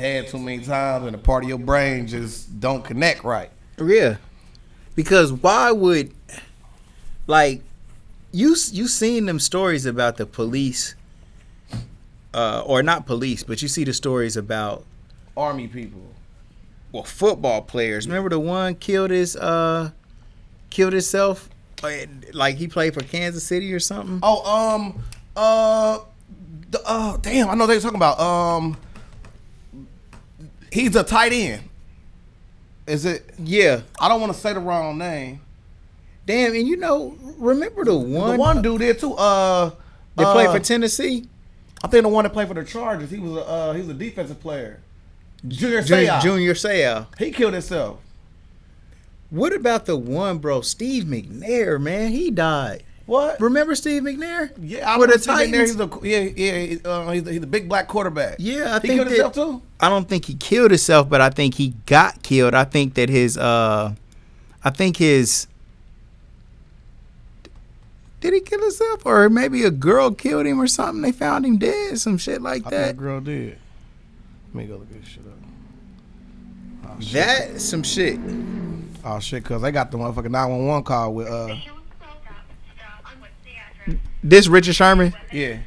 head too many times, and a part of your brain just don't connect right. Yeah, because why would like you seen them stories about the police, or not police, but you see the stories about Army people. Well, football players. Remember the one killed himself? Like he played for Kansas City or something. Damn, I know they were talking about. He's a tight end. Is it? Yeah. I don't want to say the wrong name. Damn, and remember the one dude did too. They played for Tennessee. I think the one that played for the Chargers. He was a defensive player. Junior Seau. He killed himself. What about the one, bro? Steve McNair, man, he died. What? Remember Steve McNair? Yeah, I for the Steve Titans. McNair, he's a big black quarterback. Yeah, he killed himself too. I don't think he killed himself, but I think he got killed. I think that his did he kill himself, or maybe a girl killed him or something? They found him dead, some shit like that. I think a girl did. Let me go look this shit up. That's some shit. Oh shit, cause they got the motherfucking 911 call with This Richard Sherman? Yeah.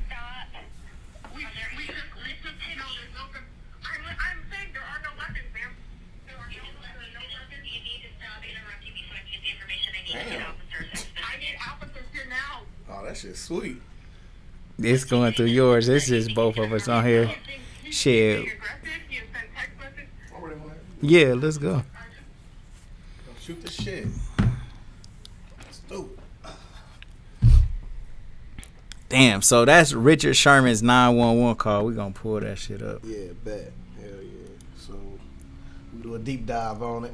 Oh, that shit's sweet. It's going through yours. It's just both of us on here. Shit. Yeah, let's go. Shoot the shit. Stupid. Damn, so that's Richard Sherman's 911 call. We're going to pull that shit up. Yeah, bet. Hell yeah. So, we do a deep dive on it.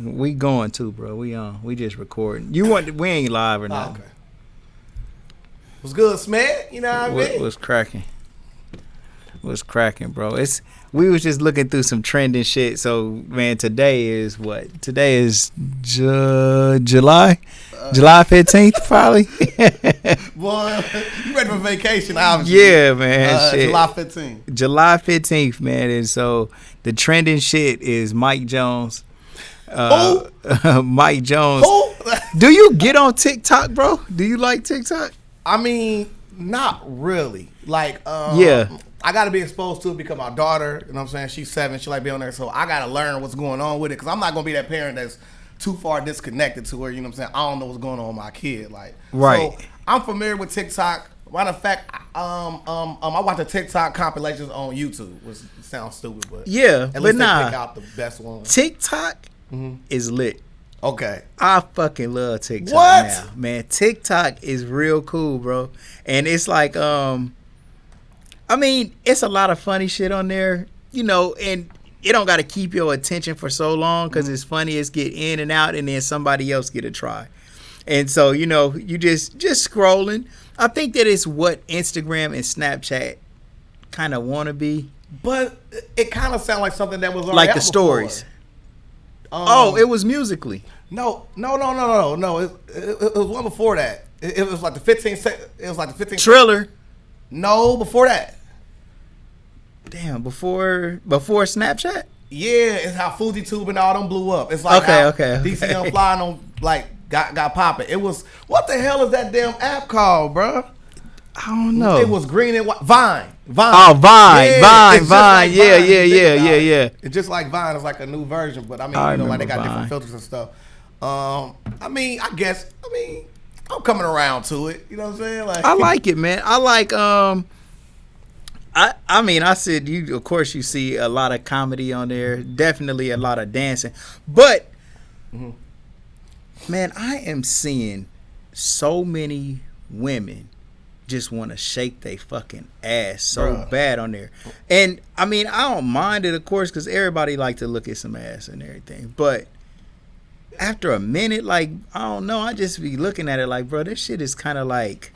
We going to, bro. We on. We just recording. We ain't live or nothing. Okay. What's good, Smack? You know what I mean? What's cracking? What's cracking, bro? We was just looking through some trending shit. So, man, today is what? Today is July 15th, probably. Boy, you ready for vacation, obviously. Yeah, man. Shit. July 15th. July 15th, man. And so the trending shit is Mike Jones. Mike Jones. Who? Do you get on TikTok, bro? Do you like TikTok? I mean, not really. Like, yeah. I got to be exposed to it because my daughter, you know what I'm saying, she's 7, she like be on there, so I got to learn what's going on with it because I'm not going to be that parent that's too far disconnected to where, you know what I'm saying, I don't know what's going on with my kid. Like, right. So I'm familiar with TikTok. Matter of fact, I watch the TikTok compilations on YouTube, which sounds stupid, but yeah, at least they pick out the best ones. TikTok is lit. Okay. I fucking love TikTok now. Man, TikTok is real cool, bro. And it's like, I mean, it's a lot of funny shit on there, and it don't got to keep your attention for so long because it's funny. It's get in and out, and then somebody else get a try. And so, you just scrolling. I think that it's what Instagram and Snapchat kind of want to be. But it kind of sounds like something that was already like out the stories. Before. It was Musical.ly. No. It was one before that. It was like the 15 second. It was like the 15 Triller. No, before that. Damn, before Snapchat? Yeah, it's how FujiTube and all them blew up. It's like okay. DC Young Fly on got popping. It was what the hell is that damn app called, bro? I don't know. It was green and white. Vine. Oh, Vine. Yeah, Vine. Like Yeah. It's just like Vine. It's like a new version, but I mean, like they got different filters and stuff. I mean, I'm coming around to it. You know what I'm saying? Like, I like it, man. I like I mean, I said of course you see a lot of comedy on there, definitely a lot of dancing. But man, I am seeing so many women just want to shake their fucking ass so bad on there. And I mean, I don't mind it, of course, because everybody like to look at some ass and everything. But after a minute, like, I don't know, I just be looking at it like, bro, this shit is kind of like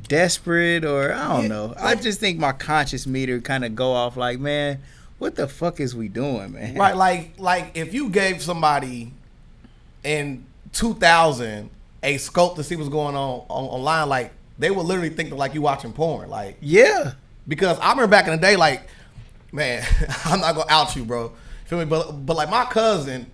desperate, or I don't know. I just think my conscious meter kind of go off like, man, what the fuck is we doing, man? Right, like if you gave somebody in 2000 a scope to see what's going on online, like, they would literally think that like you watching porn, like, yeah. Because I remember back in the day, like, man, I'm not gonna out you, bro. Feel me? But like my cousin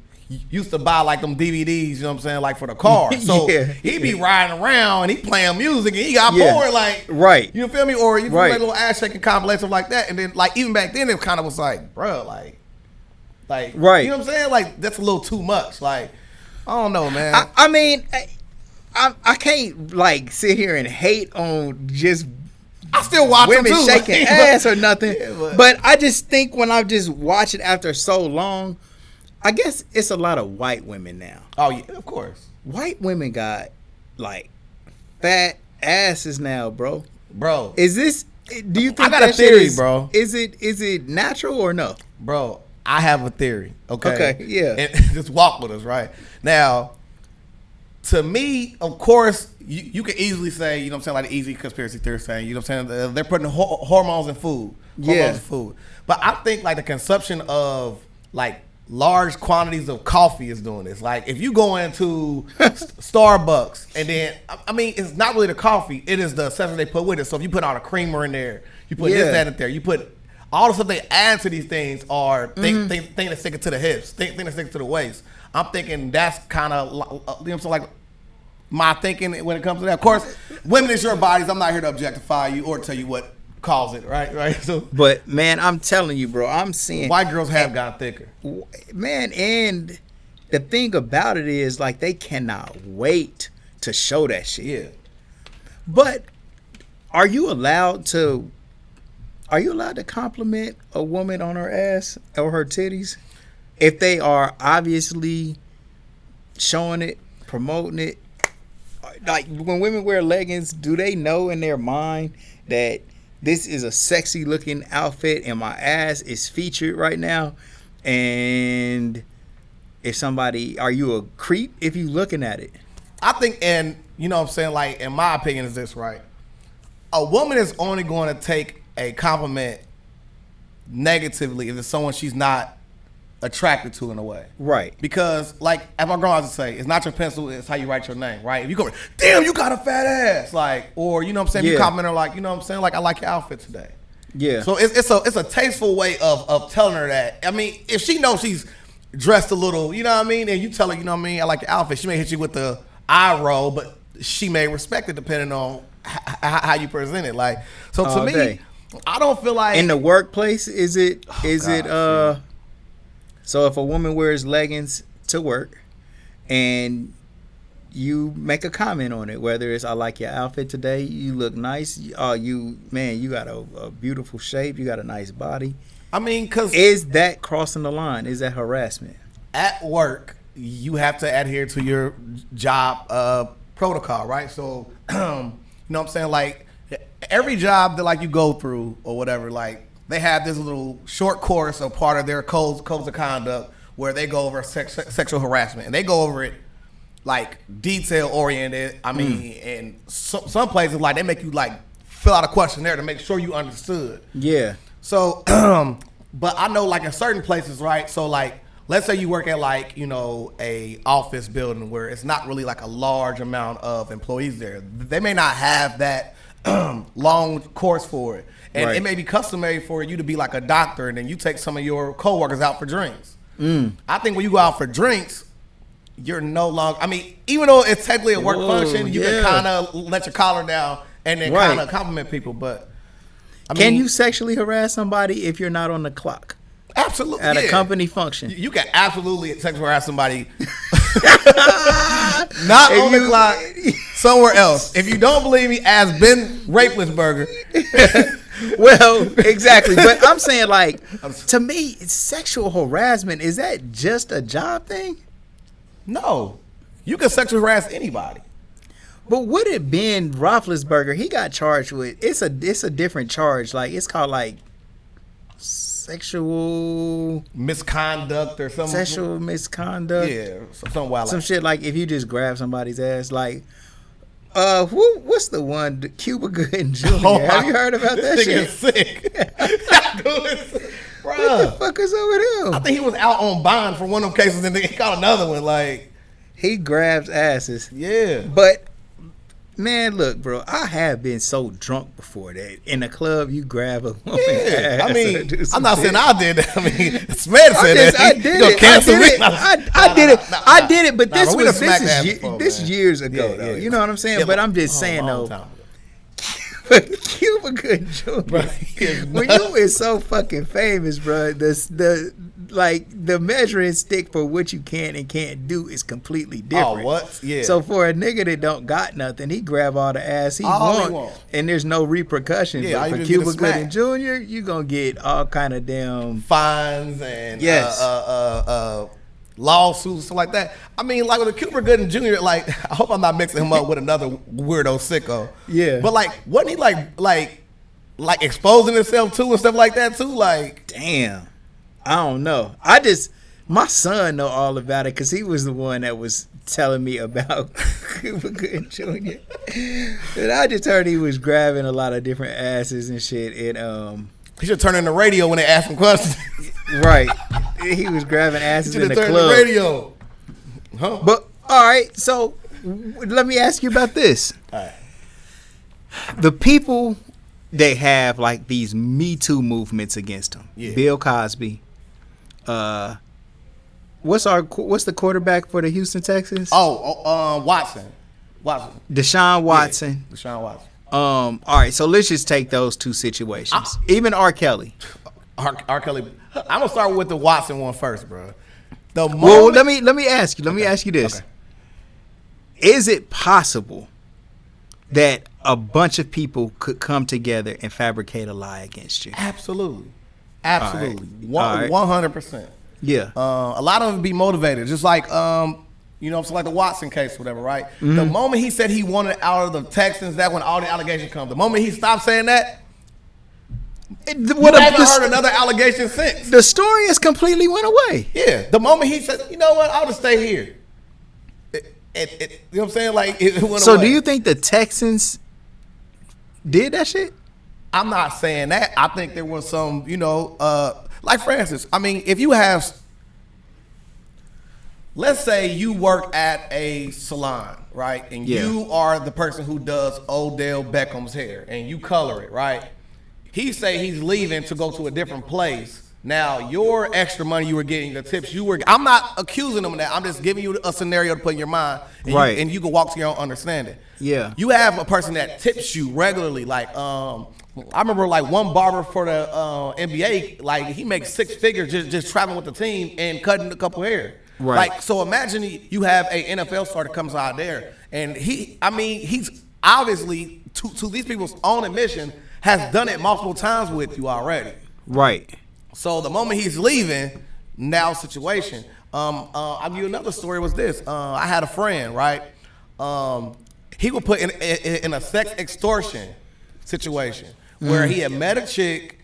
used to buy like them DVDs, you know what I'm saying, like for the car. So he be riding around and he playing music and he got bored, like, right. You feel me? Or you feel like little ass shaking compilation like that. And then like even back then it kind of was like, bro, like right. You know what I'm saying? Like that's a little too much. Like I don't know, man. I mean, I can't like sit here and hate on just. I still watch women them too, shaking ass or nothing, yeah, but I just think when I just watch it after so long, I guess it's a lot of white women now. Oh yeah, of course. White women got like fat asses now, bro. Bro, is this? Do you think I got a theory, bro? Is it natural or no? Bro, I have a theory. Okay, yeah. And just walk with us, right now. To me, of course, you can easily say, you know what I'm saying, like the easy conspiracy theory saying, you know what I'm saying, they're putting hormones in food. Hormones in food. But I think like the consumption of like large quantities of coffee is doing this. Like if you go into Starbucks and then, I mean, it's not really the coffee, it is the accessories they put with it. So if you put all the creamer in there, you put this, that in there, you put all the stuff they add to these things are things that stick it to the hips, things that stick it to the waist. I'm thinking that's kind of, you know what I'm saying, like my thinking when it comes to that. Of course, women, it's your bodies. I'm not here to objectify you or tell you what caused it, right? So, but man, I'm telling you, bro, I'm seeing white girls have gotten thicker, man. And the thing about it is, like, they cannot wait to show that shit. Yeah. But are you allowed to compliment a woman on her ass or her titties if they are obviously showing it, promoting it? Like when women wear leggings, do they know in their mind that this is a sexy looking outfit and my ass is featured right now? And if somebody, are you a creep if you looking at it? I think, and you know what I'm saying, like in my opinion is this, right? A woman is only going to take a compliment negatively if it's someone she's not attracted to in a way. Right. Because like as my grandma used to say, it's not your pencil, it's how you write your name, right? If you go, damn, you got a fat ass, like, or you know what I'm saying, you compliment her like, you know what I'm saying, like, I like your outfit today. Yeah. So it's a tasteful way of telling her that. I mean, if she knows she's dressed a little, you know what I mean, and you tell her, you know what I mean, I like your outfit, she may hit you with the eye roll, but she may respect it depending on how you present it. Like, so to me, I don't feel like in the workplace, so if a woman wears leggings to work and you make a comment on it, whether it's I like your outfit today, you look nice, you got a beautiful shape, you got a nice body. I mean, because is that crossing the line? Is that harassment? At work, you have to adhere to your job protocol, right? So, you know what I'm saying? Like every job that like you go through or whatever, like they have this little short course or part of their codes of conduct where they go over sexual harassment, and they go over it like detail oriented. I mean, and some places like they make you like fill out a questionnaire to make sure you understood. Yeah. So, but I know like in certain places, right? So like, let's say you work at like, you know, a office building where it's not really like a large amount of employees there. They may not have that long course for it. And it may be customary for you to be like a doctor and then you take some of your coworkers out for drinks. I think when you go out for drinks, you're no longer, I mean, even though it's technically a work function, you can kind of let your collar down and then kind of compliment people. But I mean, can you sexually harass somebody if you're not on the clock? Absolutely. At a company function. You can absolutely sexually harass somebody not on the clock, somewhere else. If you don't believe me, ask Ben Rapelessberger. Well, exactly. But I'm saying, like, to me, sexual harassment, is that just a job thing? No. You can sexually harass anybody. But what if Ben Roethlisberger, he got charged with, it's a different charge. Like, it's called, like, sexual misconduct or something. Sexual misconduct. Yeah, something wild. Some shit like if you just grab somebody's ass, like what's the one? Cuba Gooding Jr. Have you heard about that shit? Sick. Bro, what the fuck is up with him? I think he was out on bond for one of them cases, and then he got another one. Like he grabs asses. Yeah, but Man, look, bro, I have been so drunk before that. In a club, you grab a woman. Yeah, I mean, I'm not saying I did that. I mean, Smith said that. I did it. I did it, but this is years ago, though. You know what I'm saying? But I'm just saying, though. Cuba Gooding Jr. When you is so fucking famous, bro, the measuring stick for what you can and can't do is completely different. Oh, what? Yeah. So for a nigga that don't got nothing, he grab all the ass he want, and there's no repercussions. Yeah, but for Cuba Gooding Jr., you gonna get all kind of damn fines and lawsuits, stuff like that. I mean, like with Cuba Gooding Jr., like, I hope I'm not mixing him up with another weirdo sicko. Yeah. But like, wasn't he like exposing himself too and stuff like that too? Like, damn, I don't know. My son know all about it because he was the one that was telling me about Cuba Gooding Jr. And I just heard he was grabbing a lot of different asses and shit. And he should turn in the radio when they ask him questions. Right. He was grabbing asses in the club. The radio. Huh? But all right, so let me ask you about this. All right. The people that have like these Me Too movements against them. Yeah. Bill Cosby. What's the quarterback for the Houston Texans? Watson. Deshaun Watson. Yeah, Deshaun Watson. All right, so let's just take those two situations. Even R. Kelly. R. Kelly. I'm gonna start with the Watson one first, bro. Let me ask you. Let me ask you this: is it possible that a bunch of people could come together and fabricate a lie against you? Absolutely. 100%. Yeah. A lot of them be motivated, just like so like the Watson case, or whatever, right? Mm-hmm. The moment he said he wanted out of the Texans, that when all the allegations come. The moment he stopped saying that, you haven't heard another allegation since. The story has completely went away. Yeah. The moment he said, you know what, I'll just stay here. You know what I'm saying? Like, it went away. Do you think the Texans did that shit? I'm not saying that. I think there was some, like Francis. I mean, if you have, let's say you work at a salon, right? And you are the person who does Odell Beckham's hair and you color it, right? He say he's leaving to go to a different place. Now, your extra money you were getting, the tips you were, I'm not accusing them of that. I'm just giving you a scenario to put in your mind. And right. You can walk to your own understanding. Yeah. You have a person that tips you regularly. Like, I remember like one barber for the NBA, like he makes 6 figures just traveling with the team and cutting a couple hair. Right. Like, so imagine you have a NFL star that comes out there and he's obviously, to these people's own admission, has done it multiple times with you already. Right. So the moment he's leaving, now situation. I'll give you another story. Was this? I had a friend, right? He would put in a sex extortion situation where he had met a chick,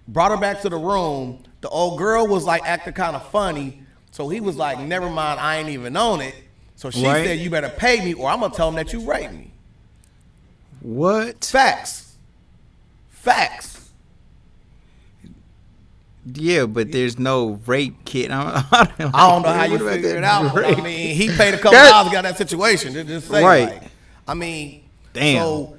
brought her back to the room. The old girl was like acting kind of funny, so he was like, "Never mind, I ain't even on it." So she said, "You better pay me, or I'm gonna tell him that you raped me." What? Facts. Yeah, but there's no rape kit. I don't know how you figure it out. But I mean, he paid a couple dollars, got that situation. Just say, right. Like, I mean, damn. So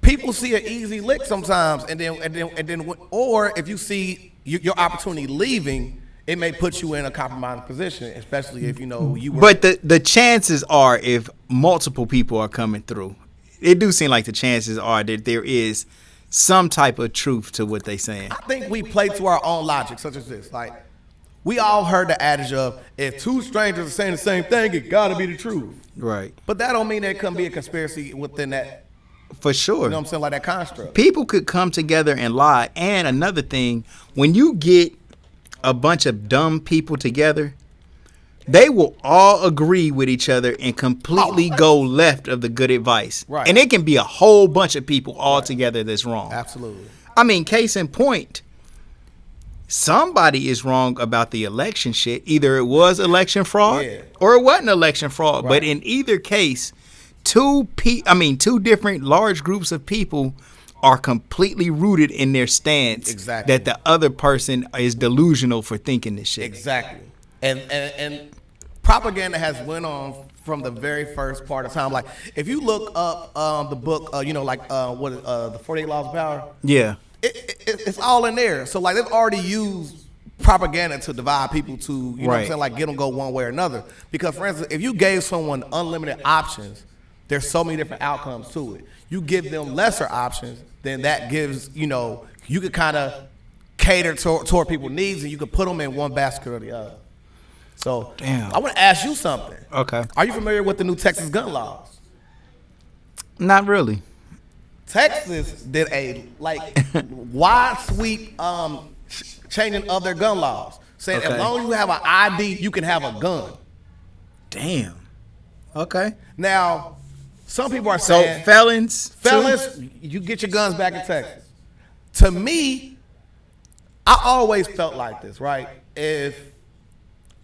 people see an easy lick sometimes, and then, or if you see your opportunity leaving, it may put you in a compromising position, especially if you were. But the chances are, if multiple people are coming through, it do seem like the chances are that there is some type of truth to what they saying. I think we play to our own logic, such as this. Like, we all heard the adage of, if 2 strangers are saying the same thing, it gotta be the truth. Right. But that don't mean there couldn't be a conspiracy within that. For sure. You know what I'm saying? Like that construct. People could come together and lie. And another thing, when you get a bunch of dumb people together, they will all agree with each other and completely go left of the good advice. Right. And it can be a whole bunch of people all together that's wrong. Absolutely. I mean, case in point, somebody is wrong about the election shit. Either it was election fraud or it wasn't election fraud. Right. But in either case, two different large groups of people are completely rooted in their stance that the other person is delusional for thinking this shit. Exactly. And propaganda has went on from the very first part of time. Like, if you look up the book, the 48 Laws of Power. Yeah. It's all in there. So, like, they've already used propaganda to divide people to, you know what I'm saying, like, get them go one way or another. Because, for instance, if you gave someone unlimited options, there's so many different outcomes to it. You give them lesser options, then that gives, you could kind of cater toward people's needs, and you could put them in one basket or the other. So, damn. I want to ask you something. Okay. Are you familiar with the new Texas gun laws? Not really. Texas did a wide sweep changing of their gun laws, saying as long as you have an ID, you can have a gun. Damn. Okay. Now, some people are saying felons, you get your guns back in Texas. To me, I always felt like this, right? If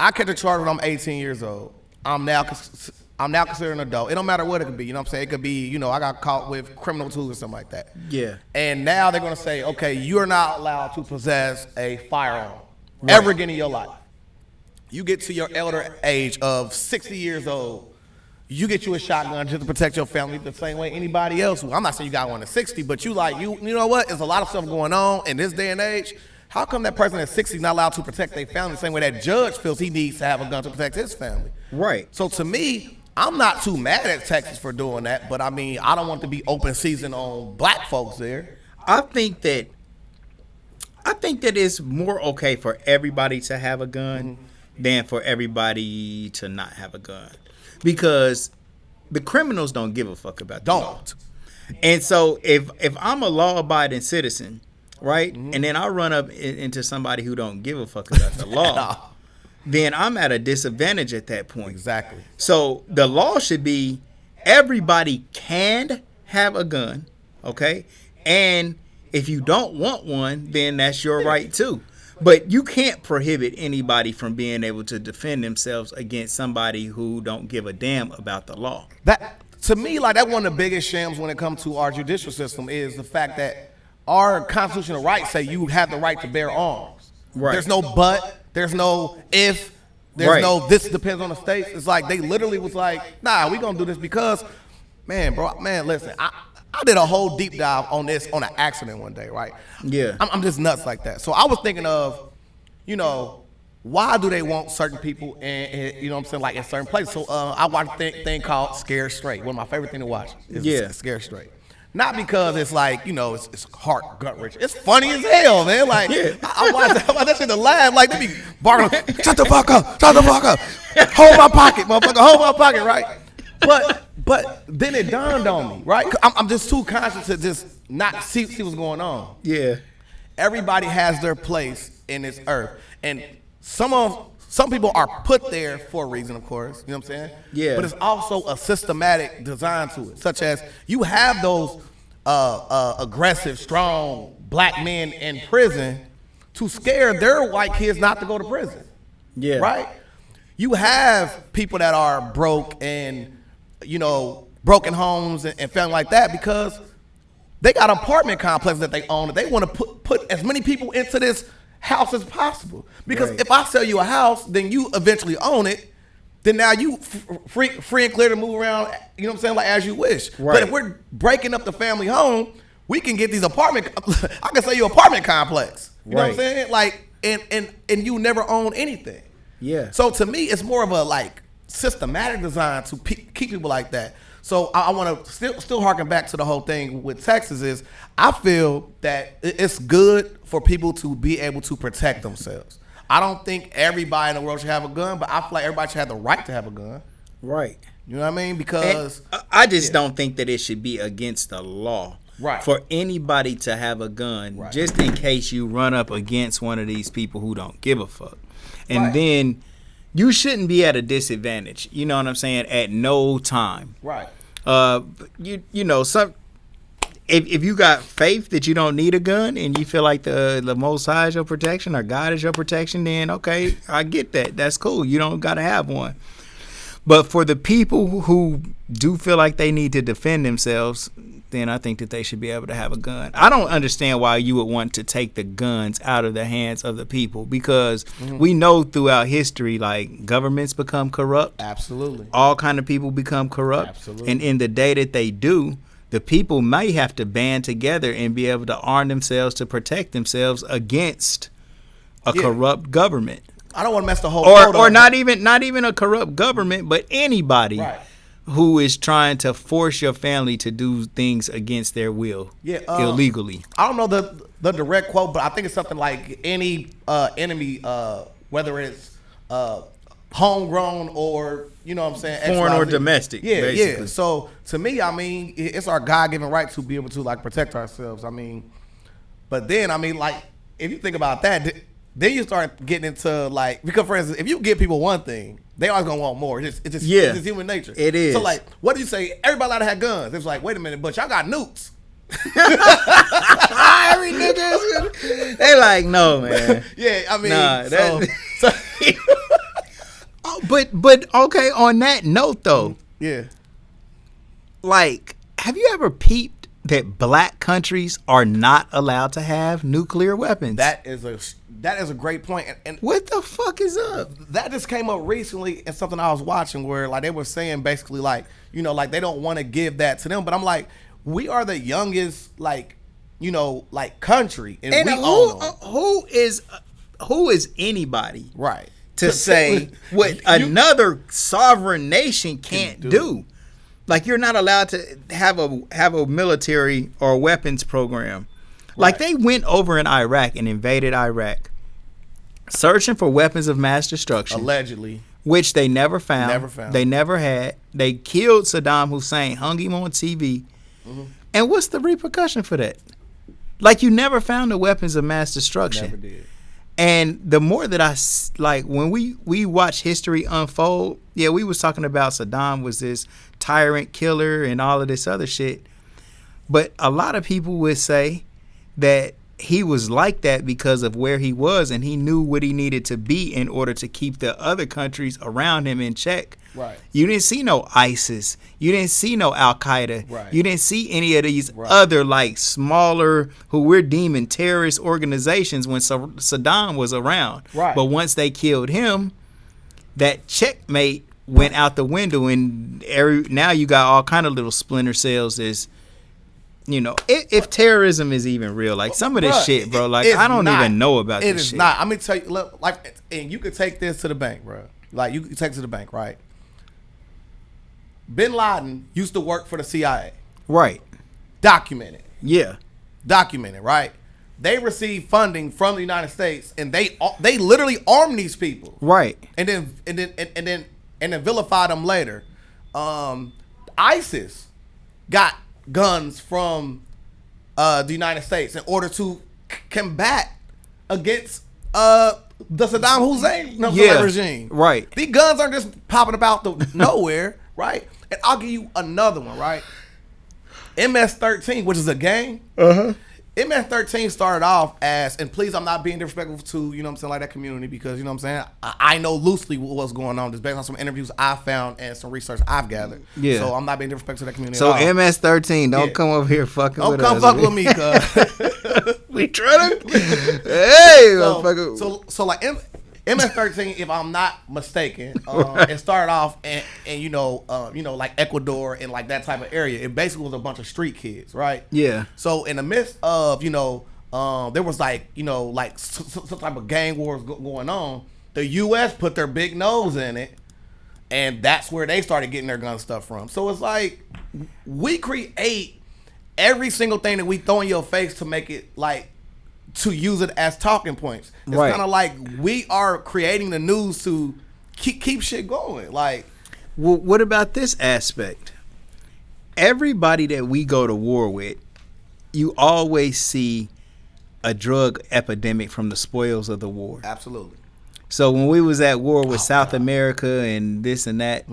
I catch a charge when I'm 18 years old, I'm now considered an adult. It don't matter what it could be. You know what I'm saying? It could be, I got caught with criminal tools or something like that. Yeah. And now they're going to say, okay, you're not allowed to possess a firearm ever again in your life. You get to your elder age of 60 years old, you get you a shotgun just to protect your family the same way anybody else will. I'm not saying you got one at 60, but you know what? There's a lot of stuff going on in this day and age. How come that person at 60 is not allowed to protect their family the same way that judge feels he needs to have a gun to protect his family? Right. So to me, I'm not too mad at Texas for doing that, but I mean, I don't want to be open season on black folks there. I think that it's more okay for everybody to have a gun than for everybody to not have a gun. Because the criminals don't give a fuck about the law. And so if I'm a law-abiding citizen, right, and then I run up into somebody who don't give a fuck about the law, then I'm at a disadvantage at that point. Exactly. So the law should be everybody can have a gun, okay? And if you don't want one, then that's your right too. But you can't prohibit anybody from being able to defend themselves against somebody who don't give a damn about the law. That, to me, like, that's one of the biggest shams when it comes to our judicial system is the fact that our constitutional rights say you have the right to bear arms. Right. There's no but, there's no if, there's no this depends on the states. It's like they literally was like, nah, we gonna do this because, man, listen, I did a whole deep dive on this on an accident one day, right? Yeah. I'm just nuts like that. So I was thinking of, why do they want certain people in you know what I'm saying, like in certain places? So I watched a thing called Scared Straight. One of my favorite things to watch is Scared Straight. Not because it's like, it's heart gut wrench. It's funny as hell, man. Like, I watched that shit to laugh. Like, they be barking, shut the fuck up. Hold my pocket, motherfucker. Hold my pocket, right? But then it dawned on me, right? I'm just too conscious to just not see what's going on. Yeah. Everybody has their place in this earth. And some people are put there for a reason, of course. You know what I'm saying? Yeah. But it's also a systematic design to it, such as you have those aggressive, strong black men in prison to scare their white kids not to go to prison. Yeah. Right? You have people that are broke and, broken homes and family like that because they got apartment complexes that they own and they want to put as many people into this house as possible. Because if I sell you a house, then you eventually own it. Then now you free and clear to move around, you know what I'm saying, like as you wish. Right. But if we're breaking up the family home, we can get these I can sell you an apartment complex. You know what I'm saying? Like, and you never own anything. Yeah. So to me, it's more of a systematic design to keep people like that. So I want to still harken back to the whole thing with Texas is I feel that it's good for people to be able to protect themselves. I don't think everybody in the world should have a gun, but I feel like everybody should have the right to have a gun. Right. You know what I mean? Because I just don't think that it should be against the law. Right. For anybody to have a gun, just in case you run up against one of these people who don't give a fuck. And then you shouldn't be at a disadvantage. You know what I'm saying? At no time. Right. If you got faith that you don't need a gun and you feel like the Most High is your protection or God is your protection, then okay, I get that. That's cool. You don't got to have one. But for the people who do feel like they need to defend themselves, then I think that they should be able to have a gun. I don't understand why you would want to take the guns out of the hands of the people, because we know throughout history, like, governments become corrupt. Absolutely. All kind of people become corrupt. Absolutely. And in the day that they do, the people may have to band together and be able to arm themselves to protect themselves against a corrupt government. I don't want to mess the whole or not even a corrupt government, but anybody who is trying to force your family to do things against their will, illegally. I don't know the direct quote, but I think it's something like any enemy, whether it's homegrown or, you know what I'm saying, foreign or domestic. Yeah, basically. yeah. So to me, I mean, it's our God-given right to be able to like protect ourselves. I mean, but then I mean, like, if you think about that, then you start getting into, like, because for instance, if you give people one thing, they always gonna want more. It's just human nature. It is. So like, what do you say? Everybody had guns. It's like, wait a minute, but y'all got nukes. Every nigga, they like, no, man. Yeah, I mean, so oh, but okay. On that note, though, yeah, like, have you ever peeped that black countries are not allowed to have nuclear weapons? That is a great point. And what the fuck is up? That just came up recently in something I was watching where, like, they were saying basically, like, you know, like, they don't want to give that to them. But I'm like, we are the youngest, like, you know, like, country, and we own them. Who is anybody, right, to say what another sovereign nation can't do? Like, you're not allowed to have a military or weapons program. Like, they went over in Iraq and invaded Iraq, searching for weapons of mass destruction. Allegedly. Which they never found. They never had. They killed Saddam Hussein, hung him on TV. Mm-hmm. And what's the repercussion for that? Like, you never found the weapons of mass destruction. Never did. And the more that like, when we watch history unfold, yeah, we was talking about Saddam was this tyrant killer and all of this other shit. But a lot of people would say that he was like that because of where he was, and he knew what he needed to be in order to keep the other countries around him in check. Right. You didn't see no ISIS. You didn't see no Al Qaeda. Right. You didn't see any of these other, like, smaller, who we're deeming terrorist organizations when Saddam was around. Right. But once they killed him, that checkmate went out the window, and now you got all kind of little splinter cells. Is, you know, if terrorism is even real, like, some of this shit, bro, like, I don't even know about this shit. It is not. I'm gonna tell you, look, like, and you could take this to the bank, bro. Like, you could take it to the bank, right? Bin Laden used to work for the CIA. Right. Documented. Yeah. Documented, right? They received funding from the United States, and they literally armed these people. Right. And then vilified them later. ISIS got guns from the United States in order to combat against the Saddam Hussein regime. Right. These guns aren't just popping about nowhere, right? And I'll give you another one, right? MS-13, which is a game. Uh-huh. MS-13 started off as, and please, I'm not being disrespectful to, you know what I'm saying, like, that community, because, you know what I'm saying, I know loosely what's going on just based on some interviews I found and some research I've gathered. Yeah. So I'm not being disrespectful to that community so at all. MS-13, don't come over here fucking with us. Don't come fuck with me, cuz. We trying to, hey, motherfucker. So like, MS-13, if I'm not mistaken, it started off and you know, like Ecuador and like that type of area. It basically was a bunch of street kids, right? Yeah. So in the midst of, you know, there was like, you know, like some type of gang wars going on. The U.S. put their big nose in it, and that's where they started getting their gun stuff from. So it's like, we create every single thing that we throw in your face to make it like, to use it as talking points. It's kind of like we are creating the news to keep shit going. Like, well, what about this aspect? Everybody that we go to war with, you always see a drug epidemic from the spoils of the war. Absolutely. So when we was at war with South America and this and that,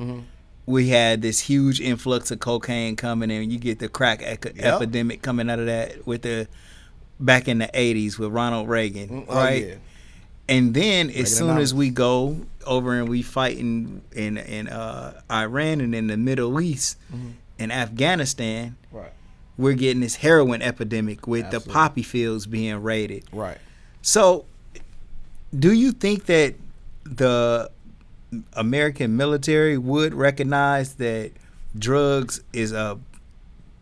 we had this huge influx of cocaine coming in. You get the crack epidemic coming out of that with the back in the 80s with Ronald Reagan, right? Yeah. And then as soon as we go over and we fight in Iran and in the Middle East and Afghanistan, right, we're getting this heroin epidemic with the poppy fields being raided. Right. So do you think that the American military would recognize that drugs is a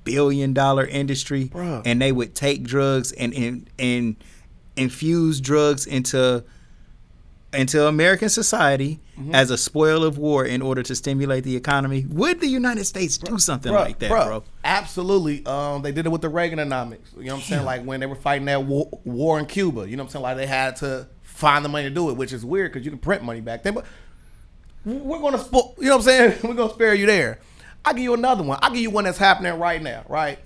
billion-dollar industry, Bruh, and they would take drugs and infuse drugs into American society as a spoil of war in order to stimulate the economy? Would the United States do something like that, bro? Absolutely. They did it with the Reaganomics. You know what I'm saying? Like when they were fighting that war in Cuba. You know what I'm saying? Like they had to find the money to do it, which is weird because you can print money back then. But we're gonna, you know what I'm saying? We're gonna spare you there. I'll give you another one. I'll give you one that's happening right now, right?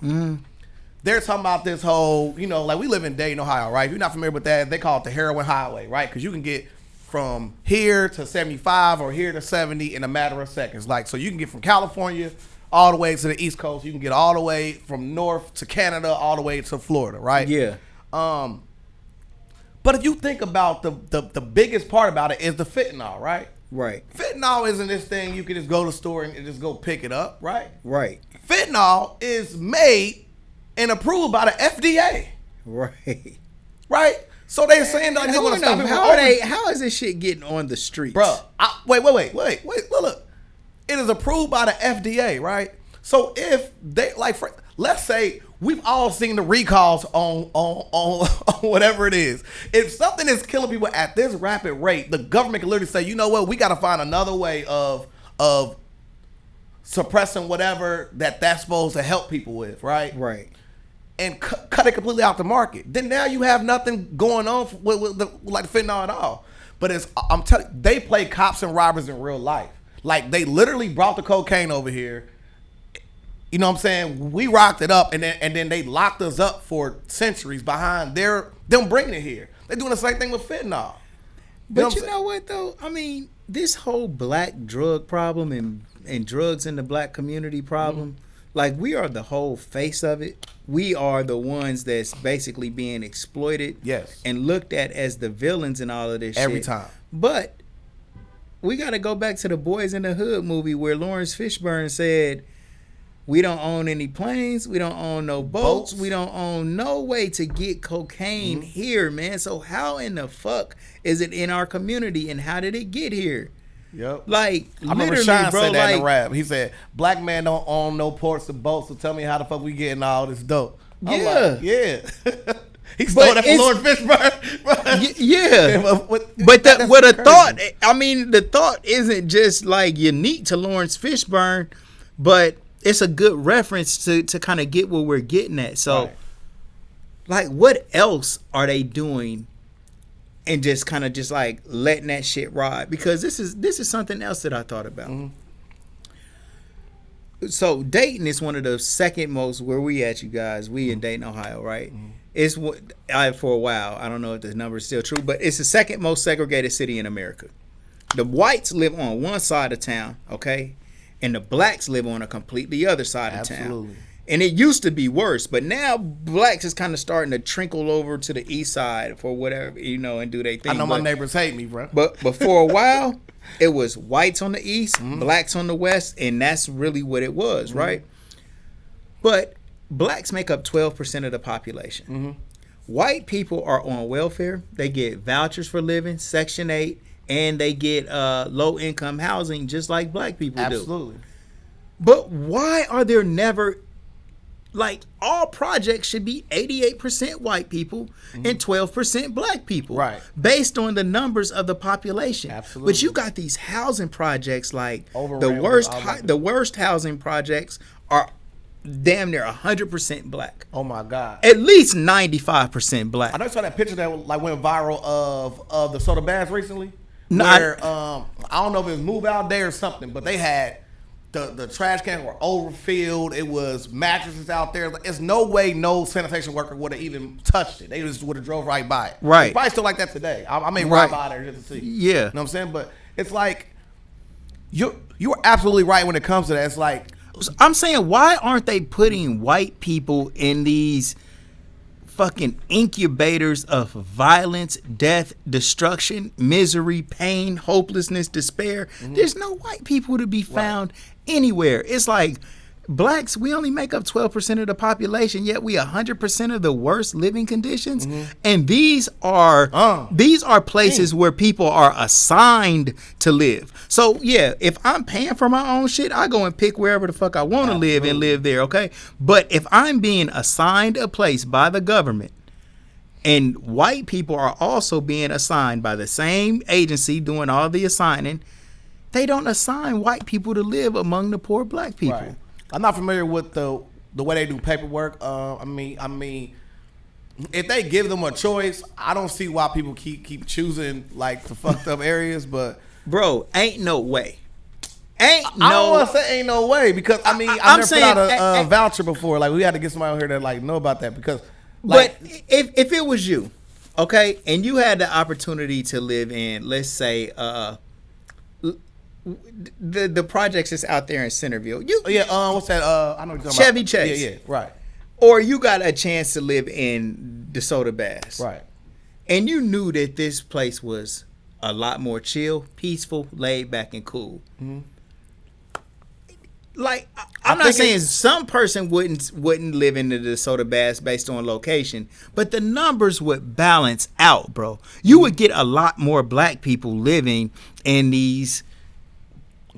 They're talking about this whole, you know, like we live in Dayton, Ohio, right? If you're not familiar with that, they call it the heroin highway, right? Because you can get from here to 75 or here to 70 in a matter of seconds. Like, so you can get from California all the way to the East Coast. You can get all the way from north to Canada, all the way to Florida, right? Yeah. But if you think about the biggest part about it is the fentanyl, right? Right. Fentanyl isn't this thing you can just go to the store and just go pick it up, right? Right. Fentanyl is made and approved by the FDA. Right. Right? So they're saying that they're going to stop it. How is this shit getting on the streets? Bro, wait. Look. It is approved by the FDA, right? So if they, like, let's say we've all seen the recalls on whatever it is. If something is killing people at this rapid rate, the government can literally say, you know what, we got to find another way of suppressing whatever that's supposed to help people with, right? Right. And cut it completely out the market. Then now you have nothing going on with like fentanyl at all. But I'm telling you, they play cops and robbers in real life. Like they literally brought the cocaine over here. You know what I'm saying? We rocked it up, and then they locked us up for centuries behind them bringing it here. They're doing the same thing with fentanyl. But you know what though? I mean, this whole black drug problem and drugs in the black community problem, like we are the whole face of it. We are the ones that's basically being exploited, yes, and looked at as the villains in all of this every shit. time. But we got to go back to the Boys in the Hood movie where Lawrence Fishburne said, we don't own any planes. We don't own no boats. We don't own no way to get cocaine here, man. So how in the fuck is it in our community, and how did it get here? Yep. Like, I remember Sean said that in the rap. He said, black man don't own no ports or boats, so tell me how the fuck we getting all this dope. I'm like, yeah. He stole that from Lawrence Fishburne. Yeah. But the thought isn't just like unique to Lawrence Fishburne, but it's a good reference to kind of get where we're getting at. So, like, what else are they doing, and just kind of just like letting that shit ride? Because this is something else that I thought about. So Dayton is one of the second most, where we at, you guys. We in Dayton, Ohio, right? It's for a while. I don't know if the number is still true, but it's the second most segregated city in America. The whites live on one side of town, okay? And the blacks live on a completely other side of town. And it used to be worse, but now blacks is kind of starting to trickle over to the east side for whatever, you know, and do their thing. I know my neighbors hate me, bro. But for a while, it was whites on the east, blacks on the west, and that's really what it was, right? But blacks make up 12% of the population. White people are on welfare. They get vouchers for living, Section 8, and they get low-income housing just like black people do. Absolutely. But why are there never... Like, all projects should be 88% white people and 12% black people. Right. Based on the numbers of the population. Absolutely. But you got these housing projects like the worst housing projects are damn near 100% black. Oh my God. At least 95% black. I know you saw that picture that like went viral of the Soda Baths recently. No, where I don't know if it was Move Out Day or something, but they had the trash cans were overfilled. It was mattresses out there. There's no way no sanitation worker would have even touched it. They just would have drove right by it. Right. It's probably still like that today. I may ride by there just to see. Yeah. You know what I'm saying? But it's like you're absolutely right when it comes to that. It's like I'm saying, why aren't they putting white people in these fucking incubators of violence, death, destruction, misery, pain, hopelessness, despair. There's no white people to be found anywhere. It's like blacks, we only make up 12% of the population, yet we 100% of the worst living conditions. And these are places where people are assigned to live. So yeah, if I'm paying for my own shit, I go and pick wherever the fuck I want to live and live there, okay? But if I'm being assigned a place by the government, and white people are also being assigned by the same agency doing all the assigning, they don't assign white people to live among the poor black people. Right. I'm not familiar with the way they do paperwork. I mean, if they give them a choice, I don't see why people keep choosing like the fucked up areas. But bro, ain't no way. I don't want to say ain't no way because I mean I've never put out a voucher before. Like we had to get somebody out here that like know about that because. Like, but if it was you, okay, and you had the opportunity to live in, let's say, the projects that's out there in Centerville. What's that? I know what you're talking Chevy about. Chase. Yeah, right. Or you got a chance to live in DeSoto Bass. Right. And you knew that this place was a lot more chill, peaceful, laid back, and cool. Mm-hmm. Like, I'm not saying some person wouldn't live in the DeSoto Bass based on location, but the numbers would balance out, bro. You would get a lot more black people living in these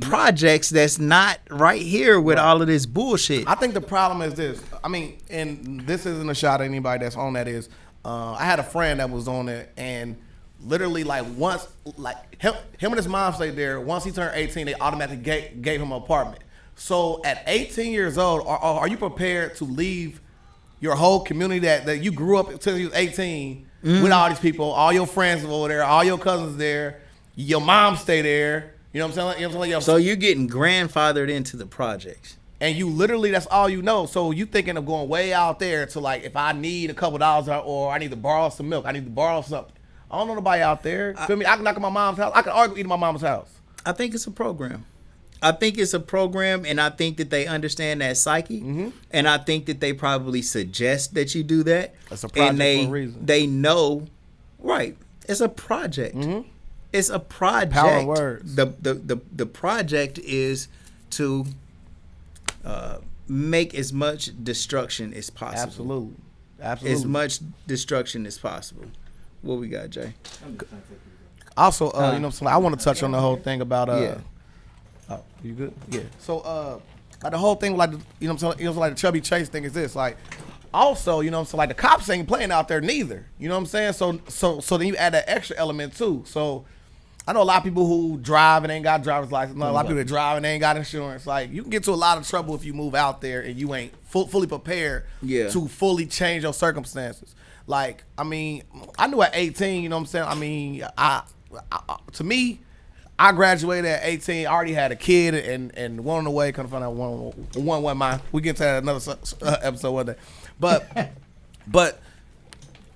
projects that's not right here with all of this bullshit. I think the problem is this. I mean, and this isn't a shot at anybody that's on that is. I had a friend that was on it, and literally like once, like him and his mom stayed there. Once he turned 18, they automatically gave him an apartment. So at 18 years old, are you prepared to leave your whole community that you grew up until you was 18 with all these people, all your friends over there, all your cousins there, your mom stay there? You know what I'm saying? You know what I'm saying? So you're getting grandfathered into the projects. And you literally, that's all you know. So you thinking of going way out there to like, if I need a couple dollars or I need to borrow some milk, I need to borrow something. I don't know nobody out there. Feel me? I can knock on my mom's house. I can argue eat at my mom's house. I think it's a program. And I think that they understand that psyche, and I think that they probably suggest that you do that. That's a project for a reason. They know, right? It's a project. Mm-hmm. It's a project. Power of words. The project is to make as much destruction as possible. Absolutely. As much destruction as possible. What we got, Jay? Also, you know what I'm saying? I want to touch on the whole thing about Oh, you good? Yeah. So, like the whole thing, like you know what I'm saying? It was like the Chevy Chase thing is this, like. Also, you know what I'm saying? Like the cops ain't playing out there neither. You know what I'm saying? So then you add that extra element too. So I know a lot of people who drive and ain't got driver's license. A lot of people that drive and ain't got insurance. Like you can get to a lot of trouble if you move out there and you ain't fully prepared to fully change your circumstances. Like, I mean, I knew at 18, you know what I'm saying? I mean, to me, I graduated at 18. I already had a kid and one on the way. Couldn't find out one mine. We get to that another episode one day. But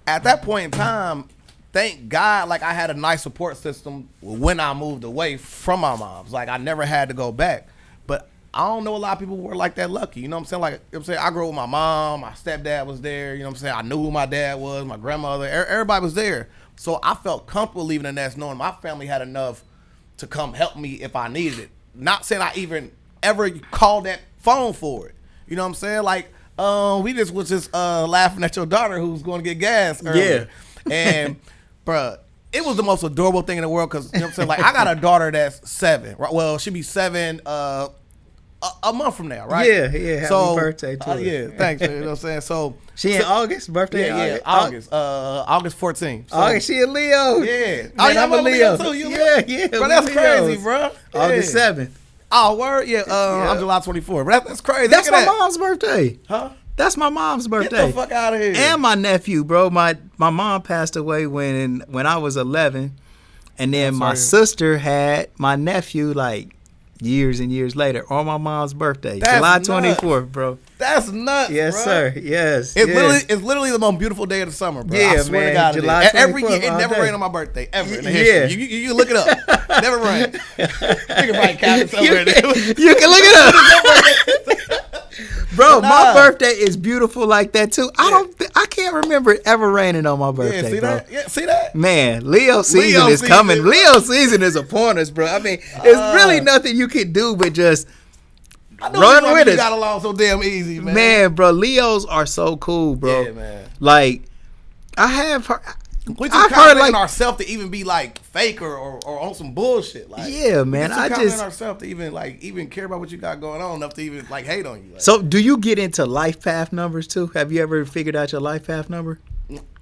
at that point in time, thank God, like I had a nice support system when I moved away from my mom's. Like I never had to go back. But I don't know a lot of people who were like that lucky. You know what I'm saying? Like, you know what I'm saying? I grew up with my mom, my stepdad was there. You know what I'm saying? I knew who my dad was, my grandmother. Everybody was there. So I felt comfortable leaving the nest knowing my family had enough to come help me if I needed it. Not saying I even ever called that phone for it. You know what I'm saying? Like, we just was just laughing at your daughter who's going to get gas earlier. Yeah. And, bruh, it was the most adorable thing in the world because, you know what I'm saying? Like, I got a daughter that's 7. Right? Well, she'll be 7 a month from now, right? Yeah. Happy birthday to her. Yeah, thanks. You know what I'm saying? So she in August? Birthday? Yeah, August. August 14th. So, August, she a Leo. Yeah. Man, I'm a Leo too. Yeah. Bro, that's crazy, bro. Yeah. August 7th. Oh, word? Yeah, I'm July 24th. But that's crazy. That's my mom's birthday. Huh? That's my mom's birthday. Get the fuck out of here. And my nephew, bro. My mom passed away when I was 11. And then my sister had my nephew like years and years later on my mom's birthday. July 24th, bro. That's nuts, yes, bro. Sir. Yes. It's literally the most beautiful day of the summer, bro. Yeah, I swear man. to God, July 24th, every year it never rained on my birthday ever in the history. You look it up. Never rained. You can write cabinets over there. You can look it up. Bro, my birthday is beautiful like that too. I can't remember it ever raining on my birthday, see bro. That? Yeah, see that? Man, Leo season is coming. Leo season is upon us, bro. I mean, there's really nothing you can do but just run with it. Got along so damn easy, man. Man, bro, Leos are so cool, bro. Yeah, man. Like, I have heard. We just heard like ourselves to even be like fake or on some bullshit. Like, yeah, man. I just ourselves to even care about what you got going on enough to even like hate on you. Like, so, do you get into life path numbers too? Have you ever figured out your life path number?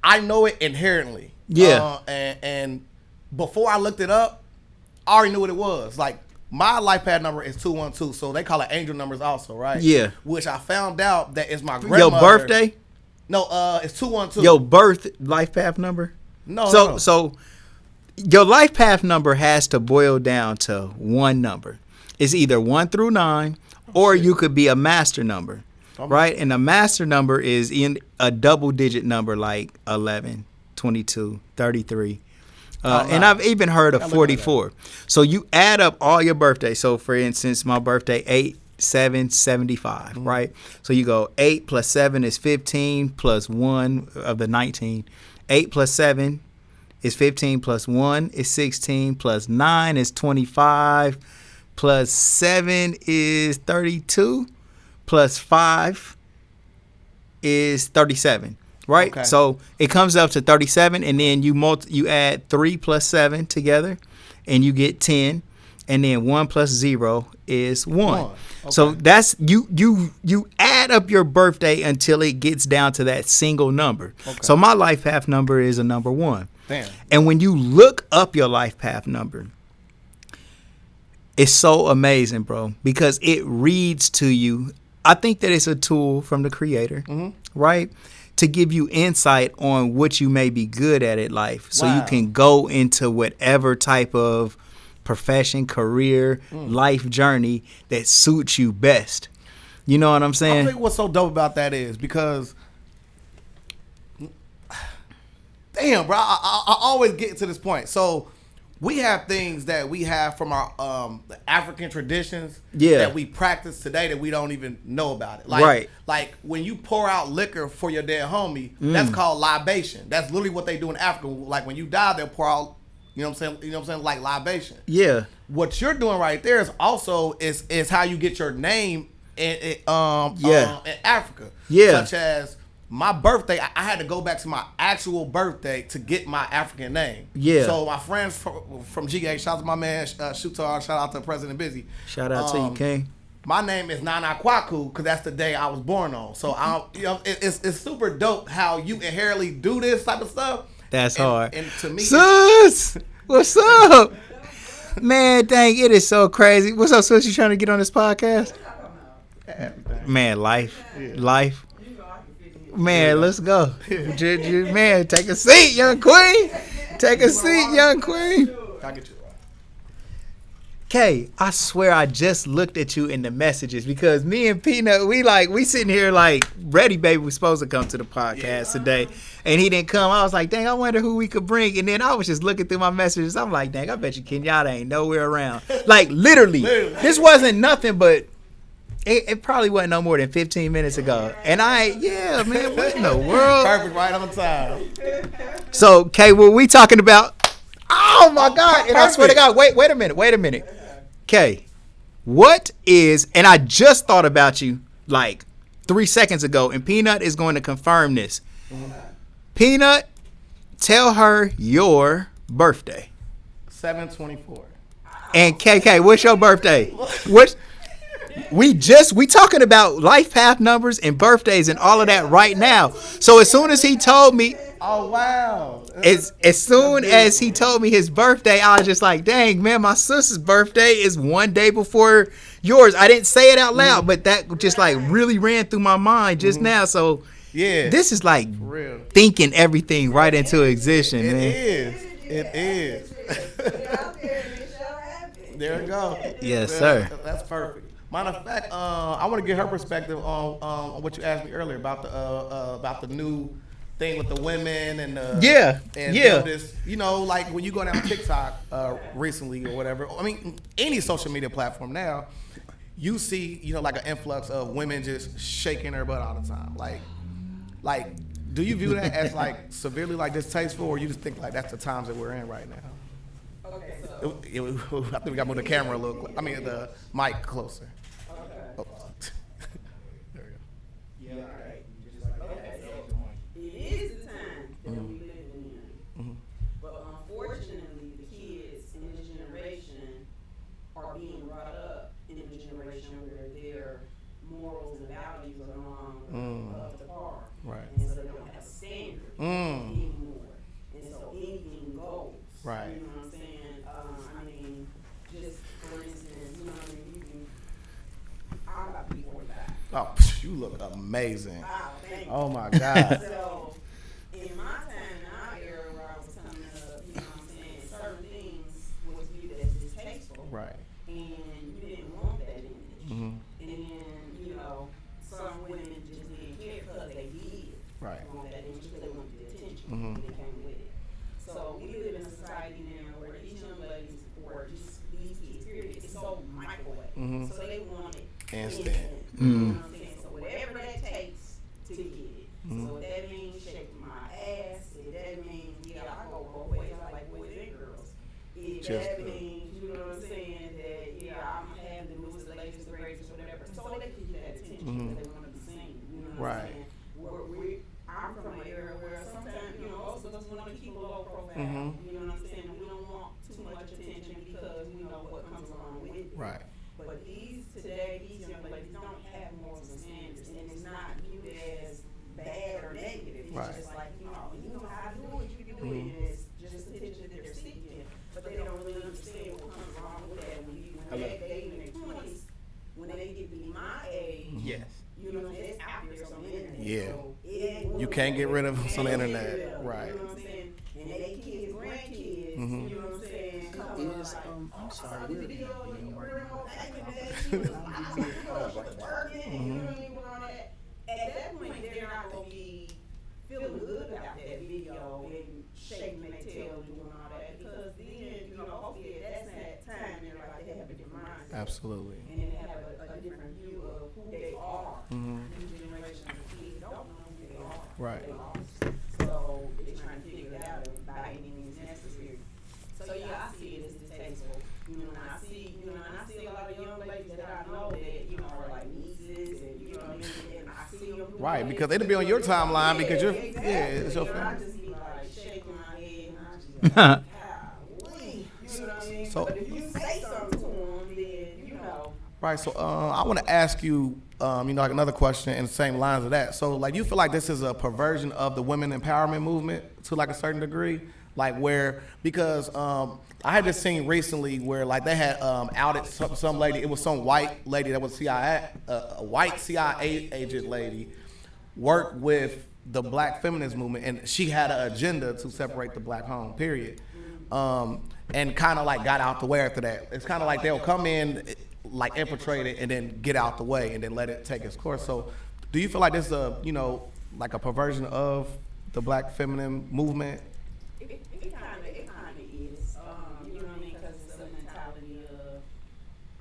I know it inherently. Yeah. And before I looked it up, I already knew what it was. Like my life path number is 212, so they call it angel numbers also, right? Yeah. Which I found out that it's my grandmother. Your birthday? No, it's 212. Your birth life path number? No. So your life path number has to boil down to one number. It's either 1 through 9, or you could be a master number, right? And a master number is in a double digit number like 11, 22, 33. And I've even heard of 44. So you add up all your birthdays. So for instance, my birthday 8/7/75, right? So you go 8 plus 7 is 15 plus 1 of the 19. 8 plus 7 is 15 plus 1 is 16 plus 9 is 25 plus 7 is 32 plus 5 is 37. Right, okay. So it comes up to 37, and then you add 3 plus 7 together, and you get 10, and then 1 plus 0 is 1. Okay. So that's you add up your birthday until it gets down to that single number. Okay. So my life path number is a number 1. Damn. And when you look up your life path number, it's so amazing, bro, because it reads to you. I think that it's a tool from the Creator, right? To give you insight on what you may be good at in life. So you can go into whatever type of profession, career, life journey that suits you best. You know what I'm saying? I think what's so dope about that is because, damn, bro, I always get to this point. So we have things that we have from our African traditions that we practice today that we don't even know about it. Like when you pour out liquor for your dead homie, that's called libation. That's literally what they do in Africa. Like when you die, they'll pour out, you know what I'm saying, like libation. Yeah. What you're doing right there is also is how you get your name in Africa. Yeah. Such as my birthday, I had to go back to my actual birthday to get my African name. Yeah. So my friends from GA, shout out to my man Shutar, shout out to President Busy. Shout out to you, King. My name is Nana Kwaku because that's the day I was born on. So it's super dope how you inherently do this type of stuff. That's hard. And to me, Sus, what's up, man? Dang, it is so crazy. What's up, Sus? You trying to get on this podcast? Man, life. Man, let's go. Man, take a seat, young queen. Take a seat, young queen. I'll get you. Kay, I swear I just looked at you in the messages because me and Peanut, we sitting here like Ready Baby was supposed to come to the podcast today, and he didn't come. I was like, dang, I wonder who we could bring. And then I was just looking through my messages. I'm like, dang, I bet you Kenyatta ain't nowhere around. Like literally, this wasn't nothing but. It probably wasn't no more than 15 minutes ago. And man, what in the world? Perfect, right on time. So, Kay, what we talking about? Oh, my God. And I swear to God, wait a minute. Kay, what is, and I just thought about you like 3 seconds ago, and Peanut is going to confirm this. Peanut, tell her your birthday. 7/24. And KK, what's your birthday? We talking about life path numbers and birthdays and all of that right now. So as soon as he told me, oh wow, as soon as he told me his birthday, I was just like, dang man, my sister's birthday is one day before yours. I didn't say it out loud, but that just like really ran through my mind just now. So yeah, this is like thinking everything right into existence, man. It is. There you go. Yes, sir. That's perfect. Matter of fact, I want to get her perspective on what you asked me earlier about the new thing with the women and this, like when you go down TikTok recently or whatever. I mean, any social media platform now, you see, you know, like an influx of women just shaking their butt all the time. Like, do you view that as like severely like distasteful, or you just think like that's the times that we're in right now? Okay, so I think we got to move the camera a little. I mean, the mic closer. okay. Oh. There we go. Yeah, right. Okay, so it is the time that we live in. But unfortunately, the kids in this generation are being brought up in a generation where their morals and values are no longer up to par. Right. And so they don't have a standard anymore. And so anything goes. Right. You know what I'm saying? I mean, just for instance, you know what I mean? You can, I'm about to be 45. Oh, you look amazing. Wow, thank you. Oh my God. So, in my time, in our era where I was coming up, you know what I'm saying, certain things was viewed as distasteful. Right. And you didn't want that image. Mhm. And then, you know, some women just didn't care because they did Right. want that image because they wanted the attention Mhm. that came with it. So we live in a society now where these young ladies, or just these kids, period, it's so microwave. Mhm. So they want it Instant. You know what I'm saying? So whatever that takes to get it. Mhm. So if that means shaking my ass, if that means, yeah, I go both ways, I like boys and girls. If Just that the- means, you know what I'm saying, that, yeah, I'm having the newest, the latest, the greatest, whatever. So they can get that attention Mhm. because they want to be seen. You know what Right. I'm saying? I'm from an era where sometimes, you know, most of us want to keep a low profile. Mhm. You know what I'm saying? And we don't want too much attention because we know what comes along with it. Right. But these young ladies don't have morals and standards, and it's not viewed as bad or negative. It's Right. just like, you know how to do it, you can do it, and it's just attention that they're seeking. But they don't really understand what comes along with that when they in their 20s, when they get to be my age. Yes. You know, it's out there on the internet. Yeah. So it ain't You can't get rid of them on the can't get internet. rid of them, Right. You know what I'm saying? And they kids, grandkids, Mhm. you know what I'm saying? Come Is, like, I'm sorry, I saw the we're video of being your right grandma now. back in the day. She was like, she was twerking, and you know what I mean, with all that. At that point, they're not gonna be feeling good about that video and shaking their tail and doing all that, because then, you know, hopefully that's that time in their life they have a different mindset. Absolutely. And then they have a different view of who they are. Mhm. New generation of kids don't know who they are. Right. They lost. So they're trying to figure it out by any means necessary. So yeah, I see it as distasteful. You know, and I see, a lot of young ladies that I know that, you know, are like nieces and, you know what I mean, and I see them. doing Right, it. because it'll be on your timeline because you're, exactly. yeah, it's your You know, I family. just be like shaking my head and I just be like, golly. You know what I mean? So- But if you say something to them, then, you know. Right. So I want to ask you, you know, like another question in the same lines of that. So, like, you feel like this is a perversion of the women empowerment movement to like a certain degree, like where because I had this scene recently where like they had outed some lady. It was some white lady that was CIA, a white CIA agent lady, worked with the Black feminist movement, and she had an agenda to separate the Black home. Period. And kind of like got out the way after that. It's kind of like they'll come in, like infiltrate it, and then get out the way, and then let it take its course. So, do you feel like this is a, you know, like a perversion of the Black feminine movement? It kind of is. You know what I mean? Because it's a mentality of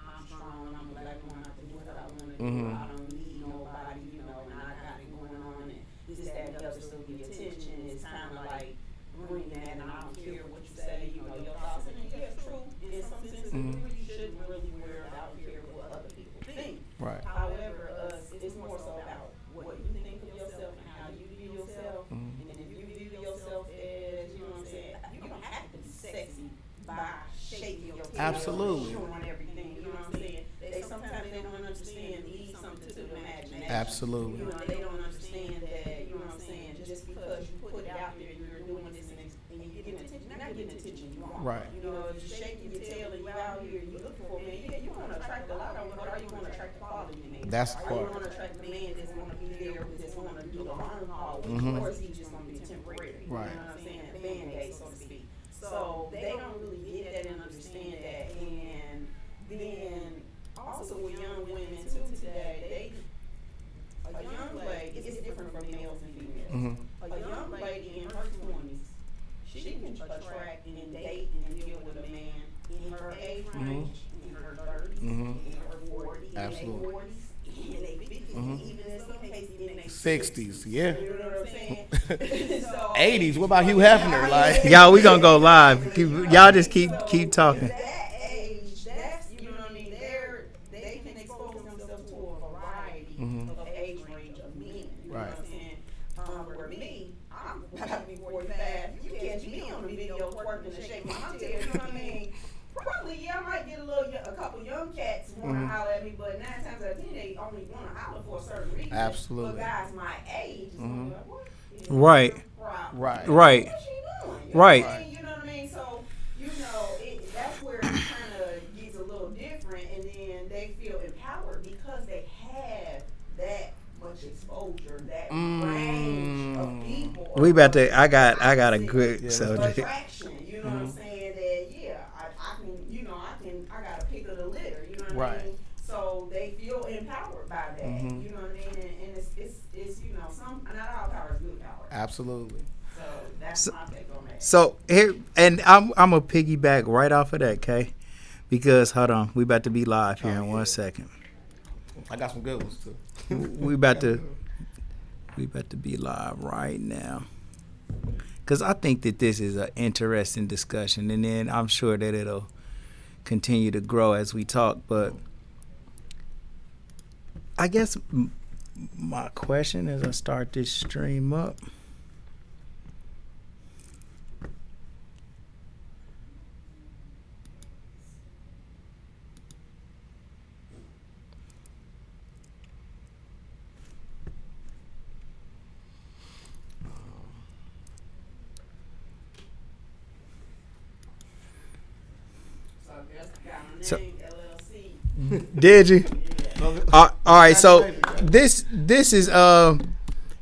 I'm strong, I'm a Black woman, I can do what I want to do. I don't need nobody, you know, and I got it going on, and this, that, and the other. So the attention is kind of like bringing that, and I don't care what you say, you know, your thoughts. And yeah, it's true. In some senses, you really shouldn't really worry about care what other people think. Right. However, it's more so about what you think of yourself and how you view yourself. And then if you view yourself as, you know what I'm saying, you don't have to be sexy by shaking your tail Absolutely. and showing everything. You know what I'm saying? Sometimes they don't understand, leave something to the imagination. Absolutely. You know, they don't understand that, you know what I'm saying, just because you put it out there, you're doing this and you're getting attention. You're not getting attention you want. Right. You know, if you're shaking your tail and you're out here, you're looking for a man, yeah, you want to attract a lot of them, but are you going to attract the quality man? That's the Are part. you going to attract the man that's going to be there, that's going to do the long haul, or is he just going to be temporary? Right. You know what I'm saying? A band-aid, so to speak. So they don't really get that and understand that. And then also with young women too today, a young lady, it's different from males and females. A young lady in her 20s, she can attract and date and deal with a man in her age range, in her 30s, in her 40s, Absolutely. 40s, in their 50s, even in some cases in their 60s, yeah. You know what I'm saying? So, 80s. What about Hugh Hefner? Like, Y'all, we gonna go live. Y'all just keep talking. that age, that's, you know what I mean, they can expose themselves to a variety of age range of men. You know what I'm saying? Where me, I'm about to be 45. You catch me on the video twerking and shaking my tail. You know what I mean? Probably, yeah, I might get a couple young cats want to holler at me, but 9 times out of 10, they only want to holler for a certain reason. Absolutely. But guys my age, is gonna be like, what? Right. right. Right. What she doing? You know Right. what I mean? You know what I mean? So, you know, that's where it kind of gets a little different, and then they feel empowered because they have that much exposure, that range of people. We about to. I got a good subject. Attraction, you know what I'm saying? That I can, you know, I got a pick of the litter. You know what I mean? So they feel empowered by that. You know what I mean? And it's you know, not all power is good power. Absolutely. So that's my take on that. So here, and I'm a piggyback right off of that, Kay, because hold on, we about to be live here in 1 second. I got some good ones too. We about to be live right now, because I think that this is an interesting discussion, and then I'm sure that it'll continue to grow as we talk. But I guess my question as I start this stream up. So, did you? All right. So this is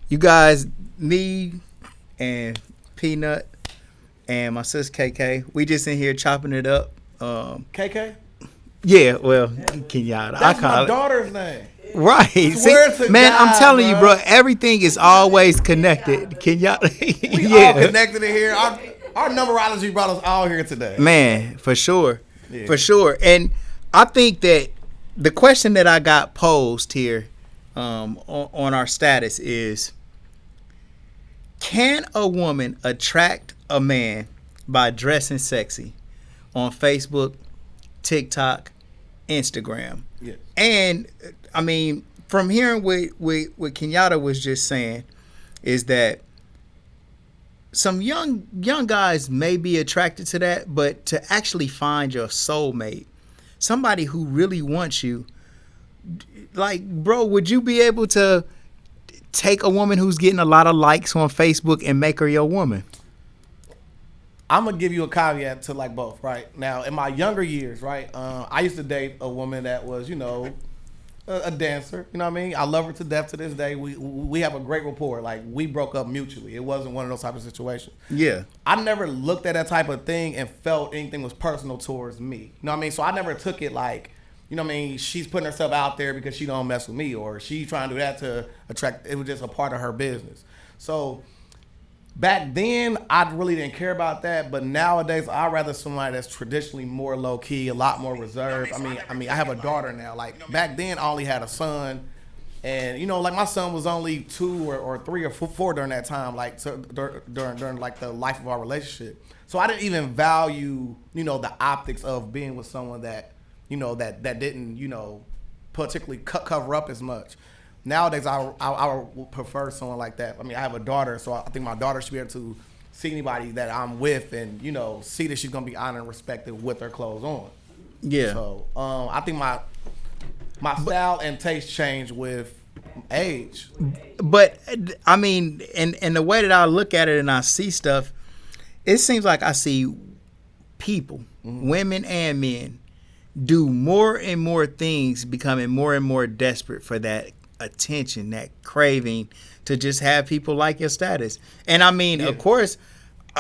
you guys, me and Peanut and my sister KK. We just in here chopping it up. KK? Yeah. Well, Kenyatta. That's I call my it. daughter's name. Right. Swear to Man, God, I'm telling you, bro. bro. Everything is always connected. Kenyatta. We all connected in here. Our numerology brought us all here today. Man, for sure. Yeah. For sure. And I think that the question that I got posed here on our status is, can a woman attract a man by dressing sexy on Facebook, TikTok, Instagram? Yeah. And I mean, from hearing what Kenyatta was just saying, is that some young guys may be attracted to that, but to actually find your soulmate, somebody who really wants you, like, bro, would you be able to take a woman who's getting a lot of likes on Facebook and make her your woman? I'm gonna give you a caveat to like both, right? Now, in my younger years, right, I used to date a woman that was, you know, a dancer. You know what I mean? I love her to death to this day. We have a great rapport. Like, we broke up mutually. It wasn't one of those type of situations. Yeah. I never looked at that type of thing and felt anything was personal towards me. You know what I mean? So I never took it like, you know what I mean, she's putting herself out there because she don't mess with me, or she's trying to do that to attract. It was just a part of her business. So back then, I really didn't care about that, but nowadays, I'd rather somebody that's traditionally more low key, a lot more reserved. I mean, I have a daughter now. Like, back then, I only had a son, and you know, like, my son was only 2 or 3 or 4 during that time, like, so during like the life of our relationship. So I didn't even value, you know, the optics of being with someone that, you know, that didn't, you know, particularly cover up as much. Nowadays, I would prefer someone like that. I mean, I have a daughter, so I think my daughter should be able to see anybody that I'm with and, you know, see that she's going to be honored and respected with her clothes on. Yeah. So, I think my style and taste change with age. But, I mean, and the way that I look at it and I see stuff, it seems like I see people, women and men, do more and more things, becoming more and more desperate for that attention, that craving to just have people like your status. And I mean, of course,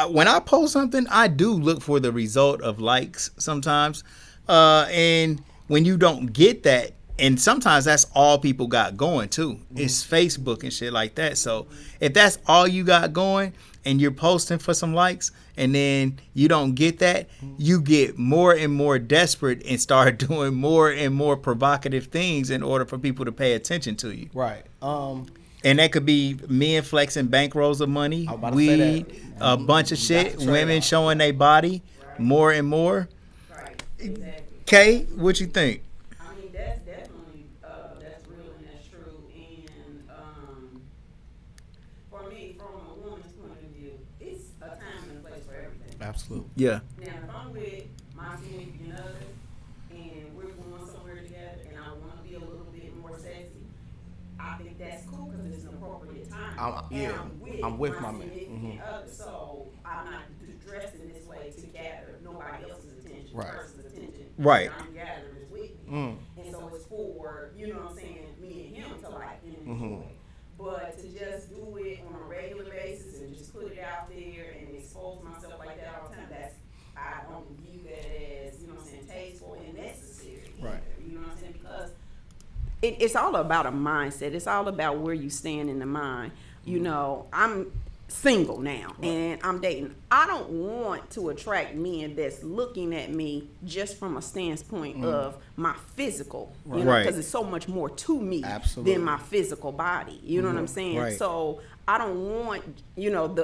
when I post something, I do look for the result of likes sometimes. And when you don't get that, and sometimes that's all people got going too. It's Facebook and shit like that. So if that's all you got going, and you're posting for some likes, and then you don't get that, you get more and more desperate and start doing more and more provocative things in order for people to pay attention to you. Right. And that could be men flexing bankrolls of money, weed, a bunch of shit, women showing their body more and more. Right. Exactly. Kay, what you think? I mean, that's definitely that's real and that's true. And for me, from a woman's point of view, it's a time and a place for everything. Absolutely. Yeah. Now, if I'm with my significant other and we're going somewhere together and I want to be a little bit more sexy, I think that's cool because it's an appropriate time. I'm with my man. Significant other, so I'm not dressed in this way to gather nobody else's attention, Right. person's attention. Right. I'm gathering is with me. And so it's for, you know what I'm saying, me and him to like enjoy. But to just do it on a regular basis and just put it out there and expose myself like that all the time, I don't view that as, you know what I'm saying, tasteful and necessary. Right. Either, you know what I'm saying? Because it's all about a mindset. It's all about where you stand in the mind. You know, I'm single now and I'm dating. I don't want to attract men that's looking at me just from a standpoint of my physical, you know, because it's so much more to me than my physical body. You know what I'm saying? Right. So I don't want, you know,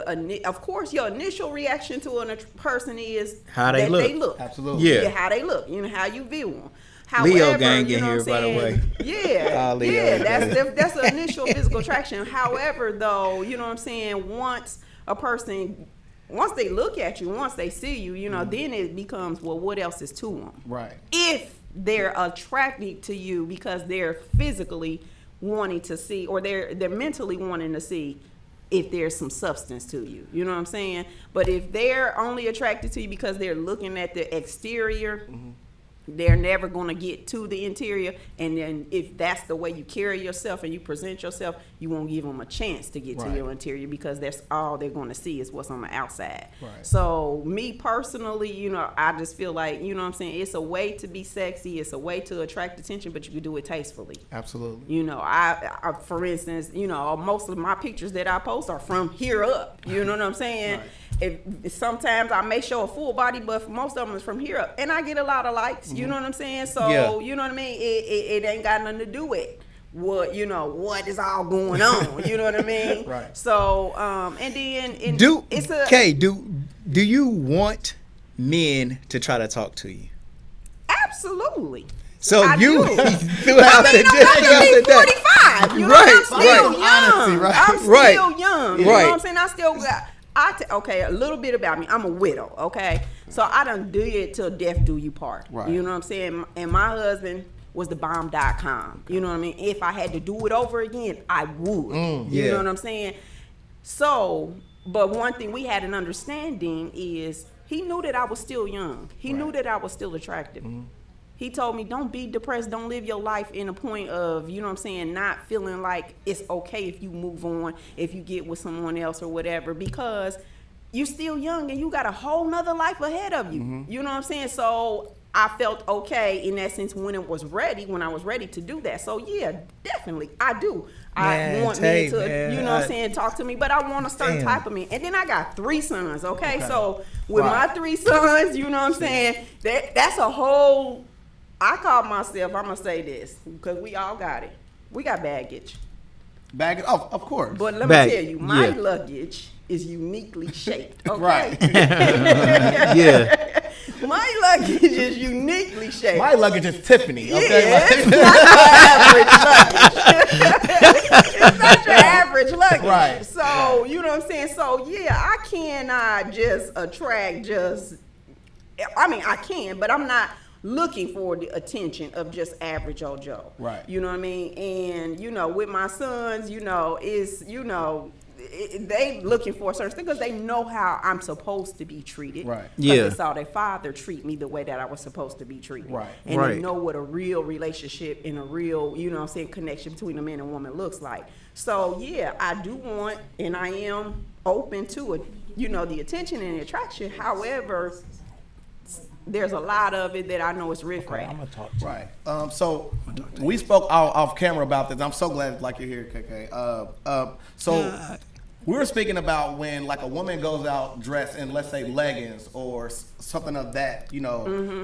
of course your initial reaction to a person is how they look. Absolutely. Yeah. How they look, you know, how you view them. However, Leo gang you in know here, what I'm by the way. Yeah, Leo yeah, gang. that's the initial physical attraction. However, though, you know what I'm saying, once they look at you, once they see you, you know, then it becomes, well, what else is to them? Right. If they're attracted to you because they're physically wanting to see, or they're mentally wanting to see if there's some substance to you, you know what I'm saying? But if they're only attracted to you because they're looking at the exterior, they're never going to get to the interior. And then if that's the way you carry yourself and you present yourself, you won't give them a chance to get to your interior, because that's all they're going to see is what's on the outside. Right. So me personally, you know, I just feel like, you know what I'm saying, it's a way to be sexy, it's a way to attract attention, but you can do it tastefully. Absolutely. You know, I for instance, you know, most of my pictures that I post are from here up. You know what I'm saying? Right. If sometimes I may show a full body, but most of them is from here up, and I get a lot of likes. You know what I'm saying? So you know what I mean. It ain't got nothing to do with what is all going on. You know what I mean? Right. So and then do you want men to try to talk to you? Absolutely. So I you do. throughout I mean, I'm 45. You know, Right, I'm still right. young. Honesty, right. I'm still Right. young. You know what I'm saying? I still got. Okay, a little bit about me. I'm a widow, okay? So I done did till death do you part. Right. You know what I'm saying? And my husband was the bomb.com. You know what I mean? If I had to do it over again, I would. You know what I'm saying? So, but one thing we had an understanding is he knew that I was still young. He knew that I was still attractive. He told me, don't be depressed. Don't live your life in a point of, you know what I'm saying, not feeling like it's okay if you move on, if you get with someone else or whatever, because you're still young and you got a whole nother life ahead of you. You know what I'm saying? So I felt okay in that sense when I was ready to do that. So yeah, definitely, I do. I want men to, you know what I'm saying, talk to me, but I want a certain type of man. And then I got 3 sons, okay? So with my 3 sons, you know what I'm saying, that's a whole... I call myself, I'm going to say this, because we all got it. We got baggage. Baggage? Oh, of course. But let me tell you, my luggage is uniquely shaped, okay? Right. Yeah. My luggage is uniquely shaped. My luggage is Tiffany, okay? Yeah, it's not your average luggage. It's not your average luggage. Right. So, you know what I'm saying? So, yeah, I cannot just attract I can, but I'm not looking for the attention of just average old Joe. Right. You know what I mean? And, you know, with my sons, you know, they looking for a certain thing because they know how I'm supposed to be treated. Right. Yeah. They saw their father treat me the way that I was supposed to be treated. Right. And they know what a real relationship and a real, you know what I'm saying, connection between a man and woman looks like. So, yeah, I do want, and I am open to it, you know, the attention and the attraction. However, there's a lot of it that I know is riffraff. I'm gonna talk to you. Right. So we spoke off camera about this. I'm so glad, like, you're here, KK. So We were speaking about when like a woman goes out dressed in, let's say, leggings or something of that,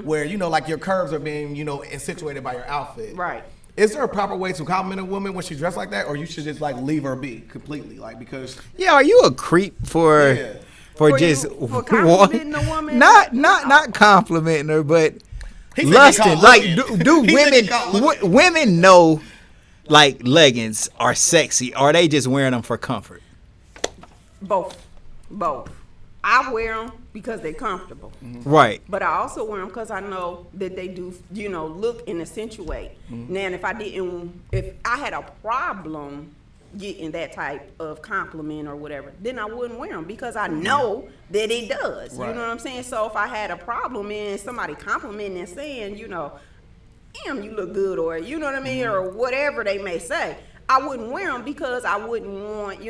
where, like your curves are being, accentuated by your outfit. Right. Is there a proper way to compliment a woman when she's dressed like that, or you should just like leave her be completely, like because? Yeah, are you a creep for complimenting a woman? Not complimenting her, but lusting. Like, do women know like leggings are sexy? Or are they just wearing them for comfort? Both. I wear them because they're comfortable. Right. But I also wear them because I know that they do, look and accentuate. Now, if I had a problem getting that type of compliment or whatever, then I wouldn't wear them because I know that it does. Right. You know what I'm saying? So if I had a problem in somebody complimenting and saying, damn, you look good, or you know what I mean, or whatever they may say, I wouldn't wear them because I wouldn't want,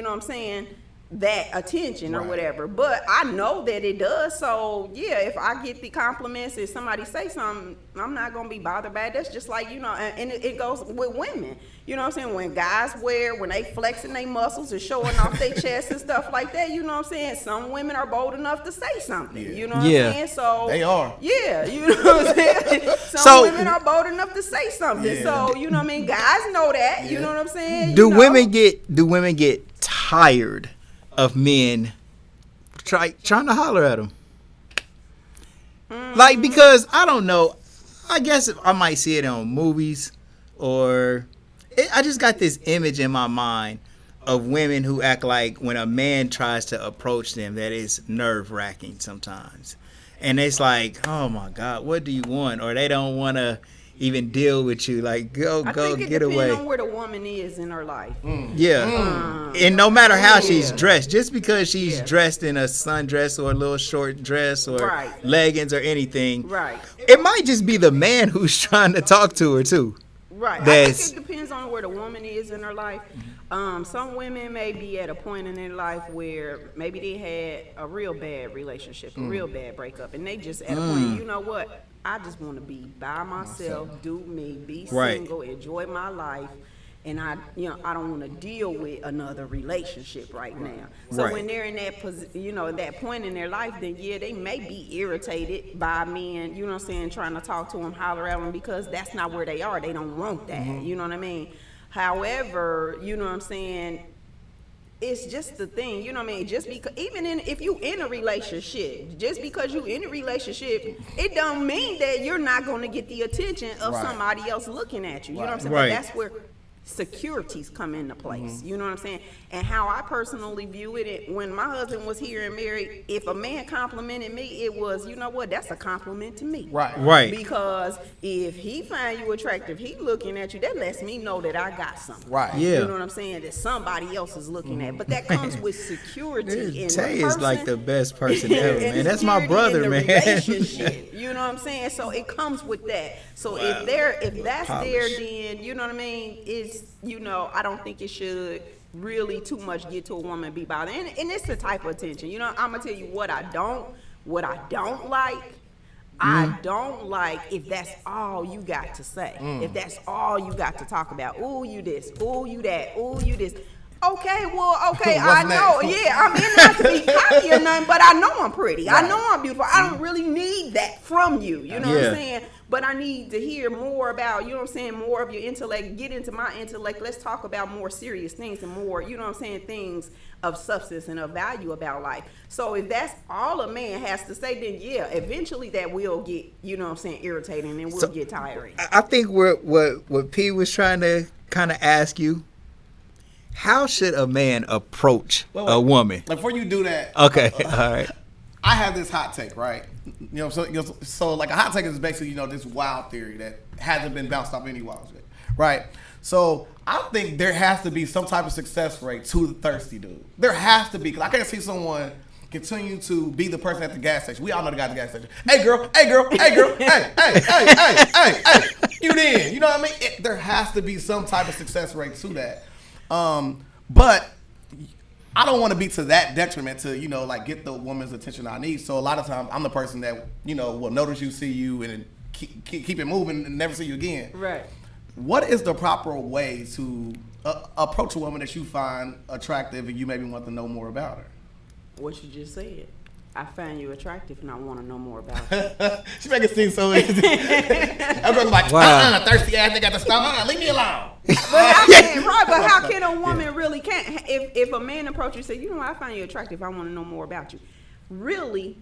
that attention or whatever. But I know that it does. So yeah, if I get the compliments, if somebody say something, I'm not gonna be bothered by it. That's just like, and it goes with women. You know what I'm saying? When guys when they flexing their muscles and showing off their chest and stuff like that, you know what I'm saying? Some women are bold enough to say something. Yeah. You know what I'm saying? So they are. Yeah, you know what I'm saying? Some women are bold enough to say something. Yeah. So, you know what I mean? Guys know that. Yeah. You know what I'm saying? Do women get tired of men trying to holler at them? Like, because I don't know, I guess I might see it on movies, or I just got this image in my mind of women who act like when a man tries to approach them, that is nerve-wracking sometimes. And it's like, oh my God, what do you want? Or they don't want to even deal with you. Like, go, get away. I think it depends on where the woman is in her life. Yeah. And no matter how she's dressed, just because she's dressed in a sundress or a little short dress or leggings or anything, it might just be the man who's trying to talk to her too. Right. I think it depends on where the woman is in her life. Some women may be at a point in their life where maybe they had a real bad relationship, a real bad breakup, and they just at a point, you know what? I just want to be by myself, do me, be single, enjoy my life, and I don't want to deal with another relationship right now. So when they're in that that point in their life, then they may be irritated by men, you know what I'm saying, trying to talk to them, holler at them, because that's not where they are. They don't want that, you know what I mean? However, you know what I'm saying, it's just the thing, you know what I mean? Just because, if you in a relationship, just because you in a relationship, it don't mean that you're not going to get the attention of somebody else looking at you. You know what I'm saying? But that's where securities come into place. You know what I'm saying? And how I personally view it, when my husband was here and married, if a man complimented me, it was, you know what, that's a compliment to me. Right. Because if he find you attractive, he looking at you, that lets me know that I got something. Right. Yeah. You know what I'm saying? That somebody else is looking at. But that comes with security in the person. Tay is like the best person ever, man. That's my brother, man. Relationship. You know what I'm saying? So it comes with that. So if that's there, then you know what I mean, I don't think it should really too much get to a woman be bothered. And it's the type of attention. I'm gonna tell you what I don't like. I don't like if that's all you got to say. If that's all you got to talk about. Ooh, you this. Ooh, you that. Ooh, you this. Okay, I know. Yeah, I mean, not to be cocky or nothing, but I know I'm pretty. I know I'm beautiful. I don't really need that from you. You know what I'm saying? But I need to hear more about, you know what I'm saying, more of your intellect. Get into my intellect. Let's talk about more serious things and more, you know what I'm saying, things of substance and of value about life. So if that's all a man has to say, then eventually that will get, you know what I'm saying, irritating and will get tiring. I think what P was trying to kind of ask you, how should a man approach a woman? Like, before you do that. Okay, all right. I have this hot take, right? So like a hot take is basically, this wild theory that hasn't been bounced off any wild shit, right? So I think there has to be some type of success rate to the thirsty dude. There has to be, because I can't see someone continue to be the person at the gas station. We all know the guy at the gas station. Hey girl, hey, you in? You know what I mean? There has to be some type of success rate to that. But I don't want to be to that detriment to, like get the woman's attention I need. So a lot of times I'm the person that, will notice you, see you, and keep it moving and never see you again. Right. what is the proper way to approach a woman that you find attractive and you maybe want to know more about her? What you just said. I find you attractive and I want to know more about you. She make it seem so easy. I'm like, thirsty ass nigga at the store. Leave me alone. But how can a woman really can't? If a man approaches you and say, you know, I find you attractive, I want to know more about you. Really,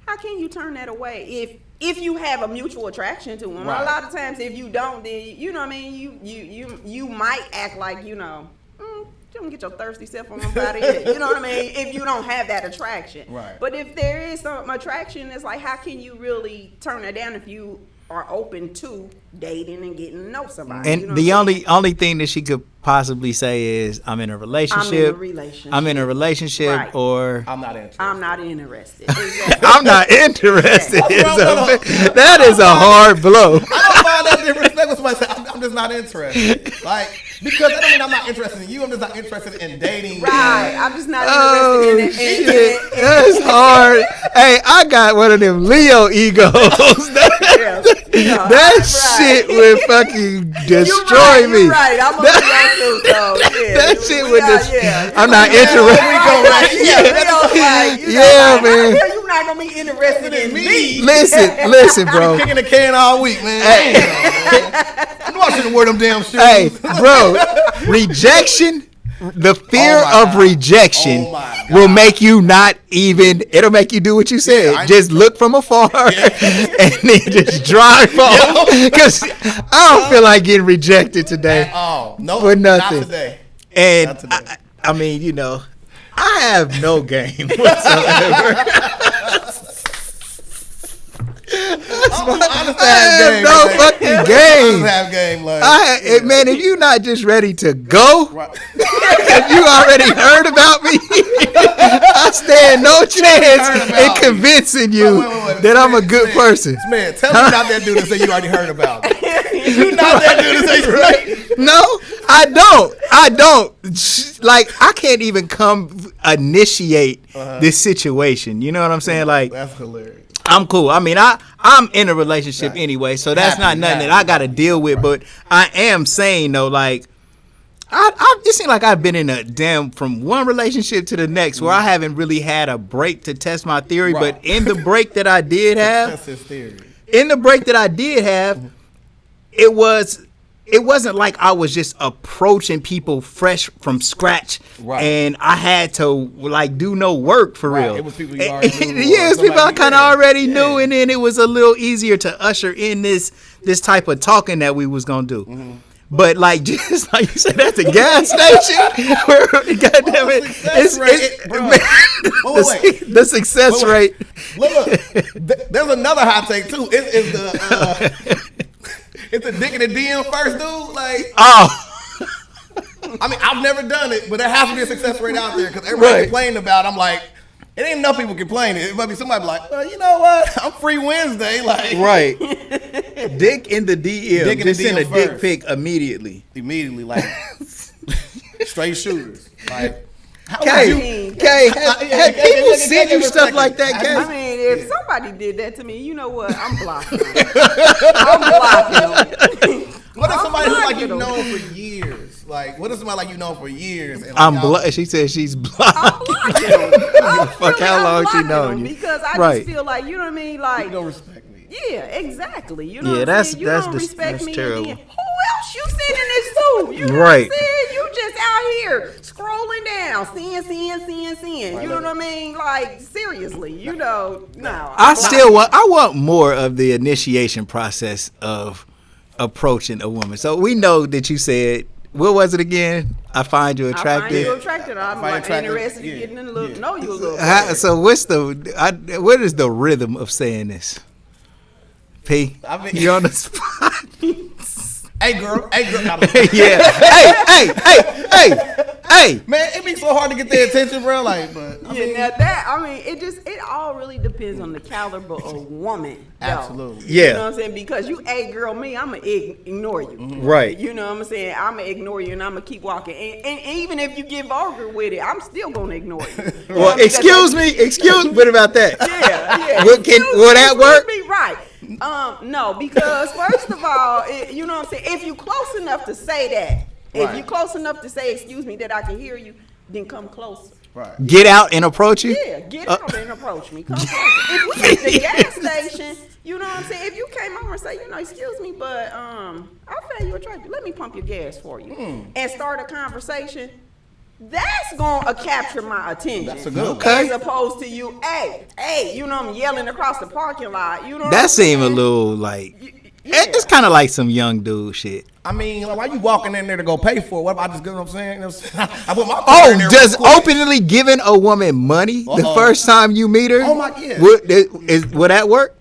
how can you turn that away if you have a mutual attraction to him? Right. A lot of times, if you don't, then you know what I mean. You might act like you know. You don't get your thirsty self on nobody. You know what I mean? If you don't have that attraction. Right. But if there is some attraction, it's like, how can you really turn that down if you are open to dating and getting to know somebody? And you know the only thing that she could possibly say is, I'm in a relationship. Right. Or I'm not interested. I'm not interested. Exactly. I'm not interested. That is a hard blow. I don't find that disrespectful when somebody say, I'm just not interested. Like, because that don't mean I'm not interested in you. I'm just not interested in dating. Right. I'm just not interested in it. Shit. That's hard. Hey, I got one of them Leo egos. That shit would fucking destroy me. You're right. I'm gonna be too, so, that shit would I'm not interested. Man. You're not gonna be interested in me. Listen, bro. Kicking the can all week, man. I knew I shouldn't wear them damn shoes. Hey, bro, rejection. The fear of rejection will make you not even. It'll make you do what you said. Just look from afar and then just drive off. Because I don't feel like getting rejected today. At all. No, for nothing. Not today. And not today. I mean, you know, I have no game whatsoever. I have no fucking game. Man, if you're not just ready to go, if you already heard about me, I stand no chance in convincing you that I'm a good person. Man, tell me not that dude that say you already heard about me. You not that dude that say you already. No, I don't. Like, I can't even initiate this situation. You know what I'm saying? Like, that's hilarious. I'm cool. I mean, I'm in a relationship anyway, so that's not nothing that I got to deal with. But I am saying though, like, I just seem like I've been in from one relationship to the next where I haven't really had a break to test my theory. Right. But in the break that I did have, it wasn't like I was just approaching people fresh from scratch, and I had to like do no work for real. It was people you already knew. Yeah, it was people I kind of already knew, and then it was a little easier to usher in this type of talking that we was gonna do. Mm-hmm. But like, just like you said, at the gas station, where goddamn it, the success rate. Look, there's another hot take too. It's a dick in the DM first, dude. Like, I mean, I've never done it, but there has to be a success rate out there because everybody complaining about it. I'm like, it ain't enough people complaining. It might be somebody like, well, you know what? I'm free Wednesday. Like, right. Dick in the DM. Just send a dick pic immediately. Immediately, like, straight shooters. Like, Kay, have people send you stuff like that, Kay? I mean, if somebody did that to me, you know what? I'm blocking them. I'm blocking them. What if somebody who's like you've known for years? Like, what if somebody like you've known for years? And like, she said she's blocked. I'm blocking them. Fuck how long she known you. Because I just feel like, you know what I mean? Like, you don't respect me. Yeah, exactly. You know what I'm saying? You don't respect me. Terrible. Who else you sending this to? You know what I'm saying? You just out here scrolling down, seeing. You know what I mean? Like, seriously, you know, no. I want more of the initiation process of approaching a woman. So we know that you said, what was it again? I find you attractive. I find you attractive. I'm like interested in getting in a little, know you a little bit. So what is the rhythm of saying this? P, you on the spot. Hey girl. Yeah. Hey. Man, it be so hard to get their attention, bro. Like, but it all really depends on the caliber of woman. Absolutely. Yeah. You know what I'm saying? Because you girl me, I'ma ignore you. Mm-hmm. Right. You know what I'm saying? I'ma ignore you and I'ma keep walking. And even if you get vulgar with it, I'm still gonna ignore you. Well, excuse me. What about that? Yeah. Will that work? Right. No, because first of all, you know what I'm saying. If you close enough to say that, if you close enough to say, "Excuse me," that I can hear you, then come closer. Right. Get out and approach you? Yeah, get out and approach me. Come closer. If we at the gas station, you know what I'm saying? If you came over and say, excuse me, but I found you attractive. Let me pump your gas for you. And start a conversation. That's gonna capture my attention. That's a good one. As opposed to you, hey, you know, I'm yelling across the parking lot. You know that seemed a little like it's kind of like some young dude shit. I mean, like, why you walking in there to go pay for it? What if I just, you know what I'm saying? I put my in there just openly giving a woman money the first time you meet her? Oh my God. Would that work?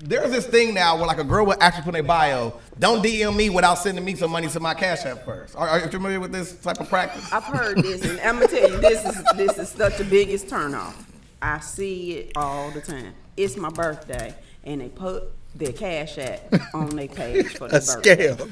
There's this thing now where like a girl would actually put in a bio, don't DM me without sending me some money to my Cash App first. Are you familiar with this type of practice? I've heard this, and I'm gonna tell you, this is such the biggest turnoff. I see it all the time. It's my birthday, and they put their Cash App on their page for their birthday. Scale.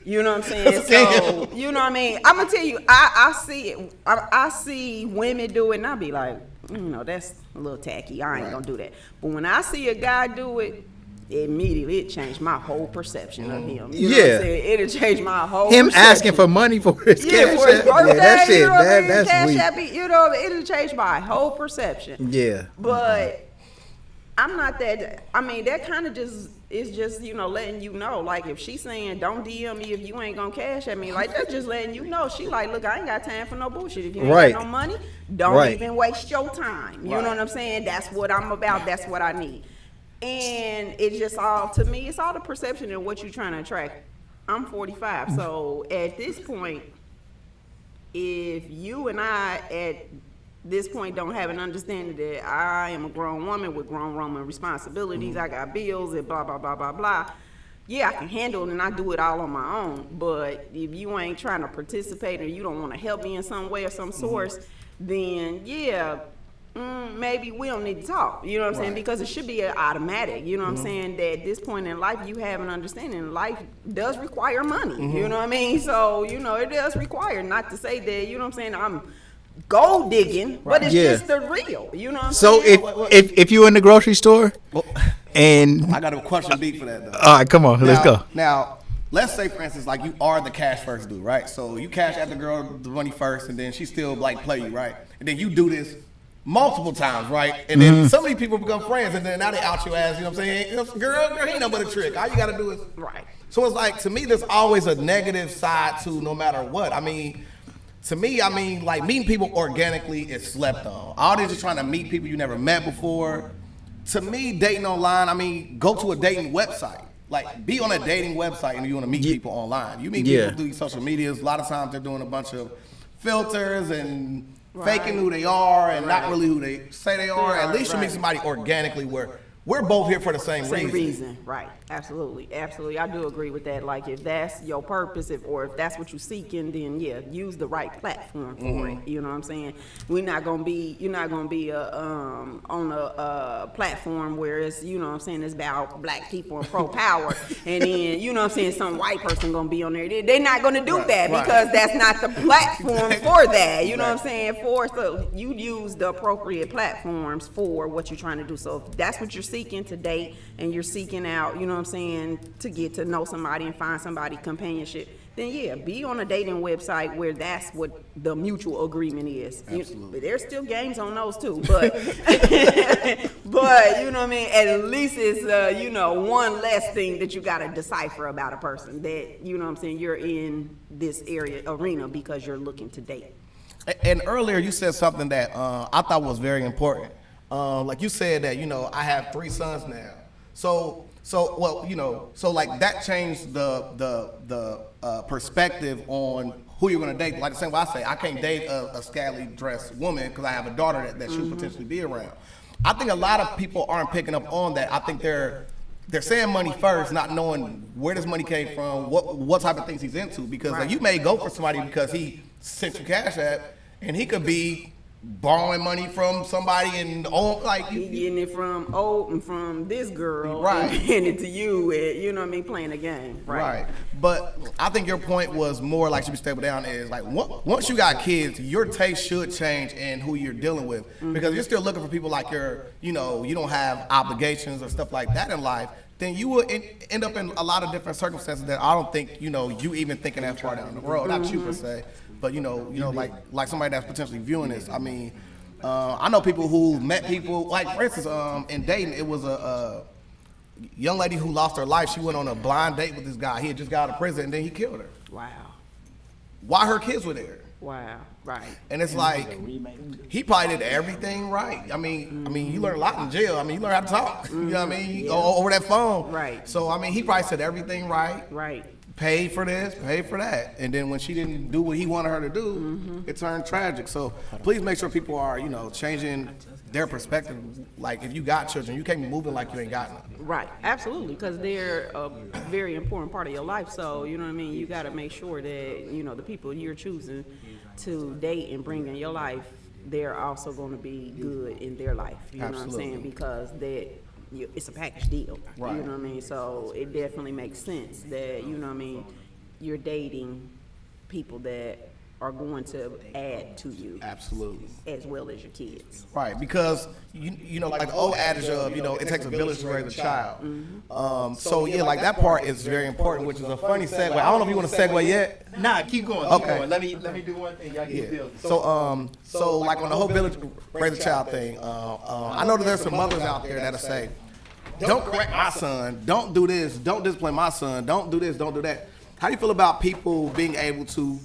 You know what I'm saying? So, you know what I mean? I'm gonna tell you, I see it. I see women do it, and I be like, that's a little tacky. I ain't gonna do that. But when I see a guy do it, immediately it changed my whole perception of him. You know what I'm saying? It'll change my whole him perception. asking for money for his Cash for his App. birthday, That shit, you know what I mean? that's Cash weak. App, you know, it'll change my whole perception. Yeah. But I'm not that. I mean, that kind of just is just, letting you know. Like, if she's saying, don't DM me if you ain't gonna cash at me, like, that's just letting you know. She like, look, I ain't got time for no bullshit. If you ain't got no money, don't even waste your time. You know what I'm saying? That's what I'm about. That's what I need. And it's just all, to me, it's all the perception of what you're trying to attract. I'm 45, so at this point, if you and I at this point don't have an understanding that I am a grown woman with grown woman responsibilities, I got bills and blah, blah, blah, blah, blah. Yeah, I can handle it and I do it all on my own. But if you ain't trying to participate or you don't want to help me in some way or some source, then maybe we don't need to talk. You know what I'm saying? Because it should be an automatic. You know what I'm saying? That at this point in life, you have an understanding. Life does require money. You know what I mean? So, it does require, not to say that, you know what I'm saying, I'm gold digging, but it's just the real. You know what I'm saying? So if you're in the grocery store and I got a question deep for that though. All right, come on, let's go. Now, let's say for instance, like you are the cash first dude, right? So you cash at the girl the money first, and then she still like play you, right? And then you do this multiple times, right? And then some of these people become friends, and then now they out your ass. You know what I'm saying? Girl, ain't no but a trick. All you got to do is right. So it's like, to me, there's always a negative side to no matter what. I mean, to me, like meeting people organically is slept on. All this just trying to meet people you never met before. To me, dating online, go to a dating website. Like, be on a dating website and you want to meet people online. You meet people through these social medias. A lot of times they're doing a bunch of filters and faking who they are and not really who they say they are. At least you meet somebody organically where we're both here for the same reason. Right. Absolutely. I do agree with that. Like, if that's your purpose, if that's what you're seeking, then use the right platform for it. You know what I'm saying? You're not gonna be on a platform where it's, you know what I'm saying, it's about black people and pro power, and then, you know what I'm saying, some white person gonna be on there. They're not gonna do that because that's not the platform for that. You know what I'm saying? So you use the appropriate platforms for what you're trying to do. So if that's what you're seeking to date, and you're seeking out, you know what I'm saying, to get to know somebody and find somebody companionship, then be on a dating website where that's what the mutual agreement is. Absolutely. There's still games on those too, but but you know what I mean, at least it's one less thing that you got to decipher about a person, that, you know what I'm saying, you're in this arena because you're looking to date. And earlier you said something that I thought was very important. Like you said that, I have 3 sons now. So like that changed the perspective on who you're gonna date. Like the same way I say, I can't date a scantily dressed woman because I have a daughter that should potentially be around. I think a lot of people aren't picking up on that. I think they're saying money first, not knowing where this money came from, what type of things he's into. Because like, you may go for somebody because he sent you Cash App, and he could be borrowing money from somebody and you getting it from this girl, right, and handing it to you, and, you know what I mean, playing a game, right? But I think your point was more like, should be stable down, is like once you got kids, your taste should change in who you're dealing with, because you're still looking for people like you don't have obligations or stuff like that in life. then you will end up in a lot of different circumstances that I don't think, you even thinking that far down the road. Not you per se, but like somebody that's potentially viewing this. I mean, I know people who met people, like for instance, in Dayton, it was a young lady who lost her life. She went on a blind date with this guy. He had just got out of prison, and then he killed her. Wow. While her kids were there. Wow. Right. And it's like, he probably did everything right. I mean, you learn a lot in jail. I mean, you learn how to talk. You know what I mean? Over that phone. Right. So, I mean, he probably said everything right. Right. Paid for this, paid for that. And then when she didn't do what he wanted her to do, it turned tragic. So please make sure people are, changing their perspective. Like, if you got children, you can't be moving like you ain't got none. Right, absolutely, because they're a very important part of your life. So, you know what I mean? You got to make sure that, the people you're choosing to date and bring in your life, they're also going to be good in their life. You know what I'm saying? Because it's a package deal. Right. You know what I mean? So it definitely makes sense that, you're dating people that are going to add to you. Absolutely. As well as your kids. Right, because, like the old adage of, it takes a village to raise a child. So, yeah, like that part is very important, which is a funny segue. I don't know if you want to segue yet. Nah, keep going. Okay. Let me do one thing. Y'all get building. So like on the whole village raise a child thing, I know that there's some mothers out there that'll say, don't correct my son, don't do this, don't discipline my son, don't do this, don't do that. How do you feel about people being able to,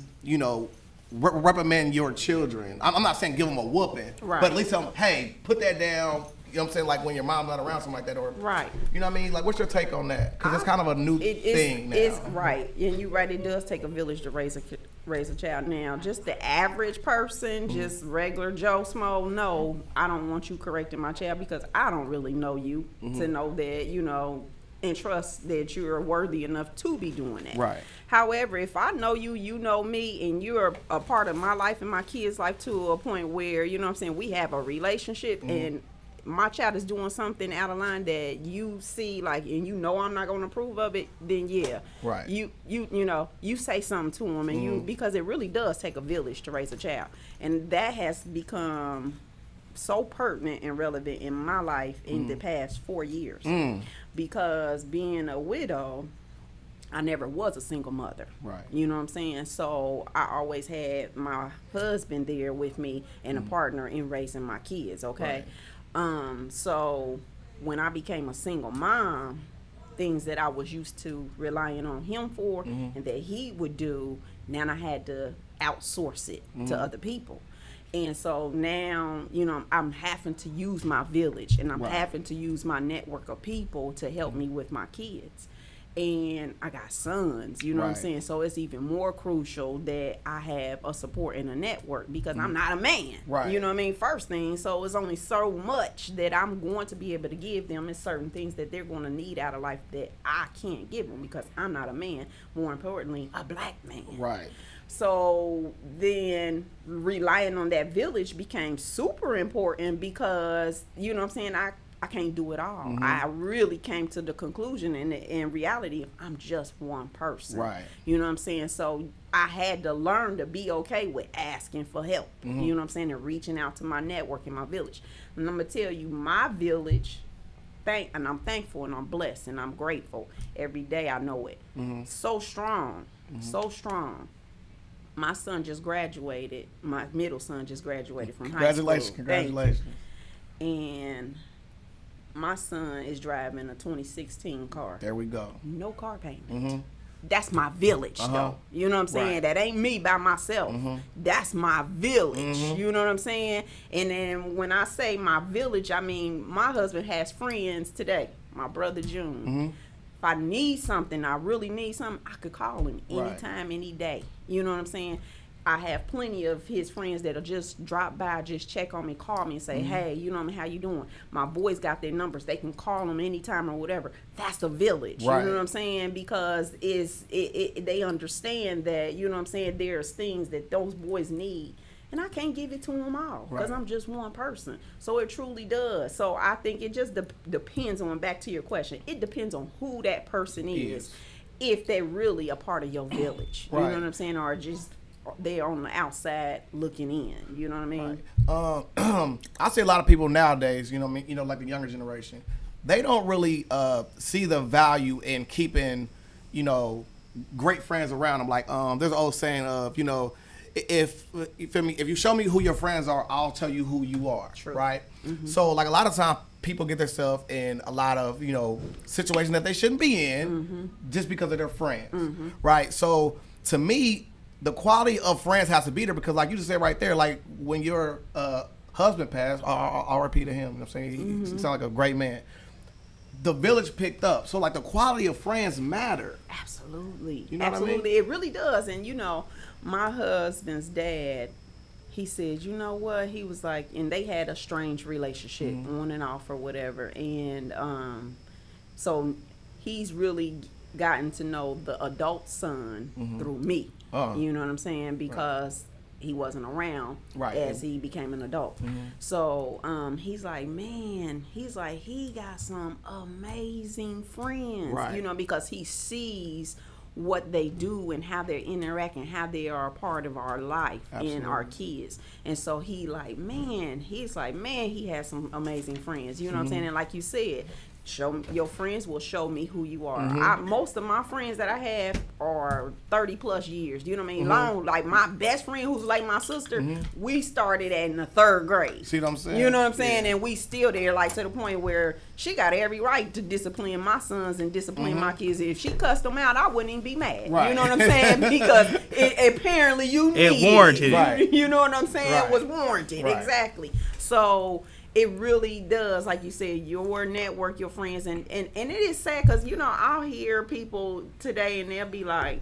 reprimand your children? I'm not saying give them a whooping, right, but at least tell them, hey, put that down. You know what I'm saying? Like when your mom's not around, something like that, or right. You know what I mean? Like, what's your take on that? Because it's kind of a new thing now. It's right, and you're right. It does take a village to raise a child. Now, just the average person, just regular Joe Smo, no, I don't want you correcting my child because I don't really know you to know that and trust that you're worthy enough to be doing that. Right. However, if I know you, you know me, and you're a part of my life and my kids' life to a point where, we have a relationship and my child is doing something out of line that you see, like, and I'm not going to approve of it, then yeah. Right. You say something to them and because it really does take a village to raise a child. And that has become so pertinent and relevant in my life in the past 4 years. Because being a widow, I never was a single mother. Right. You know what I'm saying? So I always had my husband there with me and a partner in raising my kids, okay? Right. So when I became a single mom, things that I was used to relying on him for and that he would do, now I had to outsource it to other people. And so now, I'm having to use my village and I'm having to use my network of people to help me with my kids. And I got sons, you know what I'm saying? So it's even more crucial that I have a support and a network because I'm not a man. Right. You know what I mean? First thing, so it's only so much that I'm going to be able to give them and certain things that they're going to need out of life that I can't give them because I'm not a man. More importantly, a black man. Right. So then relying on that village became super important because, you know what I'm saying, I can't do it all. I really came to the conclusion in reality, I'm just one person. Right. You know what I'm saying? So I had to learn to be okay with asking for help. You know what I'm saying? And reaching out to my network and my village. And I'm going to tell you, my village, and I'm thankful and I'm blessed and I'm grateful. Every day I know it. So strong. So strong. My son just graduated. My middle son just graduated from high school. Congratulations. And my son is driving a 2016 car. There we go. No car payment. That's my village, though. You know what I'm saying? Right. That ain't me by myself. That's my village. You know what I'm saying? And then when I say my village, I mean my husband has friends today. My brother June. If I need something, I really need something, I could call him anytime, any day. You know what I'm saying? I have plenty of his friends that'll just drop by, just check on me, call me and say, hey, you know what I mean, how you doing? My boys got their numbers. They can call them anytime or whatever. That's a village. Right. You know what I'm saying? Because they understand that, you know what I'm saying, there's things that those boys need. And I can't give it to them all because I'm just one person. So it truly does. So I think it just depends on, back to your question, it depends on who that person is. If they're really a part of your village. You know what I'm saying? Or just they're on the outside looking in. You know what I mean? I see a lot of people nowadays, you know what I mean, like the younger generation, they don't really see the value in keeping, great friends around them. Like, there's an old saying of, if you show me who your friends are, I'll tell you who you are. True. Right? Mm-hmm. So, like, a lot of times people get themselves in a lot of, situations that they shouldn't be in just because of their friends. Right? So, to me, the quality of friends has to be there because, like you just said right there, like, when your husband passed, RIP to him, you know what I'm saying? He sounded like a great man. The village picked up. So, like, the quality of friends matter. Absolutely. You know Absolutely. what I mean? It really does. And, my husband's dad, he said, you know what? He was like, and they had a strange relationship on and off or whatever. And so he's really gotten to know the adult son through me. You know what I'm saying? Because he wasn't around as he became an adult. So he's like, man, he got some amazing friends, because he sees what they do and how they interact and how they are a part of our life and our kids. And so he has some amazing friends, you know what I'm saying? And like you said, your friends will show me who you are. Most of my friends that I have are 30 plus years. You know what I mean? Long, like my best friend, who's like my sister, we started in the 3rd grade. See what I'm saying? You know what I'm saying? And we still there, like to the point where she got every right to discipline my sons and discipline my kids. If she cussed them out, I wouldn't even be mad. Right. You know what I'm saying? Because apparently you need it warranted. Right. You know what I'm saying? Right. It was warranted. Right. Exactly. So it really does, like you said, your network, your friends, and it is sad because, I'll hear people today and they'll be like,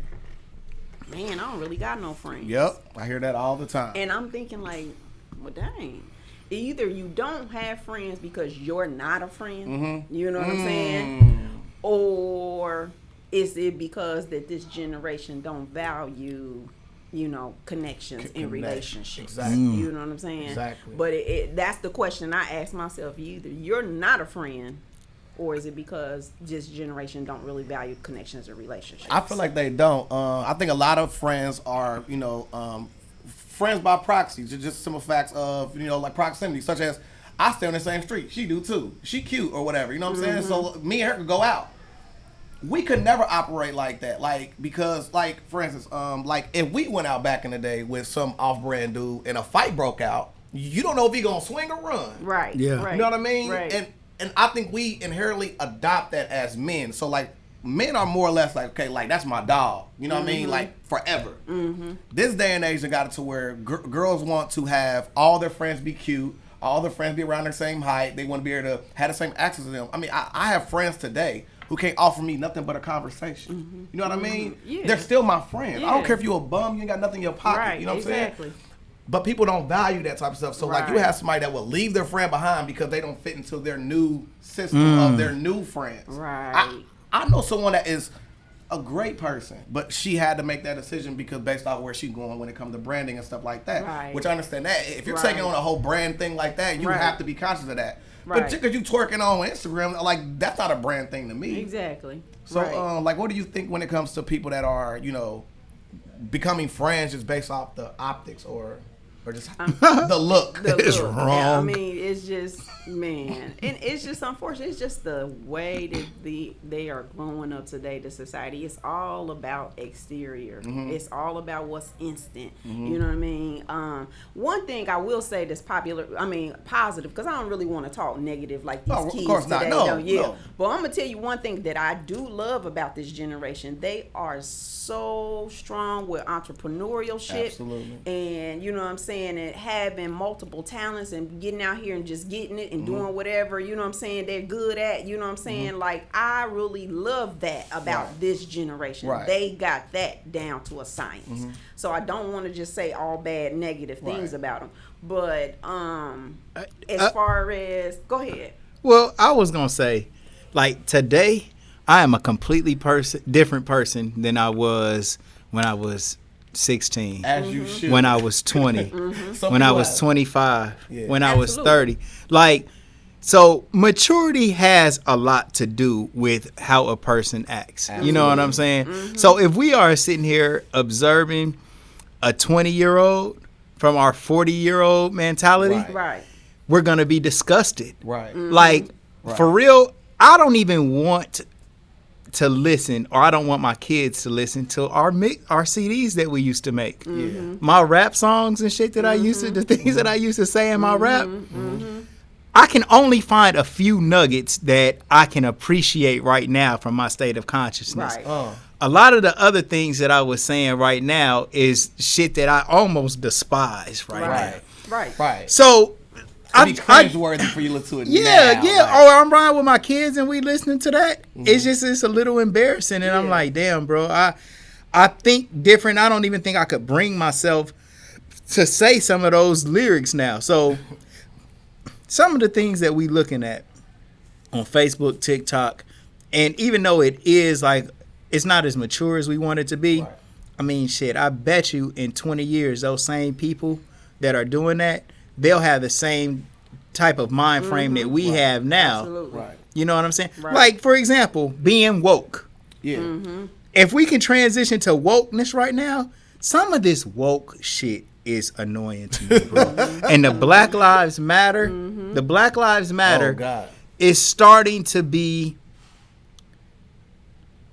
man, I don't really got no friends. Yep, I hear that all the time. And I'm thinking like, well, dang. Either you don't have friends because you're not a friend, you know what I'm saying? Or is it because that this generation don't value connections and relationships. Exactly. You know what I'm saying? Exactly. But that's the question I ask myself. Either you're not a friend, or is it because this generation don't really value connections and relationships? I feel like they don't. I think a lot of friends are, friends by proxy. Just simple facts of, like proximity, such as I stay on the same street. She do too. She cute or whatever. You know what I'm saying? So me and her could go out. We could never operate like that, because for instance, if we went out back in the day with some off-brand dude and a fight broke out, you don't know if he gonna swing or run. Right. Yeah. Right. You know what I mean? Right. And I think we inherently adopt that as men. So men are more or less like, okay, that's my dog. You know what I mean? Like forever. This day and age, it got it to where girls want to have all their friends be cute, all their friends be around their same height. They want to be able to have the same access to them. I mean, I have friends today who can't offer me nothing but a conversation. You know what I mean? Yeah. They're still my friends. I don't care if you're a bum, you ain't got nothing in your pocket. Right. You know what I'm saying? Exactly. But people don't value that type of stuff. So you have somebody that will leave their friend behind because they don't fit into their new system of their new friends. Right. I know someone that is a great person, but she had to make that decision because based on where she's going when it comes to branding and stuff like that. Right. Which I understand that. If you're taking on a whole brand thing like that, you have to be conscious of that. Right. But just because you twerking on Instagram, that's not a brand thing to me. Exactly. So, what do you think when it comes to people that are, becoming friends just based off the optics or just the look? It's wrong. Yeah, I mean, it's just, man, and it's just unfortunate. It's just the way that they are growing up today, the society. It's all about exterior. It's all about what's instant. You know what I mean? One thing I will say that's positive, because I don't really want to talk negative like these kids of course today. not. No. But I'm gonna tell you one thing that I do love about this generation. They are so strong with entrepreneurship. Absolutely. And you know what I'm saying, and having multiple talents and getting out here and just getting it and doing whatever, you know what I'm saying, they're good at, you know what I'm saying? Like, I really love that about this generation. Right. They got that down to a science. So I don't want to just say all bad negative things about them. But as far as, go ahead. Well, I was going to say, today, I am a completely different person than I was when I was 16. As you should. When I was 20. When I was 25. When I was 30. So maturity has a lot to do with how a person acts. Absolutely. You know what I'm saying? So if we are sitting here observing a 20-year-old from our 40-year-old mentality, Right. we're going to be disgusted. Right. For real, I don't even want to listen, or I don't want my kids to listen to our CDs that we used to make. My rap songs and shit that I used to, the things that I used to say in my rap. I can only find a few nuggets that I can appreciate right now from my state of consciousness. Right. A lot of the other things that I was saying right now is shit that I almost despise right now. Right. So It'd be cringeworthy for you to listen to it. yeah. Like, Oh, I'm riding with my kids and we listening to that. It's a little embarrassing, and I'm like, damn, bro. I think different. I don't even think I could bring myself to say some of those lyrics now. So some of the things that we looking at on Facebook, TikTok, and even though it is like it's not as mature as we want it to be, I mean, shit, I bet you in 20 years those same people that are doing that, they'll have the same type of mind frame that we have now. Absolutely. Right. You know what I'm saying? Right. Like, for example, being woke. Yeah. If we can transition to wokeness right now, some of this woke shit is annoying to me, bro. And the Black Lives Matter, the Black Lives Matter Oh, God. is starting to be,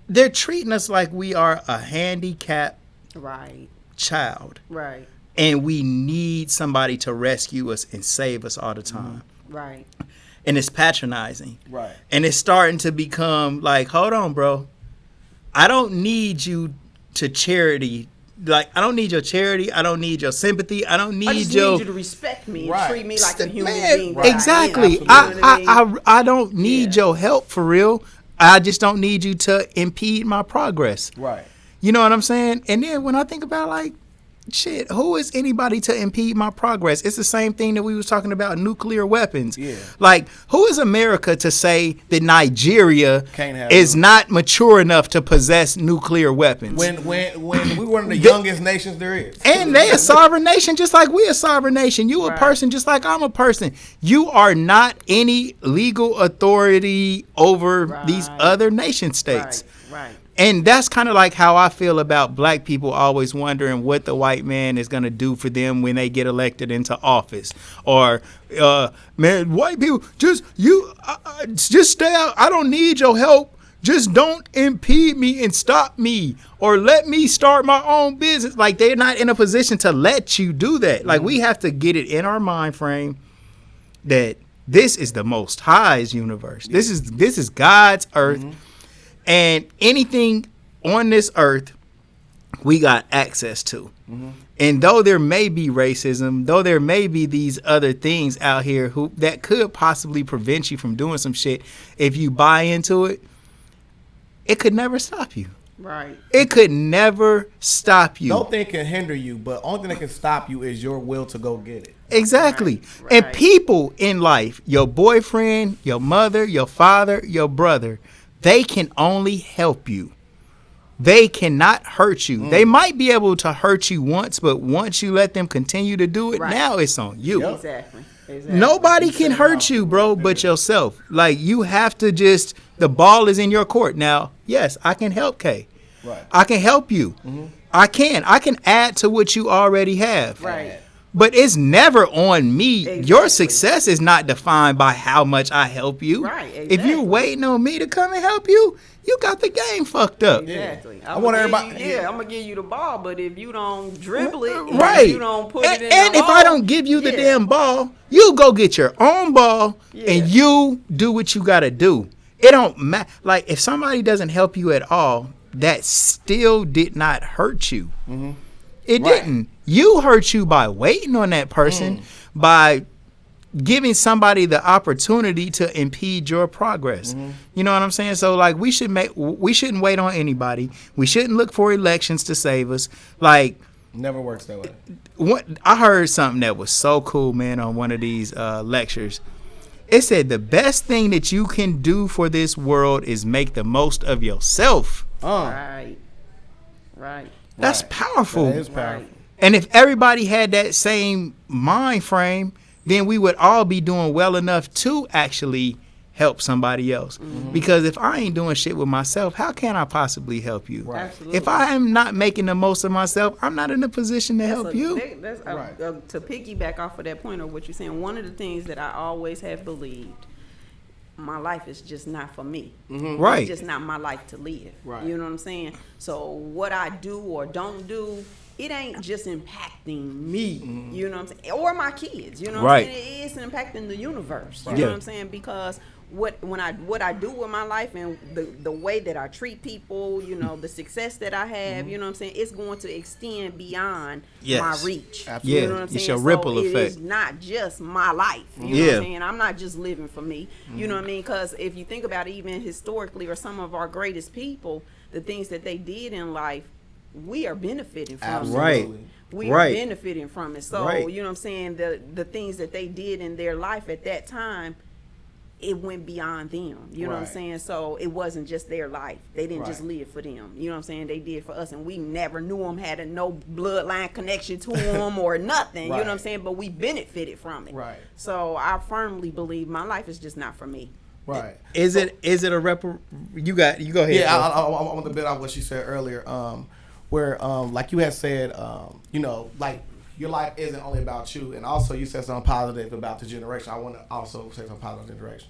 they're treating us like we are a handicapped Right. child. Right. And we need somebody to rescue us and save us all the time. Right. And it's patronizing. Right. And it's starting to become like, hold on, bro. I don't need you to charity. Like, I don't need your charity. I don't need your sympathy. I don't need I just your. need you to respect me and Right. treat me like a human Man, being. that I am. exactly. You know what I mean? I don't need Yeah. your help for real. I just don't need you to impede my progress. Right. You know what I'm saying? And then when I think about like, shit, who is anybody to impede my progress? It's the same thing that we was talking about nuclear weapons. Yeah. Like, who is America to say that Nigeria Can't have is them. not mature enough to possess nuclear weapons? When we one of the youngest nations there is. And they a sovereign nation just like we a sovereign nation. You a Right. person just like I'm a person. You are not any legal authority over these Right. other nation states. Right. And that's kind of like how I feel about black people always wondering what the white man is going to do for them when they get elected into office. Or, man, white people, just stay out. I don't need your help. Just don't impede me and stop me, or let me start my own business. Like, they're not in a position to let you do that. Like, we have to get it in our mind frame that this is the Most High's universe. This is God's earth. And anything on this earth, we got access to. And though there may be racism, though there may be these other things out here that could possibly prevent you from doing some shit, if you buy into it, it could never stop you. Right. It could never stop you. No thing can hinder you, but only thing that can stop you is your will to go get it. Exactly. Right, And right. people in life, your boyfriend, your mother, your father, your brother, they can only help you. They cannot hurt you. They might be able to hurt you once, but once you let them continue to do it, Right. now it's on you. Yep. Exactly. Nobody can hurt you, bro, but yourself. Like, you have to just, the ball is in your court. Now, yes, I can help Kay. Right. I can help you. I can add to what you already have. Right. But it's never on me. Your Exactly. success is not defined by how much I help you. Right, If exactly. you're waiting on me to come and help you, you got the game fucked up. Exactly. I want everybody- I'm gonna give you the ball, but if you don't dribble it, and Right. you don't put and, it in and the if hole, I don't give you the yeah. damn ball, you go get your own ball and you do what you got to do. It don't matter. Like, if somebody doesn't help you at all, that still did not hurt you. It Right. didn't. You hurt you by waiting on that person, by giving somebody the opportunity to impede your progress. You know what I'm saying? So, like, we shouldn't wait on anybody. We shouldn't look for elections to save us. Like, Never works that way. what I heard something that was so cool, man, on one of these lectures. It said the best thing that you can do for this world is make the most of yourself. Right. Right. That's Right. powerful. That is powerful. Right. And if everybody had that same mind frame, then we would all be doing well enough to actually help somebody else. Because if I ain't doing shit with myself, how can I possibly help you? Right. Absolutely. If I am not making the most of myself, I'm not in a position to help you. To piggyback off of that point of what you're saying, one of the things that I always have believed my life is just not for me. Right. It's just not my life to live. Right. You know what I'm saying? So what I do or don't do, it ain't just impacting me. You know what I'm saying? Or my kids. You know what I'm saying? It's impacting the universe. You know what I'm saying? Because what I do with my life and the way that I treat people, you know, the success that I have, you know what I'm saying, it's going to extend beyond my reach. Absolutely. You know what I'm saying? It's your ripple effect. It is not just my life. You know what I'm saying? I'm not just living for me. You know what I mean? Because if you think about it, even historically, or some of our greatest people, the things that they did in life, we are benefiting from. Absolutely. We are benefiting from it. So, you know what I'm saying? The things that they did in their life at that time, it went beyond them. You know what I'm saying? So it wasn't just their life. They didn't just live for them. You know what I'm saying? They did for us, and we never knew them, had no bloodline connection to them or nothing. You know what I'm saying? But we benefited from it. Right. So I firmly believe my life is just not for me. Right. Is it a you go ahead. Yeah, I want to build on what she said earlier, where like you had said, you know, like your life isn't only about you, and also you said something positive about the generation. I want to also say something positive about the generation.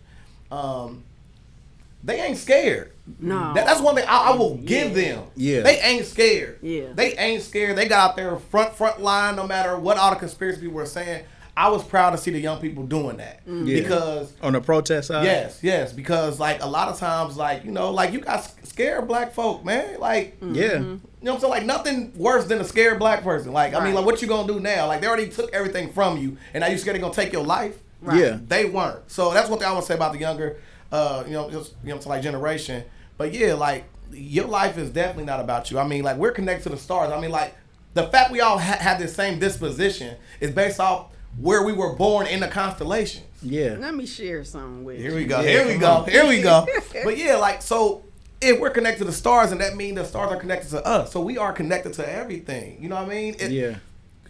They ain't scared. No. That's one thing I will give them. Yeah. They ain't scared. Yeah. They ain't scared. They got out there front line, no matter what all the conspiracy people were saying. I was proud to see the young people doing that. Yeah. Because on the protest side? Yes, because like a lot of times, like, you know, like you got scared black folk, man. Like, Yeah. you know what I'm saying? Like nothing worse than a scared black person. Like, I mean, like what you gonna do now? Like they already took everything from you, and now you scared they're gonna take your life? Right. Yeah. They weren't. So that's one thing I want to say about the younger, like generation. But yeah, like your life is definitely not about you. I mean, like we're connected to the stars. I mean, like the fact we all have this same disposition is based off where we were born in the constellations. Yeah. Let me share something with you. Here we go. But yeah, like, so if we're connected to the stars, and that means the stars are connected to us, so we are connected to everything. You know what I mean?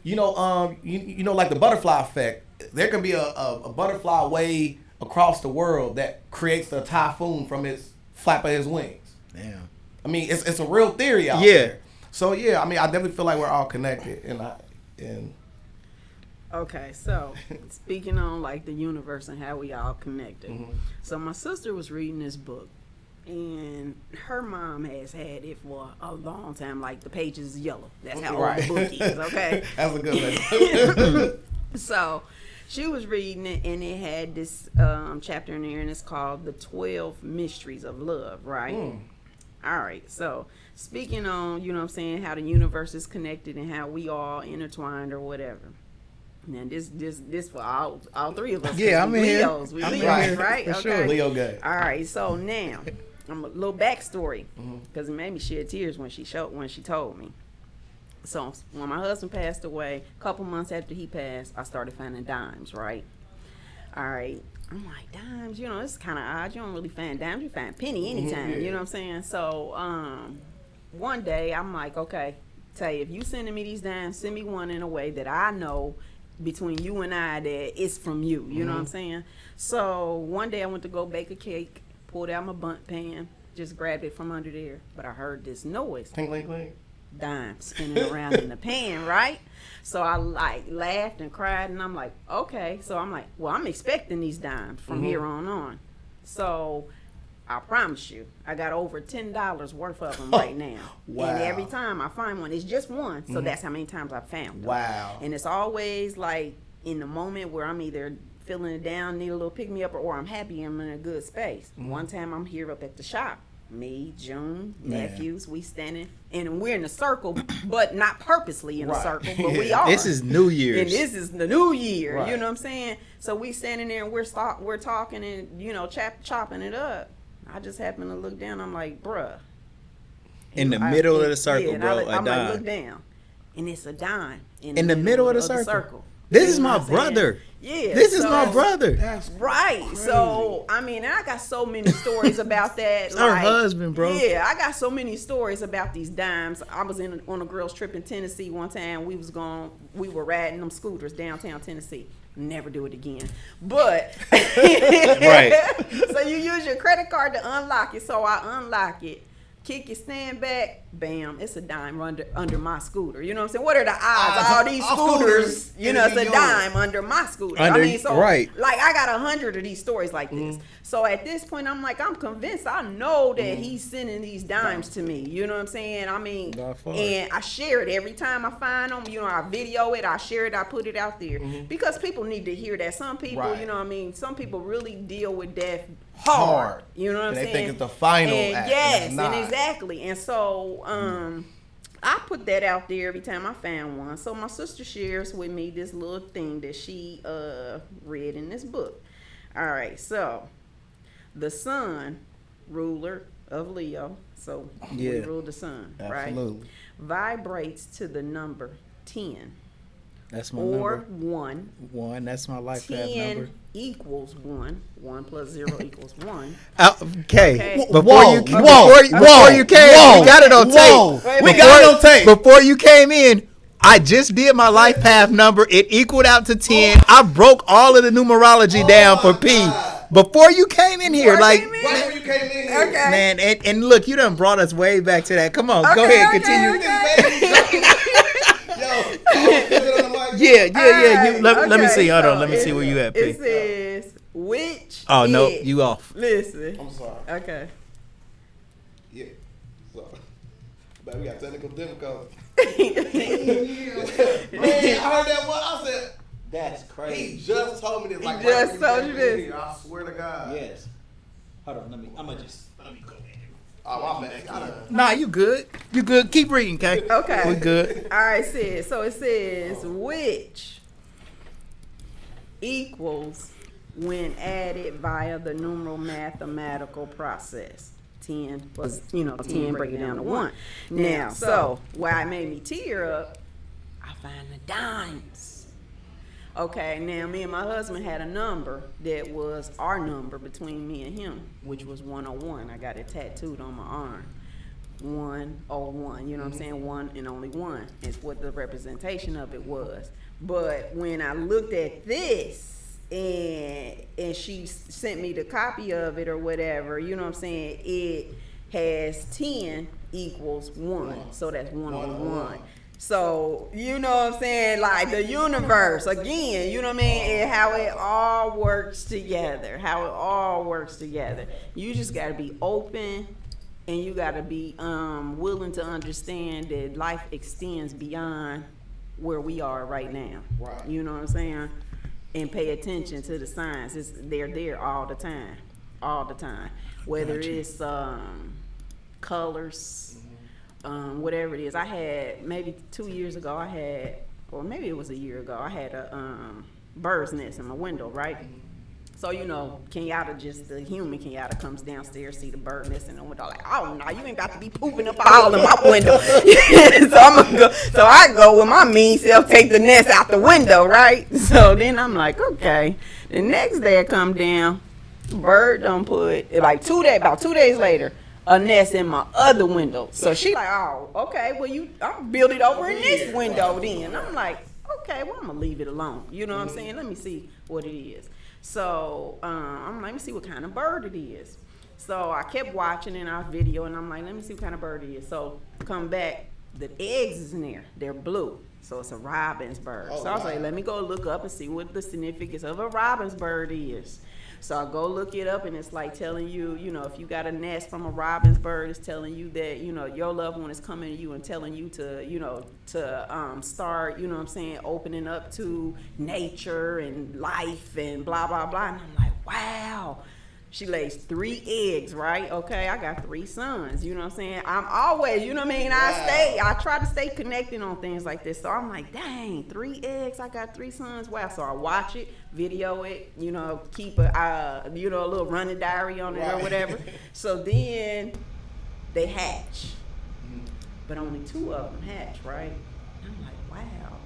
You know, you know, like the butterfly effect. There can be a butterfly wave across the world that creates a typhoon from its flap of his wings. Damn. I mean, it's a real theory out there. So yeah, I mean, I definitely feel like we're all connected, and Okay, so speaking on like the universe and how we all connected. So my sister was reading this book, and her mom has had it for a long time. Like the page is yellow. That's how old the book is. Okay, that's a good one. So she was reading it, and it had this chapter in there, and it's called "The 12 Mysteries of Love." Right. All right. So speaking on, you know what I'm saying, how the universe is connected and how we all intertwined or whatever. Now this for all three of us. Yeah, I'm in here. Leos. We Leos, right? For okay. sure. Leo good. All right. So now, a little backstory, because it made me shed tears when she told me. So when my husband passed away, a couple months after he passed, I started finding dimes. Right. All right. I'm like, dimes. You know, it's kind of odd. You don't really find dimes. You find penny anytime. You know what I'm saying? So one day I'm like, okay, tell you, if you sending me these dimes, send me one in a way that I know between you and I that it's from you. You know what I'm saying? So one day I went to go bake a cake, pulled out my bundt pan, just grabbed it from under there. But I heard this noise. Clink, clink, clink. Dime spinning around in the pan, right? So I like laughed and cried, and I'm like, okay. So I'm like, well, I'm expecting these dimes from here on. So I promise you, I got over $10 worth of them right now. Wow. And every time I find one, it's just one. So that's how many times I've found them. Wow. And it's always like in the moment where I'm either feeling it down, need a little pick me up, or I'm happy, I'm in a good space. One time I'm here up at the shop. Me, June, nephews, we standing, and we're in a circle, but not purposely in a circle, but we are. This is New Year's. And this is the new year, Right. you know what I'm saying? So we standing there and we're talking and, you know, chopping it up. I just happened to look down. I'm like, bruh. In the middle of the circle, bro, a I'm dime. like, look down. And it's a dime. In the middle of the circle. This is You know my what I'm saying? brother. Yeah. This is my brother. That's Right. crazy. So, I mean, and I got so many stories about that. It's her husband, bro. Yeah, I got so many stories about these dimes. I was on a girls' trip in Tennessee one time. We were riding them scooters downtown Tennessee. Never do it again. But Right. So you use your credit card to unlock it. So I unlock it. kick your stand back, bam, it's a dime under my scooter. You know what I'm saying? What are the odds? All these scooters, you know, it's a dime under my scooter. I mean, so right. Like I got 100 of these stories like this. So at this point, I'm like, I'm convinced. I know that he's sending these dimes to me. You know what I'm saying? I mean, and I share it every time I find them. You know, I video it, I share it, I put it out there because people need to hear that. Some people, you know what I mean? Some people really deal with death hard. You know what I'm saying? They think it's the final act. Yes, and exactly. And so I put that out there every time I found one. So my sister shares with me this little thing that she read in this book. All right, so the sun, ruler of Leo, so we rule the sun, absolutely. Right? Vibrates to the number 10. That's my or number. 1. 1, that's my life path number. 10 equals 1. 1 plus 0 equals 1. Okay. Before you came, we got it on tape. We got it on tape. Before you came in, I just did my life path number. It equaled out to 10. I broke all of the numerology down for P. Before you came in here, right before you came in here, man, and look, you done brought us way back to that. Come on, go ahead, continue. Yeah. Let me see. Hold on. Let me see where you at, P. It says which. Oh no, you off. Listen. I'm sorry. Okay. Yeah. So, but we got technical difficulties. Man, I heard that one. I said, that's crazy. He just told me this. He just told you this. I swear to God. Yes. Hold on. Let me go ahead. Oh, my bad. Nah, you good. You good. Keep reading, Kay. Okay. We good. All right, sis. So it says which equals when added via the numeral mathematical process. 10 plus, 10 break it down to 1. Now, so why it made me tear up, I find the dimes. Okay, now me and my husband had a number that was our number between me and him, which was 101. I got it tattooed on my arm. 101, you know what I'm saying? 1 and only 1 is what the representation of it was. But when I looked at this and she sent me the copy of it or whatever, you know what I'm saying? It has 10 equals 1. So that's 101. So, you know what I'm saying? Like the universe, again, you know what I mean? And how it all works together. You just got to be open and you got to be willing to understand that life extends beyond where we are right now. Right. You know what I'm saying? And pay attention to the signs. They're there all the time. Whether it's colors, whatever it is. I had maybe 2 years ago, or maybe it was a year ago, I had a bird's nest in my window, right? So, Kenyatta, just the human Kenyatta, comes downstairs, see the bird nest in the window, like, oh, no, you ain't got to be pooping up all in my window. So I go with my mean self, take the nest out the window, right? So then I'm like, okay. The next day I come down, bird done put, about 2 days later, a nest in my other window. So she like, oh, okay, well, I'll build it over in this window then. I'm like, okay, well, I'm going to leave it alone. You know what I'm saying? Let me see what it is. So I'm like, let me see what kind of bird it is. So I kept watching in our video, and I'm like, let me see what kind of bird it is. So come back, the eggs is in there. They're blue. So it's a robin's bird. So I was like, let me go look up and see what the significance of a robin's bird is. So I go look it up, and it's like telling you, if you got a nest from a robin's bird, it's telling you that, your loved one is coming to you and telling you to, start, opening up to nature and life and blah, blah, blah. And I'm like, wow. She lays 3 eggs, right? Okay, I got 3 sons, you know what I'm saying? I'm always, I try to stay connected on things like this. So I'm like, dang, 3 eggs, I got 3 sons. Wow. So I watch it, video it, keep a little running diary on it or whatever. So then they hatch, but only 2 of them hatch, right? I'm like, wow,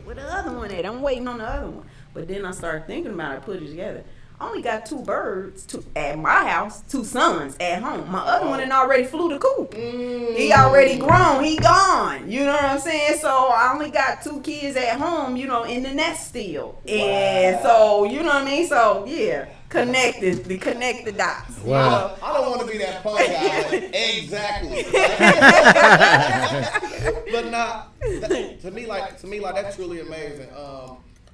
where the other one at? I'm waiting on the other one. But then I started thinking about it, put it together. I only got 2 birds at my house, 2 sons at home. My other one already flew the coop. He already grown. He gone. You know what I'm saying? So I only got 2 kids at home, in the nest still. And so, you know what I mean? So, yeah. connected the dots. Wow. I don't want to be that fun guy. But exactly. But nah, to me, that's truly amazing.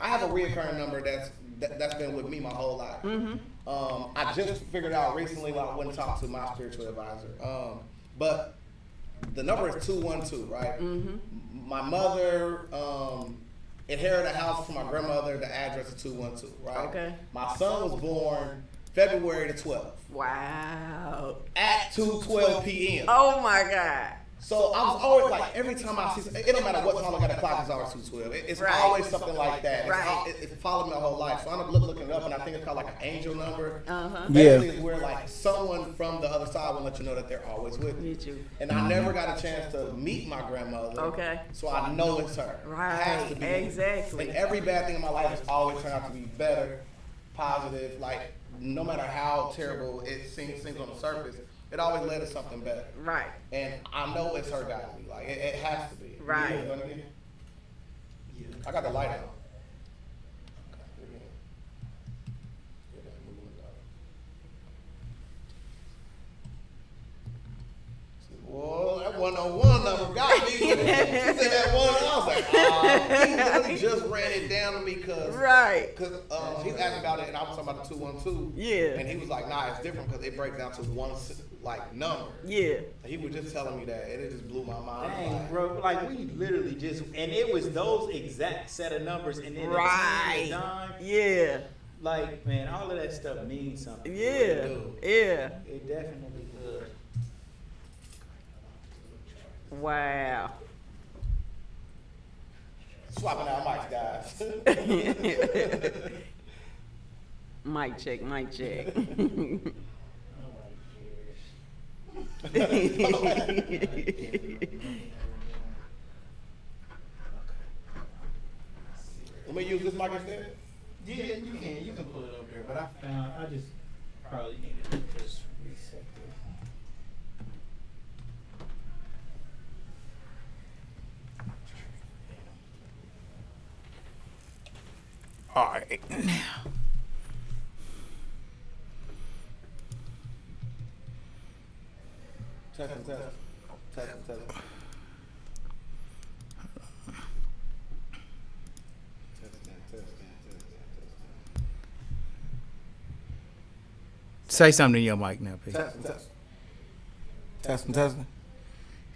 I have a reoccurring number that's been with me my whole life. I just figured out recently when I went and talked to my spiritual advisor. But the number is 212, right? My mother inherited a house from my grandmother. The address is 212, right? Okay. My son was born February the 12th. Wow. At 2:12 p.m. Oh my God. So I was always like, every time I see, it don't matter what time I got the clock, it's always 2:12. It's Right. always something like that. Right. It followed me my whole life. So I ended up looking it up, and I think it's called like an angel number. Uh-huh. Basically, it's where like someone from the other side will let you know that they're always with you. With you. And I never got a chance to meet my grandmother. Okay. So I know it's her. Right. It has to be. Exactly. And every bad thing in my life has always turned out to be better, positive. Like no matter how terrible it seems on the surface, it always led to something better. Right. And I know it's her guiding me. Like it has to be. Right. You know what I mean? I got the light on. Well, that 101 number got me. He said that one, I was like, he literally just ran it down to me because Right. he asked about it and I was talking about the 212. Yeah. And he was like, nah, it's different because it breaks down to one like number. Yeah. And he was just telling me that and it just blew my mind. Dang, bro. Like, we literally just, and it was those exact set of numbers, and then Right. the dime. Yeah. Like, man, all of that stuff means something. Yeah. Yeah. It definitely does. Wow. Swapping out mics, guys. Mic check, mic check. Let me use this mic instead. Yeah, you can pull it up there, but I just probably need to just reset this. All right. Test. Say something to your mic now, P. Testing.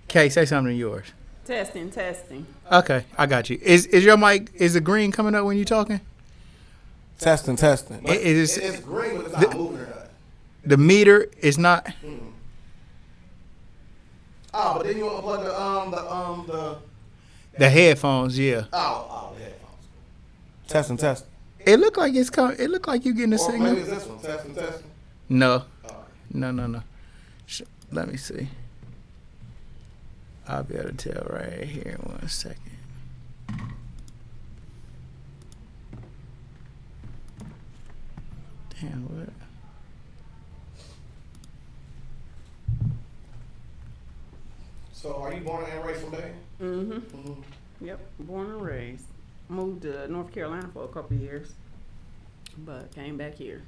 Kay, say something to yours. Testing. Okay, I got you. Is your mic, is the green coming up when you're talking? Testing. It's green, but it's not moving or nothing. the meter is not. Oh, but then you want to plug The headphones, yeah. Oh, the headphones. Testing. It look like it's coming. It look like you getting a Or signal. maybe it's this one. Testing. No, Oh. no. Let me see. I'll be able to tell right here in 1 second. Damn, what? So, are you born and raised from there? Mm-hmm. Yep. Born and raised. Moved to North Carolina for a couple of years, but came back here.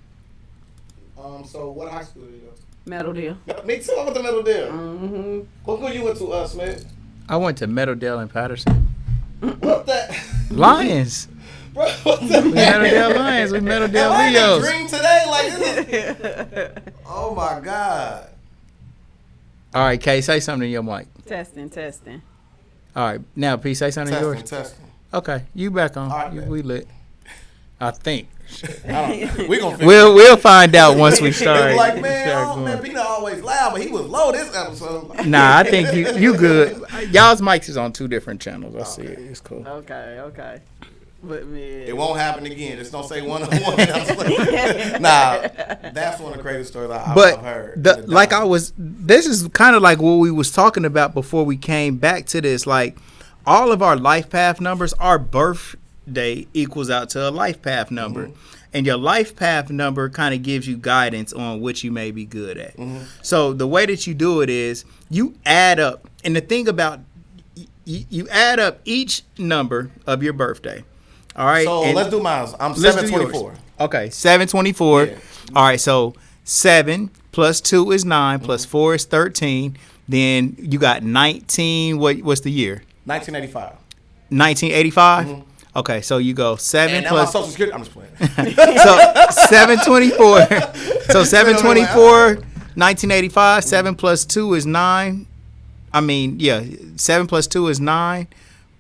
So what high school did you go to? Meadow Deal. Me too. I went to Meadow Deal. Mm-hmm. What school you went to, Smith? I went to Meadowdale and Patterson. What that? Lions. Bro, what the We Meadowdale Lions. We Meadowdale Am I in a Leos. dream today? Like this is... Oh my God. All right, Kay, say something to your mic. Testing. All right, now P, say something to yours. Testing. Okay, you back on. All right, You- bet. we lit. I think. We gonna figure We'll find out once we start. They were like, man, start man, going. Peanut always loud, but he was low this episode. Nah, I think you good. Y'all's mics is on 2 different channels. I see it. It's cool. Okay. But man, It won't happen again. Just don't say one-on-one. Nah, that's one of the craziest stories I've But heard. this is kind of like what we was talking about before we came back to this. Like all of our life path numbers, our birthday equals out to a life path number. And your life path number kind of gives you guidance on what you may be good at. So the way that you do it is you add up. And the thing about you add up each number of your birthday. All right. So and let's do mine. I'm let's do 724. yours. Okay, 724. Yeah. All right, so 7 plus 2 is 9, plus 4 is 13. Then you got 19. What's the year? 1985. 1985? Okay, so you go 7 and plus. Now my Social Security. I'm just playing. So 724. So 724, 1985. 7 plus 2 is 9. 7 plus 2 is 9.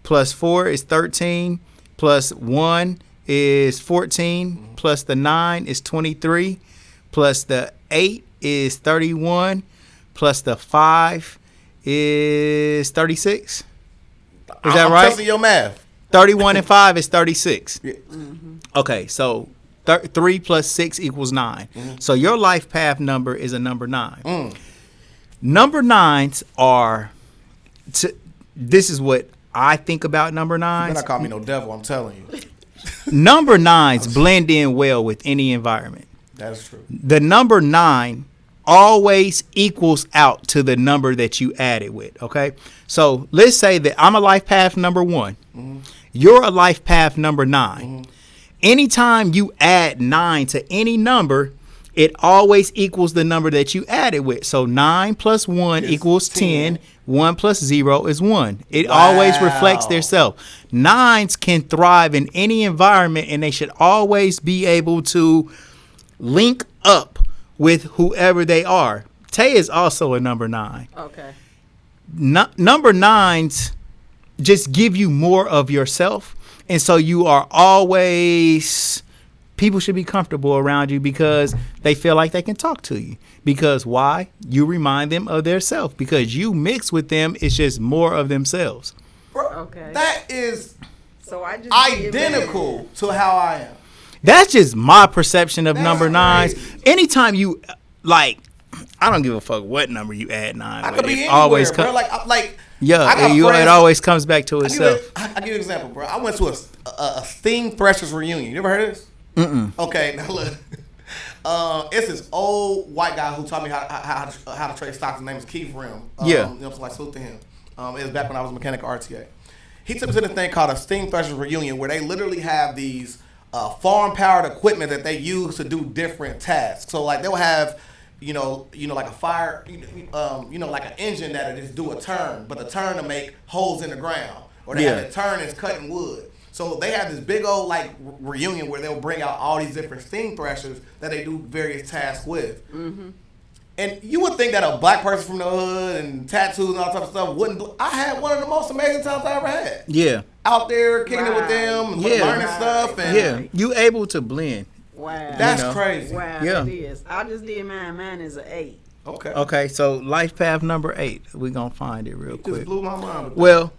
Plus 4 is 13. Plus 1 is 14. Plus the 9 is 23. Plus the 8 is 31. Plus the 5 is 36. Is that right? I'm testing your math. 31 and 5 is 36. Yeah. Okay, so 3 plus 6 equals 9. So your life path number is a number 9. Number 9s are, this is what I think about number 9s. You better not call me no devil, I'm telling you. Number 9s blend in well with any environment. That is true. The number 9 always equals out to the number that you added with, okay? So let's say that I'm a life path number 1. You're a life path number 9. Anytime you add 9 to any number, it always equals the number that you added with. So 9 plus 1 equals 10. 1 plus 0 is 1. It always reflects their self. 9s can thrive in any environment, and they should always be able to link up with whoever they are. Tay is also a number 9. Okay. Number 9s just give you more of yourself. And so you are always, people should be comfortable around you because they feel like they can talk to you. Because why? You remind them of their self. Because you mix with them, it's just more of themselves. Bro, Okay. that is So I just identical to how I am. That's just my perception of That's number 9s. crazy. Anytime you, like, I don't give a fuck what number you add 9 I with. could be It anywhere, always bro. comes. Like Yeah, I got it friends- always comes back to itself. I'll give you an example, bro. I went to a Sting Threshers reunion. You ever heard of this? Okay, now look. It's this old white guy who taught me how to trade stocks. His name is Keith Rim. Yeah. You know, so I salute to him. It was back when I was a mechanic RTA. He took me to this thing called a Sting Threshers reunion where they literally have these farm powered equipment that they use to do different tasks. So like they'll have, you know, like a fire, like an engine that'll just do a turn, but the turn to make holes in the ground, or they have a turn that's cutting wood. So they have this big old like reunion where they'll bring out all these different Sting threshers that they do various tasks with. And you would think that a black person from the hood and tattoos and all that type of stuff wouldn't. I had one of the most amazing times I ever had. Yeah. Out there kicking it with them and learning stuff. And Yeah. You able to blend. Wow. That's You know. crazy. Wow, Yeah. it is. I just did mine. Mine is an 8. Okay. Okay, so life path number 8. We're going to find it real Just quick. blew my mind. Well,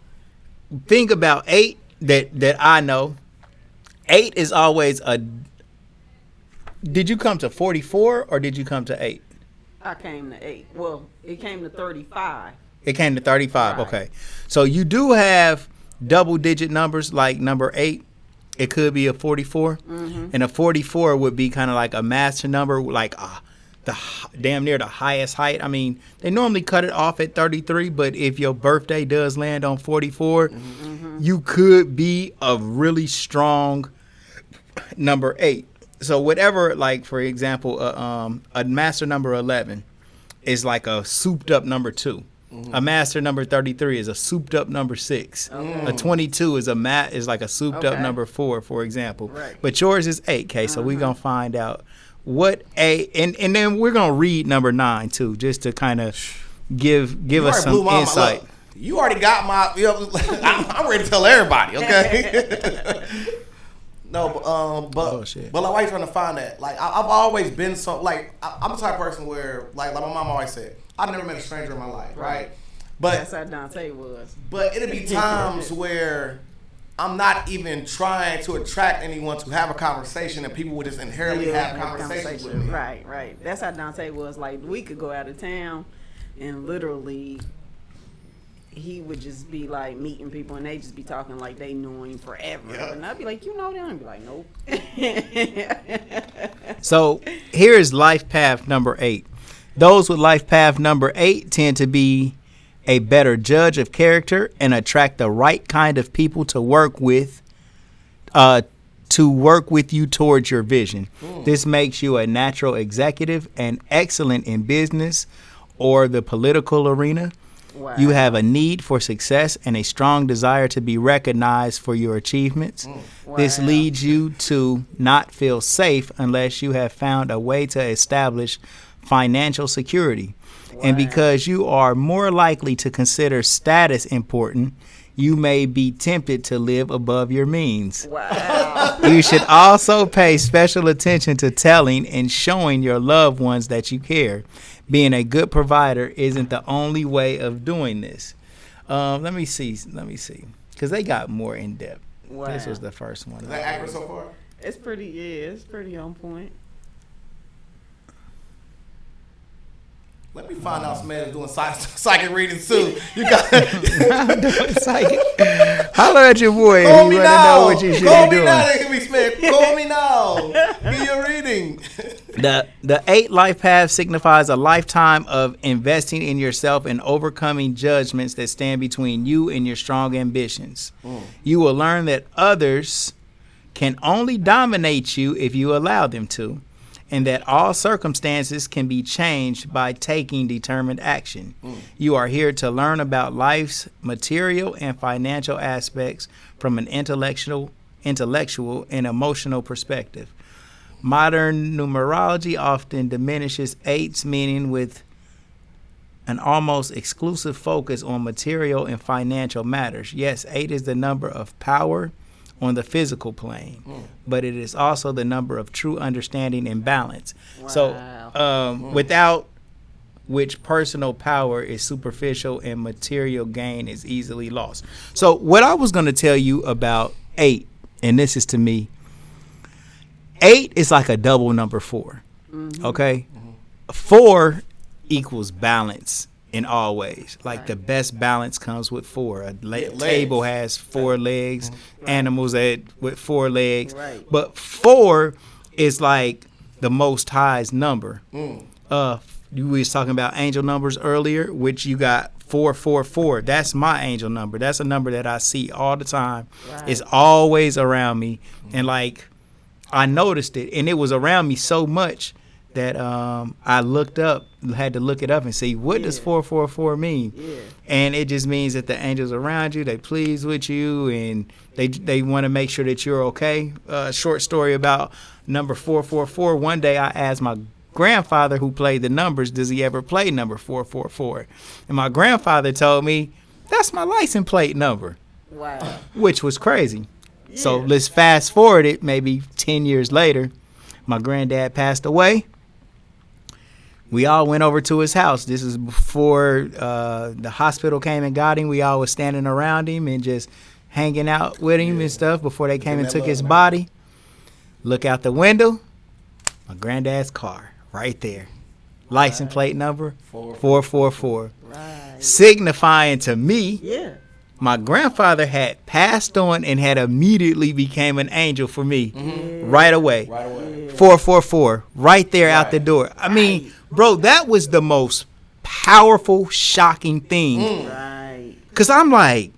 think about 8 that I know. 8 is always a. Did you come to 44 or did you come to 8? I came to 8. Well, it came to 35. It came to 35. Right. Okay. So you do have double digit numbers like number 8. It could be a 44. And a 44 would be kind of like a master number, like damn near the highest height. I mean, they normally cut it off at 33, but if your birthday does land on 44, you could be a really strong number 8. So whatever, like for example, a master number 11 is like a souped up number 2. A master number 33 is a souped up number 6. A 22 is like a souped up number 4, for example. Right. But yours is 8K, so we're gonna find out what and then we're gonna read number 9 too, just to kind of give us some insight. Look, you already got my. I'm ready to tell everybody. Okay. No, but like, why are you trying to find that? Like, I've always been so like I'm the type of person where like my mom always said, I've never met a stranger in my life, right? But That's how Dante was. But it'll be times where I'm not even trying to attract anyone to have a conversation, and people would just inherently have conversations with me. Right. That's how Dante was. Like, we could go out of town, and literally, he would just be like meeting people, and they just be talking like they knew him forever. Yeah. And I'd be like, you know them? I'd be like, nope. So here is life path number 8. Those with life path number 8 tend to be a better judge of character and attract the right kind of people to work with, to to work with you towards your vision. This makes you a natural executive and excellent in business or the political arena. Wow. You have a need for success and a strong desire to be recognized for your achievements. This Wow. leads you to not feel safe unless you have found a way to establish financial security. And because you are more likely to consider status important, you may be tempted to live above your means. Wow. You should also pay special attention to telling and showing your loved ones that you care. Being a good provider isn't the only way of doing this. Let me see. Because they got more in depth. Wow. This was the first one. Is that accurate so far? It's pretty on point. Let me find out Smith is doing psychic readings too. You got Psychic. Holler at your boy call if me you want to now. know what you should Call be me doing. now, Nigga Smith. Call me now. Give your reading. The 8 life path signifies a lifetime of investing in yourself and overcoming judgments that stand between you and your strong ambitions. You will learn that others can only dominate you if you allow them to, and that all circumstances can be changed by taking determined action. You are here to learn about life's material and financial aspects from an intellectual and emotional perspective. Modern numerology often diminishes 8's meaning with an almost exclusive focus on material and financial matters. Yes, 8 is the number of power on the physical plane, but it is also the number of true understanding and balance. Wow. So without which personal power is superficial and material gain is easily lost. So what I was going to tell you about 8, and this is to me, 8 is like a double number 4. Okay? 4 equals balance in all ways. Like the best balance comes with 4. A table has 4 legs, animals with 4 legs. Right. But 4 is like the Most High's number. We was talking about angel numbers earlier, which you got 444. That's my angel number. That's a number that I see all the time. Right. It's always around me. And like I noticed it, and it was around me so much that I had to look it up and see, what does 444 mean? Yeah. And it just means that the angels around you, they pleased with you, and they want to make sure that you're okay. Short story about number 444. One day I asked my grandfather, who played the numbers, does he ever play number 444? And my grandfather told me, that's my license plate number, Wow. which was crazy. So Yeah. let's fast forward it, maybe 10 years later. My granddad passed away. We all went over to his house. This is before the hospital came and got him. We all was standing around him and just hanging out with him and stuff before they came and took his body. Look out the window. My granddad's car right there. License plate number 444. Right. Signifying to me, Yeah. my grandfather had passed on and had immediately became an angel for me right away. Right away. 444, right there out the door. I mean, bro, that was the most powerful, shocking thing. Right. Because I'm like,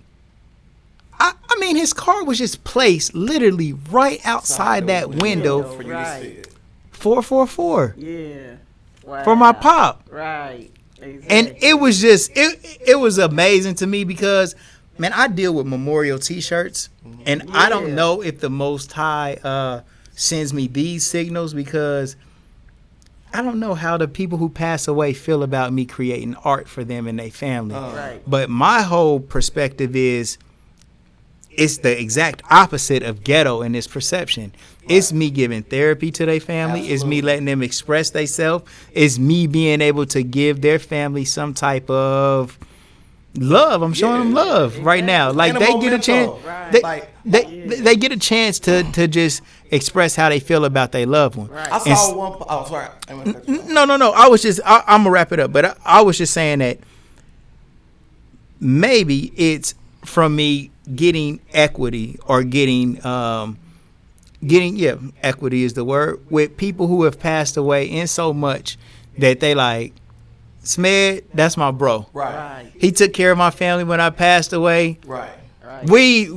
I mean, his car was just placed literally right outside that window. For you to Right. see it. 444 Yeah. Wow. for my pop. Right. Exactly. And it was just, it was amazing to me because, man, I deal with memorial T-shirts, and I don't Yeah. know if the Most High sends me these signals because I don't know how the people who pass away feel about me creating art for them and their family. Right. But my whole perspective is, it's the exact opposite of ghetto in this perception. It's me giving therapy to their family. It's me letting them express themselves. It's me being able to give their family some type of love. I'm showing them love right now. Like And a they get a memento. chance. Right. They get a chance to just express how they feel about their loved one. Right. I And saw one. Oh, sorry. I'm gonna cut you off. No. I'm gonna wrap it up. But I was just saying that maybe it's from me getting equity or getting equity is the word with people who have passed away in so much that they like, Smed, that's my bro. Right. Right. He took care of my family when I passed away. Right. Right. We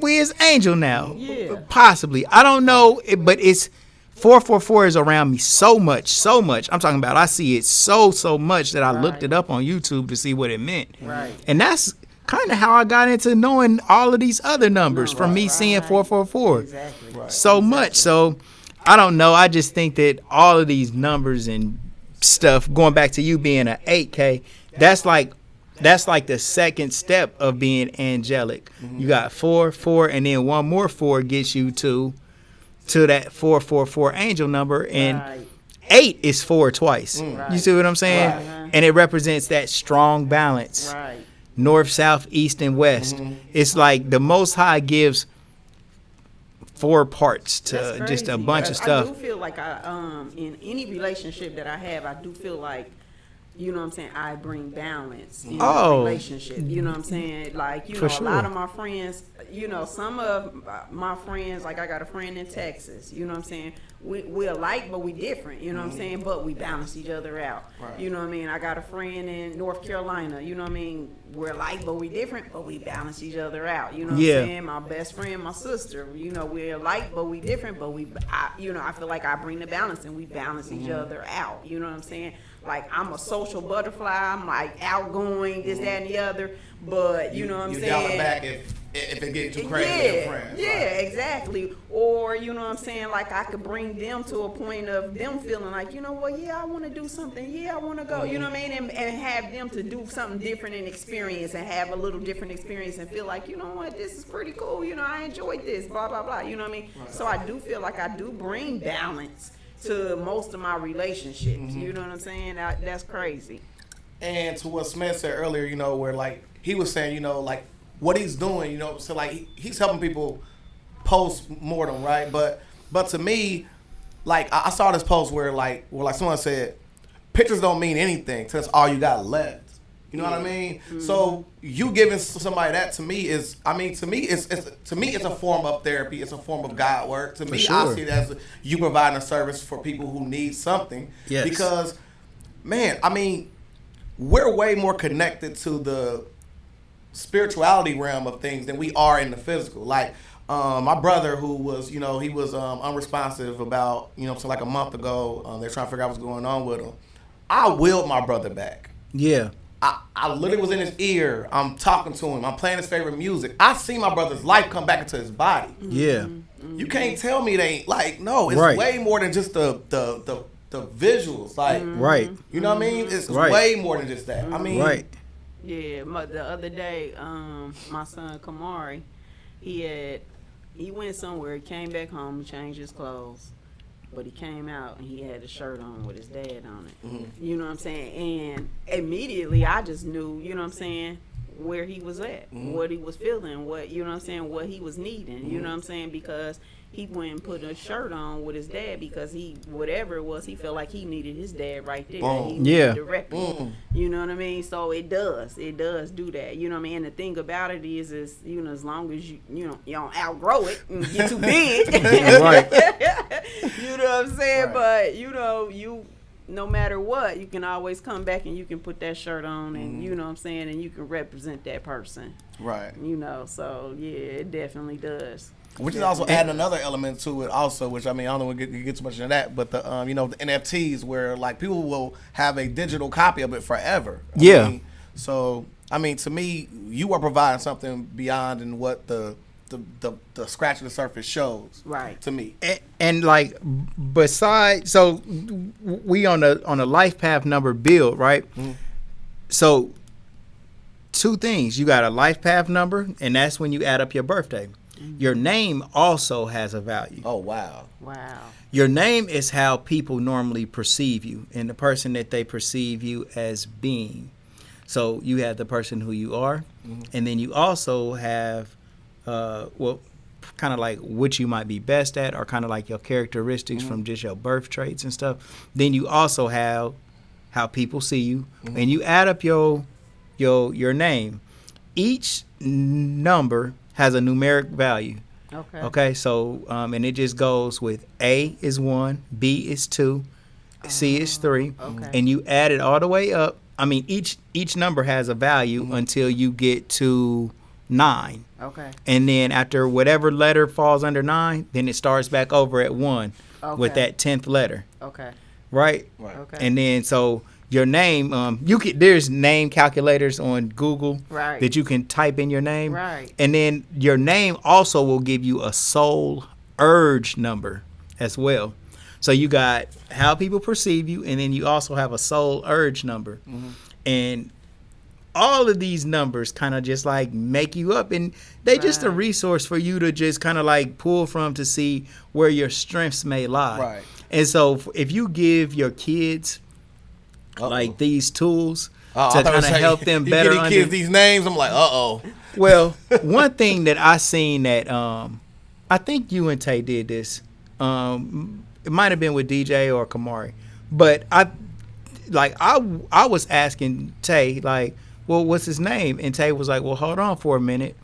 we is Angel now. Yeah. Possibly. I don't know, but it's 444 is around me so much. I'm talking about I see it so much that I looked it up on YouTube to see what it meant. Right. And that's kind of how I got into knowing all of these other numbers from me seeing 444 Exactly. so much. So I don't know. I just think that all of these numbers and stuff, going back to you being an 8K, that's like the second step of being angelic. You got 4, 4, and then one more 4 gets you to that 444 angel number, and 8 is 4 twice. You see what I'm saying? And it represents that strong balance. Right. North, south, east, and west. It's like the Most High gives 4 parts to just a bunch of stuff. I do feel like in any relationship that I have, I do feel like, you know what I'm saying, I bring balance in the relationship. You know what I'm saying? Like, you know, a lot of my friends, you know, some of my friends, like I got a friend in Texas, you know what I'm saying? We alike, but we different, you know what I'm saying? But we balance each other out. Right. You know what I mean? I got a friend in North Carolina, you know what I mean? We're alike, but we different, but we balance each other out. You know what I'm saying? My best friend, my sister, you know, we're alike, but we different, but I feel like I bring the balance and we balance each other out. You know what I'm saying? Like, I'm a social butterfly. I'm like outgoing, this, that, and the other. But you know what I'm saying? You dial it back if it gets too crazy with your friends. Yeah, exactly. Or you know what I'm saying? Like, I could bring them to a point of them feeling like, you know what? Yeah, I want to do something. Yeah, I want to go. You know what I mean? And have them to do something different and experience and have a little different experience and feel like, you know what? This is pretty cool. You know, I enjoyed this. Blah blah blah. You know what I mean? So I do feel like I do bring balance to most of my relationships. You know what I'm saying? That's crazy. And to what Smith said earlier, you know, where like he was saying, you know, like what he's doing, you know, so like he's helping people post-mortem, right? But to me, like I saw this post where someone said, pictures don't mean anything till that's all you got left. You know what I mean? So you giving somebody that to me it's a form of therapy. It's a form of God work. To me, I see it as you providing a service for people who need something. Yes. Because, man, I mean, we're way more connected to the spirituality realm of things than we are in the physical. Like, my brother who was, you know, he was unresponsive about, you know, so like a month ago, they're trying to figure out what's going on with him. I willed my brother back. Yeah. I literally was in his ear. I'm talking to him. I'm playing his favorite music. I see my brother's life come back into his body. Yeah. You can't tell me it ain't like, no, it's way more than just the visuals. Like, right. You know what I mean? It's way more than just that. I mean, right. Yeah, the other day, my son Kamari, he went somewhere, he came back home, changed his clothes. But he came out and he had a shirt on with his dad on it. You know what I'm saying? And immediately I just knew, you know what I'm saying, where he was at, what he was feeling, what, you know what I'm saying, what he was needing. You know what I'm saying? Because he went and put a shirt on with his dad because whatever it was, he felt like he needed his dad right there. He needed directly. You know what I mean? So it does do that. You know what I mean? And the thing about it is, you know, as long as you don't outgrow it and get too big. Right. You know what I'm saying? Right. But, you know, no matter what, you can always come back and you can put that shirt on and, you know what I'm saying, and you can represent that person. Right. You know, so, yeah, it definitely does. Which is also adding another element to it also, which, I mean, I don't want to get too much into that, but the, you know, the NFTs where, like, people will have a digital copy of it forever. I mean, so, I mean, to me, you are providing something beyond in what the scratch of the surface shows. Right. To me. And like, besides, so we on a life path number build, right? So, 2 things. You got a life path number, and that's when you add up your birthday. Your name also has a value. Oh, wow. Wow. Your name is how people normally perceive you and the person that they perceive you as being. So you have the person who you are, and then you also have, kind of like what you might be best at or kind of like your characteristics from just your birth traits and stuff. Then you also have how people see you, and you add up your name. Each number has a numeric value. Okay. So, and it just goes with A is 1, B is 2, C is 3, and you add it all the way up. I mean, each number has a value until you get to 9. Okay. And then after whatever letter falls under 9, then it starts back over at 1 with Okay. that 10th letter, Okay. right? Right. Okay. And then so your name, there's name calculators on Google Right. that you can type in your name. Right. And then your name also will give you a soul urge number as well. So you got how people perceive you, and then you also have a soul urge number. And all of these numbers kind of just like make you up, and they just a Right. resource for you to just kind of like pull from to see where your strengths may lie. Right. And so if you give your kids like these tools to kind of help them better You kids these names. I'm like, well, one thing that I seen that I think you and Tay did this. It might have been with DJ or Kamari, but I was asking Tay like, well, what's his name? And Tay was like, well, hold on for a minute.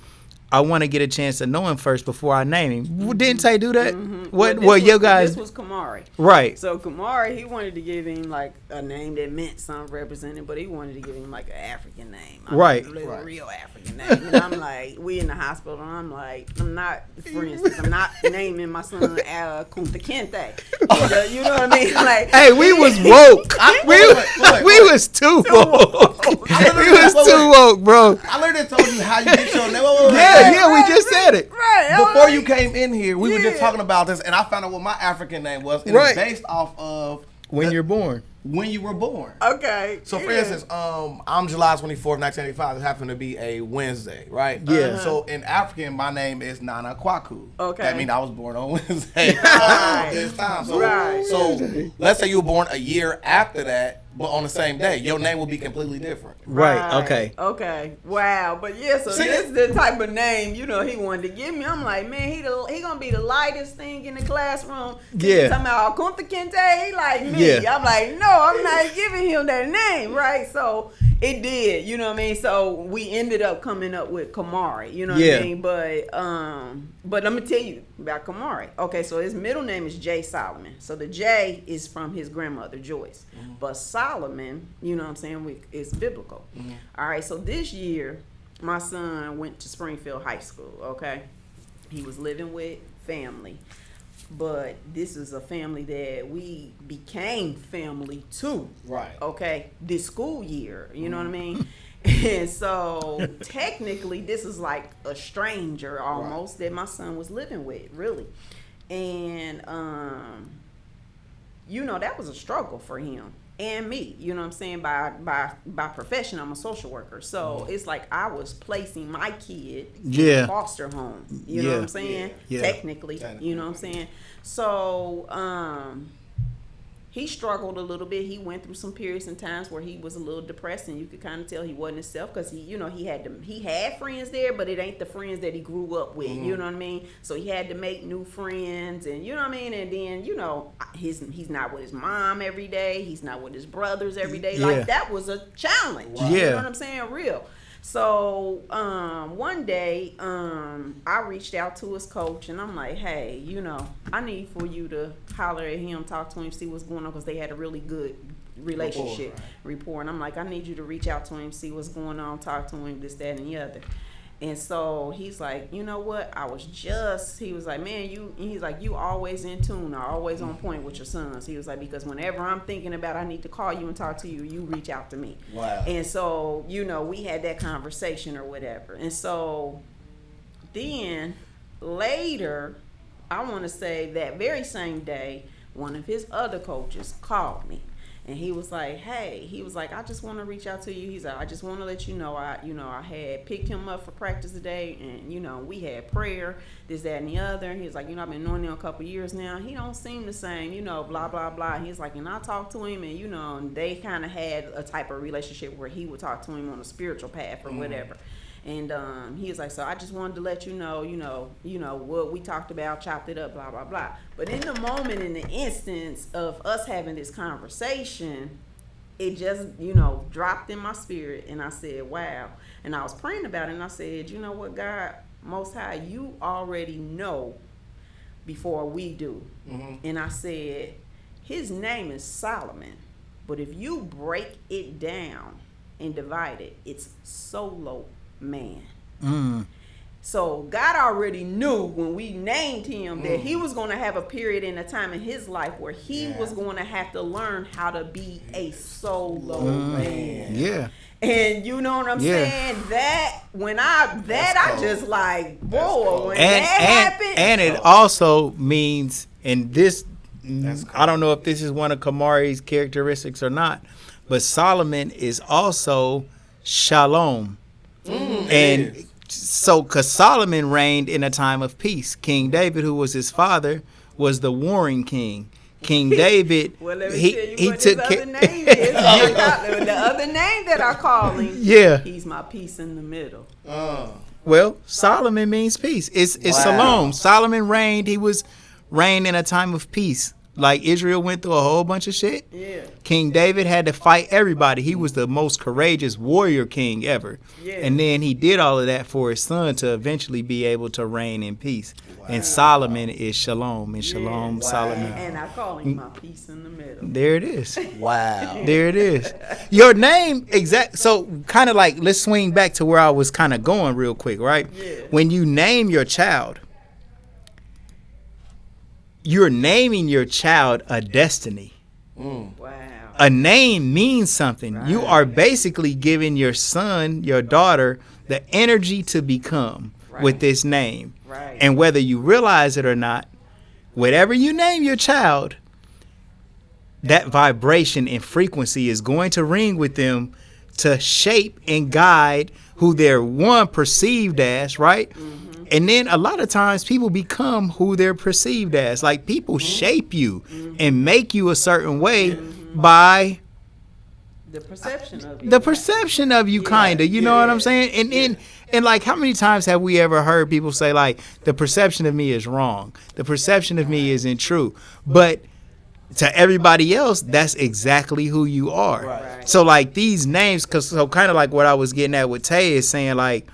I want to get a chance to know him first before I name him. Well, didn't Tay do that? What? Well, you guys. This was Kamari. Right. So Kamari, he wanted to give him like a name that meant something represented, but he wanted to give him like an African name. Right. A real African name. And I'm like, we in the hospital, and I'm like, for instance, I'm not naming my son Kunta Kinte. You know what I mean? Like, Hey, we was woke. We was too woke. We was too woke, bro. I literally told you how you get your name. Yeah, we just said it. Right. Before you came in here, we were just talking about this, and I found out what my African name was. And Right. it's based off of When you're born. when you were born. Okay. So, for yeah. instance, I'm July 24th, 1985. It happened to be a Wednesday, right? Yeah. So, in African, my name is Nana Kwaku. Okay. That means I was born on Wednesday. Right. This time. So, Right. so, let's say you were born a year after that, but on the same day. Your name will be completely different. Right. Okay. Okay. Wow. But yeah, so See, this is the type of name, he wanted to give me. I'm like, man, he gonna be the lightest thing in the classroom. Yeah. He talking about Kunta Kinte, he like me. Yeah. I'm like, no, I'm not giving him that name, right? So it did, you know what I mean? So we ended up coming up with Kamari, you know what Yeah. I mean? But let me tell you about Kamari. Okay, so his middle name is J. Solomon. So the J is from his grandmother, Joyce. But Solomon, you know what I'm saying, is biblical. All right, so this year, my son went to Springfield High School, okay? He was living with family. But this is a family that we became family too. Right. Okay, this school year, you know what I mean? And so technically this is like a stranger almost that my son was living with, really. And that was a struggle for him and me, you know what I'm saying? By profession, I'm a social worker. So it's like I was placing my kid in a foster home. You know what I'm saying? Yeah. Technically, you know what I'm saying? So he struggled a little bit. He went through some periods and times where he was a little depressed, and you could kind of tell he wasn't himself because he had friends there, but it ain't the friends that he grew up with. You know what I mean? So he had to make new friends, and you know what I mean. And then he's not with his mom every day. He's not with his brothers every day. Yeah. Like that was a challenge. Yeah. You know what I'm saying? Real. So one day I reached out to his coach, and I'm like, hey, I need for you to holler at him, talk to him, see what's going on, because they had a really good relationship rapport. And I'm like, I need you to reach out to him, see what's going on, talk to him, this, that, and the other. And so he's like, you know what? He was like, man, he's like, you always in tune, or always on point with your sons. He was like, because whenever I'm thinking about I need to call you and talk to you, you reach out to me. Wow. And so, we had that conversation or whatever. And so then later, I want to say that very same day, one of his other coaches called me. And he was like, hey, I just want to reach out to you. He's like, I just want to let you know, I had picked him up for practice today, and, we had prayer, this, that, and the other. And he was like, I've been knowing him a couple years now. He don't seem the same, blah, blah, blah. He's like, and I talked to him, and, and they kind of had a type of relationship where he would talk to him on a spiritual path or whatever. And he was like, so I just wanted to let you know, what we talked about, chopped it up, blah, blah, blah. But in the moment, in the instance of us having this conversation, it just, dropped in my spirit. And I said, wow. And I was praying about it, and I said, you know what, God, Most High, you already know before we do. And I said, his name is Solomon. But if you break it down and divide it, it's solo man. So God already knew when we named him that he was going to have a period in a time in his life where he was going to have to learn how to be a solo man. Yeah. And you know what I'm saying? That when I just like, whoa, when that happened. And it also means, and this, I don't know if this is one of Kamari's characteristics or not, but Solomon is also Shalom. And so, because Solomon reigned in a time of peace. King David, who was his father, was the warring king. King David, well, let me tell you he what took his other name is. The other name that I call him, he's my peace in the middle. Well, Solomon means peace. It's Shalom. Solomon reigned. He was reigned in a time of peace. Like Israel went through a whole bunch of shit. Yeah. King David had to fight everybody. He was the most courageous warrior king ever. Yeah. And then he did all of that for his son to eventually be able to reign in peace. And Solomon is Shalom. And Shalom, Solomon. And I call him my peace in the middle. There it is. Wow. There it is. Your name, so kind of like, let's swing back to where I was kind of going real quick, right? Yeah. When you name your child, you're naming your child a destiny. Wow. A name means something. Right. You are basically giving your son, your daughter, the energy to become with this name. Right. And whether you realize it or not, whatever you name your child, that vibration and frequency is going to ring with them to shape and guide who they're perceived as, right? And then a lot of times people become who they're perceived as. Like people shape you and make you a certain way by the perception of you. The perception of you, kind of. You know what I'm saying? And like, how many times have we ever heard people say, like, the perception of me is wrong. The perception of me isn't true. But to everybody else, that's exactly who you are. Right. So, like, these names, so kind of like what I was getting at with Tay is saying, like,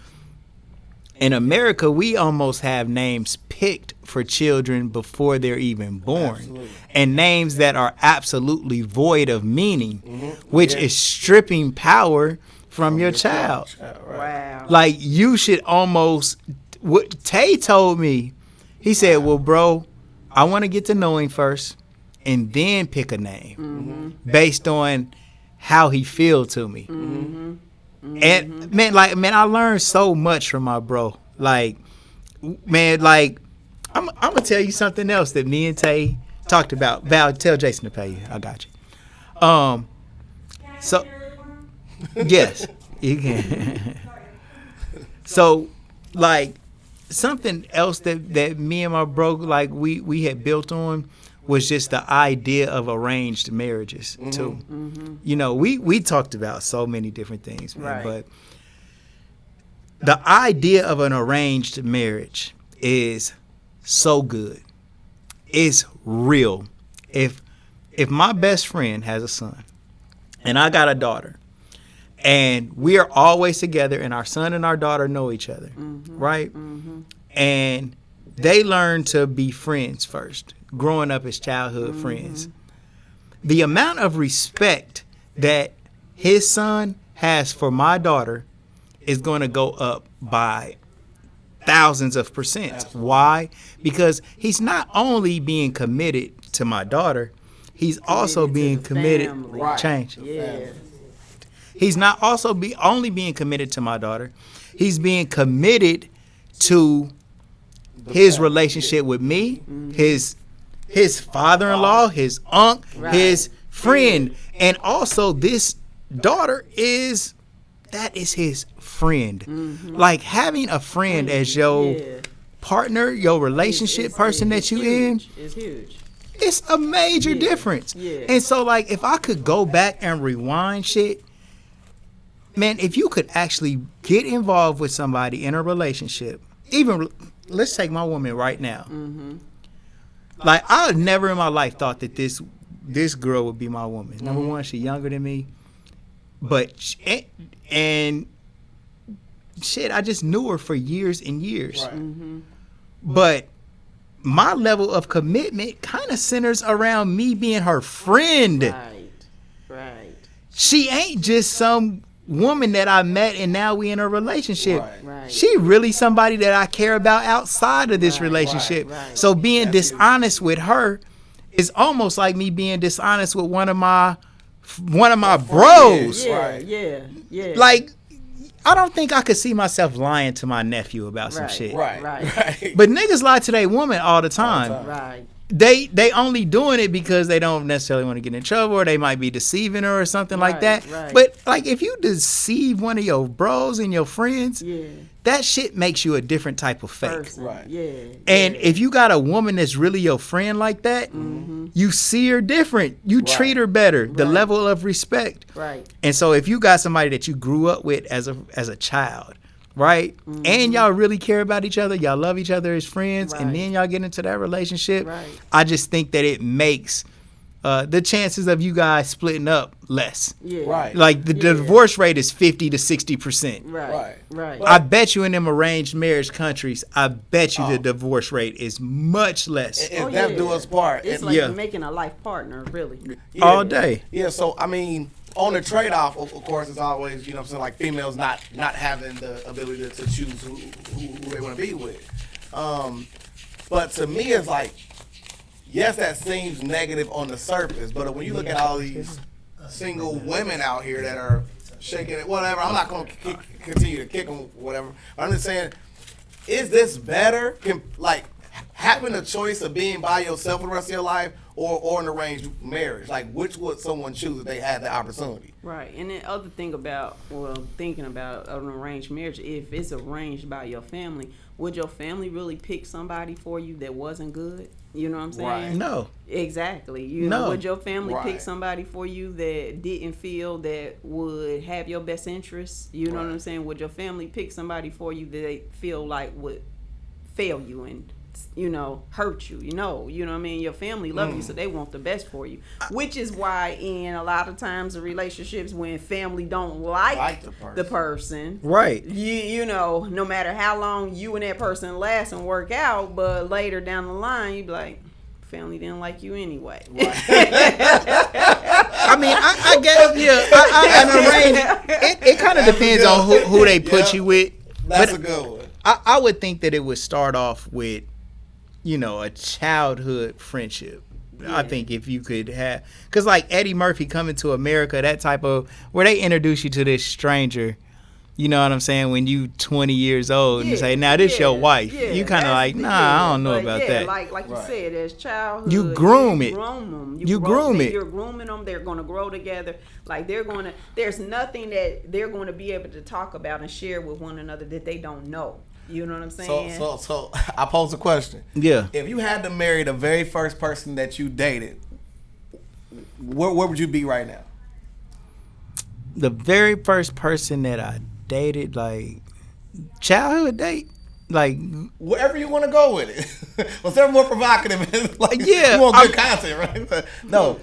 in America, we almost have names picked for children before they're even born. Absolutely. And names that are absolutely void of meaning, which is stripping power from your child. Wow. Like, you should almost, what Tay told me, he said, well, bro, I want to get to know him first and then pick a name based on how he feel to me. And man, I learned so much from my bro. Like, man, like, I'm gonna tell you something else that me and Tay talked about. Val, tell Jason to pay you. I got you. So, yes, you can. So, like, something else that me and my bro, like, we had built on was just the idea of arranged marriages too. You know, we talked about so many different things, man, Right. but the idea of an arranged marriage is so good. It's real. If my best friend has a son and I got a daughter and we are always together and our son and our daughter know each other, right? And they learn to be friends first, growing up as childhood friends. The amount of respect that his son has for my daughter is going to go up by thousands of percent. Why? Because he's not only being committed to my daughter, he's also being committed. family. Change. Yeah. He's not also only being committed to my daughter. He's being committed to his relationship with me, his father-in-law, his uncle, his friend, and also this daughter is his friend. Like, having a friend as your partner, your relationship person that you in, It's huge. it's a major difference. Yeah. And so, like, if I could go back and rewind shit, man, if you could actually get involved with somebody in a relationship, even let's take my woman right now. Like, I never in my life thought that this girl would be my woman. Number one, she's younger than me, but and shit, I just knew her for years and years. But my level of commitment kind of centers around me being her friend. Right. She ain't just some woman that I met and now we in a relationship. Right. She really somebody that I care about outside of this relationship. Right. So being dishonest with her is almost like me being dishonest with one of my bros. Yeah. Like, I don't think I could see myself lying to my nephew about some shit. Right. But niggas lie to their woman all the time. Right. They only doing it because they don't necessarily want to get in trouble, or they might be deceiving her or something like that. Right. But like, if you deceive one of your bros and your friends, that shit makes you a different type of fake. Person. Right. Yeah. And if you got a woman that's really your friend like that, you see her different. You treat her better. The level of respect. Right. And so if you got somebody that you grew up with as a child, right? And y'all really care about each other, y'all love each other as friends, and then y'all get into that relationship, I just think that it makes the chances of you guys splitting up less. Yeah. Right. Like the divorce rate is 50 to 60%. Right. I bet you in them arranged marriage countries, I bet you the divorce rate is much less. If that do us part. It's like making a life partner, really. All day. Yeah, so I mean, on the trade-off, of course, it's always, you know what I'm saying, like females not having the ability to choose who they want to be with. But to me, it's like, yes, that seems negative on the surface, but when you look at all these single women out here that are shaking it, whatever, I'm not going to continue to kick them, whatever. I'm just saying, is this better? Like, having a choice of being by yourself for the rest of your life or an arranged marriage? Like, which would someone choose if they had the opportunity? Right. And the other thing about, thinking about an arranged marriage, if it's arranged by your family, would your family really pick somebody for you that wasn't good? You know what I'm saying? Right. No. Exactly. You know, would your family pick somebody for you that didn't feel that would have your best interests? You know what I'm saying? Would your family pick somebody for you that they feel like would fail you and, you know, hurt you? You know what I mean? Your family love you, so they want the best for you. Which is why in a lot of times in relationships when family don't like the person, right? You know, no matter how long you and that person last and work out, but later down the line you be like, family didn't like you anyway. I mean, I guess it kind of depends on who they put you with. That's a good one. I would think that it would start off with, you know, a childhood friendship. Yeah. I think if you could have, because like Eddie Murphy Coming to America, that type of, where they introduce you to this stranger, you know what I'm saying, when you 20 years old and say, now this your wife. You kind of like, nah, I don't know about that. Like you said, as childhood. You groom it. You groom it. You're grooming them. They're going to grow together. Like there's nothing that they're going to be able to talk about and share with one another that they don't know. You know what I'm saying? So I pose a question. Yeah. If you had to marry the very first person that you dated, where would you be right now? The very first person that I dated, like childhood date, like wherever you want to go with it. Whatever more provocative. Like, yeah, you want good content, right? No.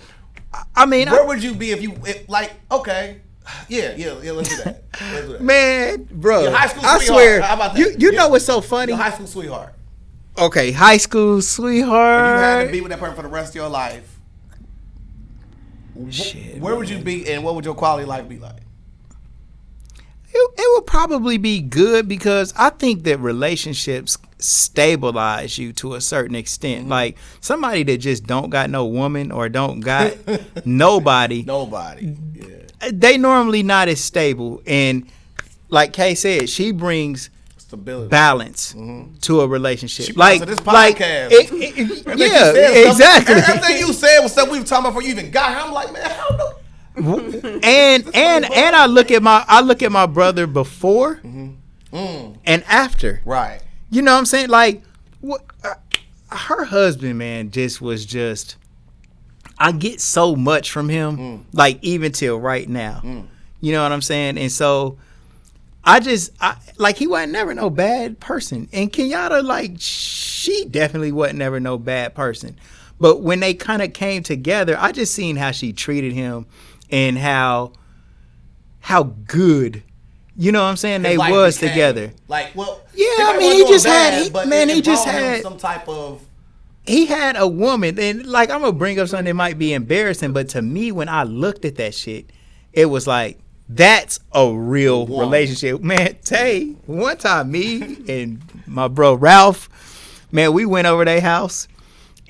I mean, where would you be if like, okay. Yeah, let's do that. Man, bro, your high school I sweetheart. swear, How about that? You know what's so funny? Your high school sweetheart. Okay, high school sweetheart. If you had to be with that person for the rest of your life, shit, where would you be and what would your quality of life be like? It would probably be good because I think that relationships stabilize you to a certain extent. Mm-hmm. Like somebody that just don't got no woman or don't got nobody. Yeah. They normally not as stable. And like Kay said, she brings stability, balance to a relationship. She like this podcast. Yeah, exactly. Everything you said was stuff we were talking about before you even got here. I'm like, man, how do? and I look at my brother before and after. Right. You know what I'm saying? Like what her husband, man, was just I get so much from him, like even till right now. You know what I'm saying? And so I like he wasn't never no bad person. And Kenyatta, like she definitely wasn't never no bad person. But when they kind of came together, I just seen how she treated him and how good, you know what I'm saying, they was together. Like, well, yeah, I mean, he just had some type of. He had a woman, and like I'm gonna bring up something that might be embarrassing, but to me, when I looked at that shit, it was like That's a real relationship. Man, Tay, one time me and my bro Ralph, man, we went over their house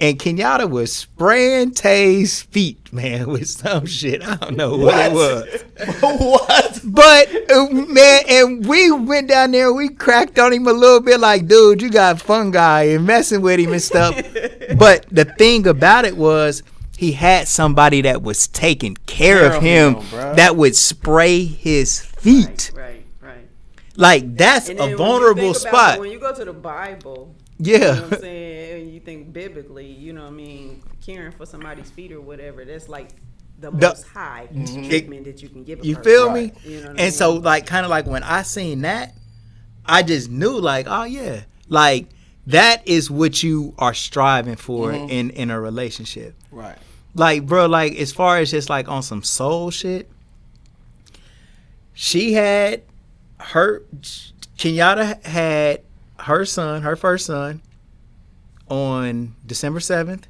and Kenyatta was spraying Tay's feet, man, with some shit. I don't know what it was. What? But, man, and we went down there, we cracked on him a little bit like, dude, you got fungi and messing with him and stuff. But the thing about it was, he had somebody that was taking care of him that would spray his feet. Right. Like, that's And a then vulnerable spot. When you go to the Bible, Yeah. you know what I'm saying, and you think biblically, you know what I mean, caring for somebody's feet or whatever, that's like the most high treatment that you can give a You person. feel me? You know what I And mean? so, like, kind of like when I seen that, I just knew, like, oh, yeah. Like, that is what you are striving for in a relationship. Right. Like, bro, like, as far as just, like, on some soul shit, Kenyatta had her first son, on December 7th,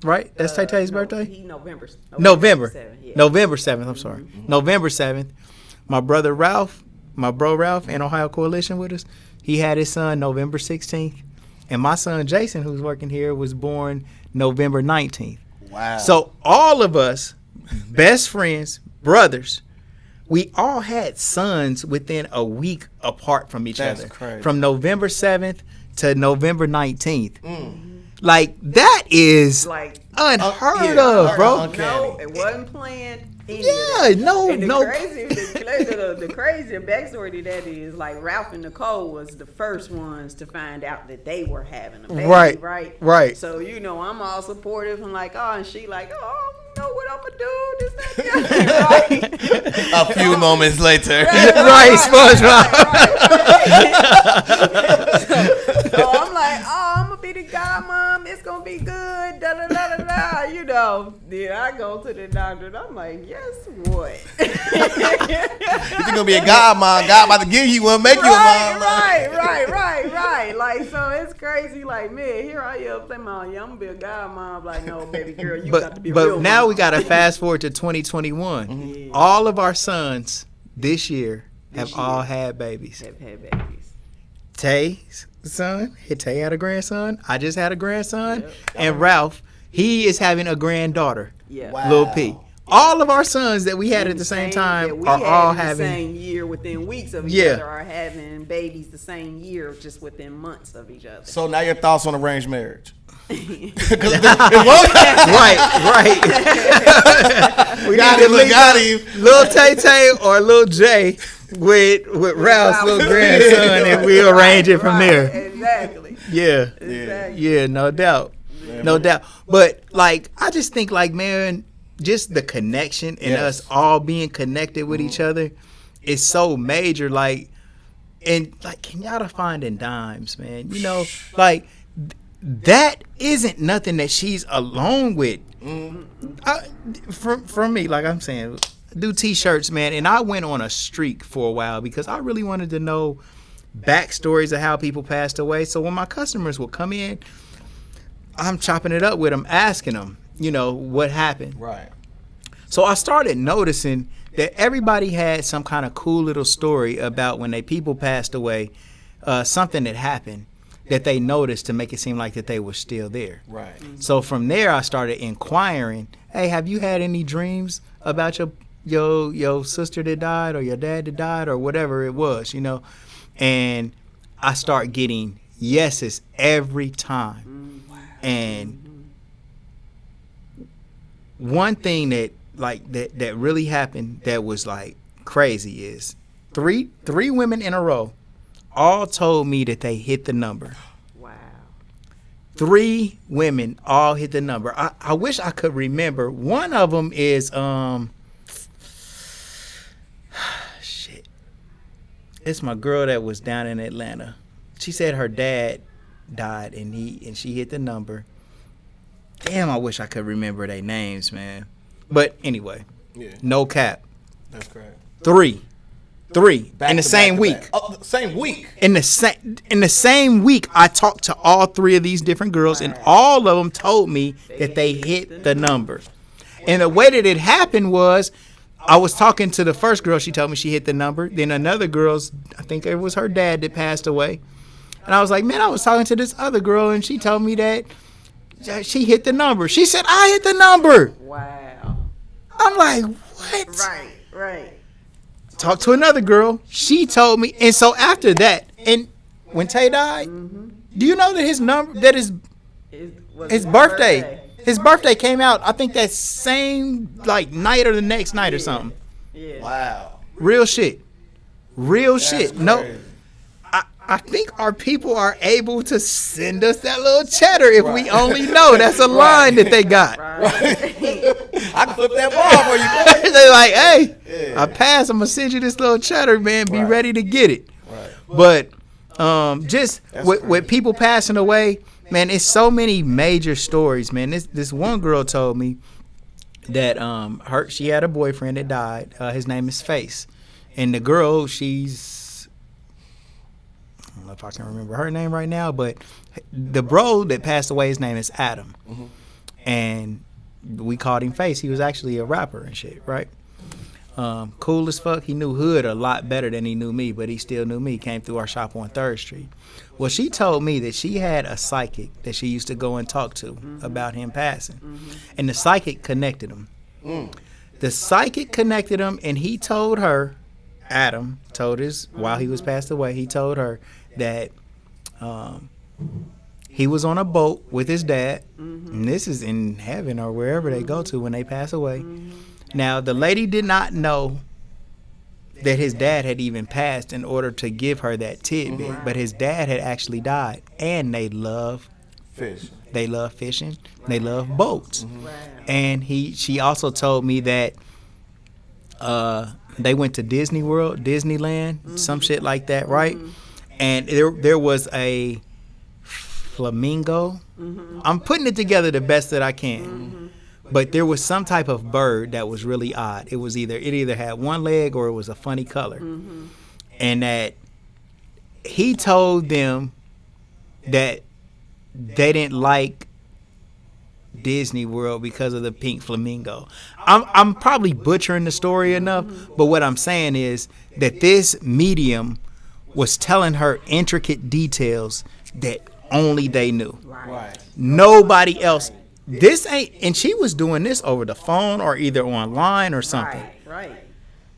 right? That's Tay-Tay's birthday? November 7th, yeah. November 7th, I'm sorry. November 7th. My brother Ralph, my bro Ralph in Ohio Coalition with us, he had his son November 16th. And my son Jason, who's working here, was born November 19th. Wow. So all of us, best friends, brothers, we all had sons within a week apart from each That's other. crazy. From November 7th to November 19th. Like, that is Like, unheard of, bro. uncanny. no, it wasn't planned. Yeah, no, And the no. the crazy backstory to that is, like, Ralph and Nicole was the first ones to find out that they were having a baby, Right. So, you know, I'm all supportive and like, oh, and she like, oh, you know what I'm gonna do, this, that, right? A few moments later. Right, SpongeBob. So I'm like, oh, I'm gonna be the godmom. It's gonna be good. Da da da da da. You know. Then I go to the doctor and I'm like, guess what? You think gonna be a godmom? God about to give you one, make you a mom. Right. Like, so it's crazy. Like, man, here I am saying, I'm gonna be a godmom. Like, no, baby girl, you got to be a real But now mom. we got to fast forward to 2021. All of our sons this year have all had babies. Have had babies. Tay's son, Tay had a grandson. I just had a grandson. Yep. And Ralph, he is having a granddaughter, Yeah. Wow. Lil P. All of our sons that we had at the same that time we are had all in the having. same year within weeks of each Yeah. other are having babies the same year just within months of each other. So now your thoughts on arranged marriage? Right. We Got need him, to link got up him. Lil Tay or Lil J with Ralph's little grandson, and we arrange it from there. Exactly. Yeah. Exactly. Yeah, no doubt. No doubt. But, like, I just think, like, man, just the connection and Yes. us all being connected with each other is so major. Like, and, like, Kenyatta finding dimes, man. You know, like, that isn't nothing that she's alone with. For me, like I'm saying, do T-shirts, man. And I went on a streak for a while because I really wanted to know backstories of how people passed away. So when my customers would come in, I'm chopping it up with them, asking them, you know, what happened. Right. So I started noticing that everybody had some kind of cool little story about when they people passed away, something that happened that they noticed to make it seem like that they were still there. Right. So from there, I started inquiring, hey, have you had any dreams about your sister that died or your dad that died or whatever it was, you know? And I start getting yeses every time. And one thing that really happened that was like crazy is three women in a row all told me that they hit the number. Wow. 3 women all hit the number. I wish I could remember. One of them is shit. It's my girl that was down in Atlanta. She said her dad died and she hit the number. Damn, I wish I could remember their names, man. But anyway, Yeah. no cap. That's correct. 3 Back in the to same back to week. back. Oh, same week. In the same week, I talked to all 3 of these different girls, and all of them told me that they hit the number. And the way that it happened was, I was talking to the first girl. She told me she hit the number. Then another girl's, I think it was her dad that passed away. And I was like, man, I was talking to this other girl, and she told me that she hit the number. She said, I hit the number. Wow. I'm like, what? Right. Talked to another girl. She told me. And so after that, and when Tay died, do you know that his number, that his birthday, his birthday came out, I think that same like night or the next night or something. Yeah. Wow. Real shit. That's No. crazy. I think our people are able to send us that little cheddar if we only know that's a line that they got. I can flip that ball for you. They're like, hey, I passed. I'm going to send you this little cheddar, man. Be ready to get it. Right. But just with people passing away, man, it's so many major stories, man. This one girl told me that she had a boyfriend that died. His name is Face. And the girl, I don't know if I can remember her name right now, but the bro that passed away, his name is Adam. Mm-hmm. And we called him Face. He was actually a rapper and shit, right? Cool as fuck. He knew Hood a lot better than he knew me, but he still knew me. Came through our shop on 3rd Street. Well, she told me that she had a psychic that she used to go and talk to about him passing. Mm-hmm. And the psychic connected him. The psychic connected him, and he told her, Adam told while he was passed away, he told her that he was on a boat with his dad, and this is in heaven or wherever they go to when they pass away. Now, the lady did not know that his dad had even passed in order to give her that tidbit, but his dad had actually died, and they love fish. They love fishing. They love boats. And she also told me that they went to Disney World, Disneyland, some shit like that, right? And there was a flamingo. I'm putting it together the best that I can. But there was some type of bird that was really odd. It either had one leg or it was a funny color. And that he told them that they didn't like Disney World because of the pink flamingo. I'm probably butchering the story enough, but what I'm saying is that this medium was telling her intricate details that only they knew. Right. Nobody else. This ain't, and she was doing this over the phone or either online or something. Right.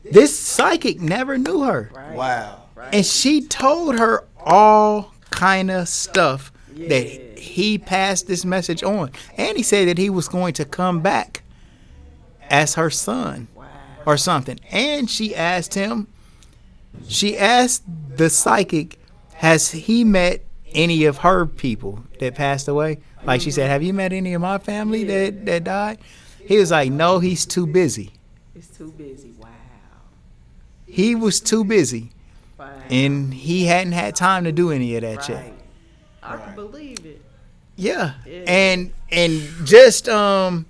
This psychic never knew her. Wow. And she told her all kind of stuff that he passed this message on. And he said that he was going to come back as her son or something. And she asked the psychic, has he met any of her people that passed away? Like she said, have you met any of my family that died? He was like, no, he's too busy. He's too busy. Wow. He was too busy. Wow. And he hadn't had time to do any of that shit. I can believe it. Yeah. And just I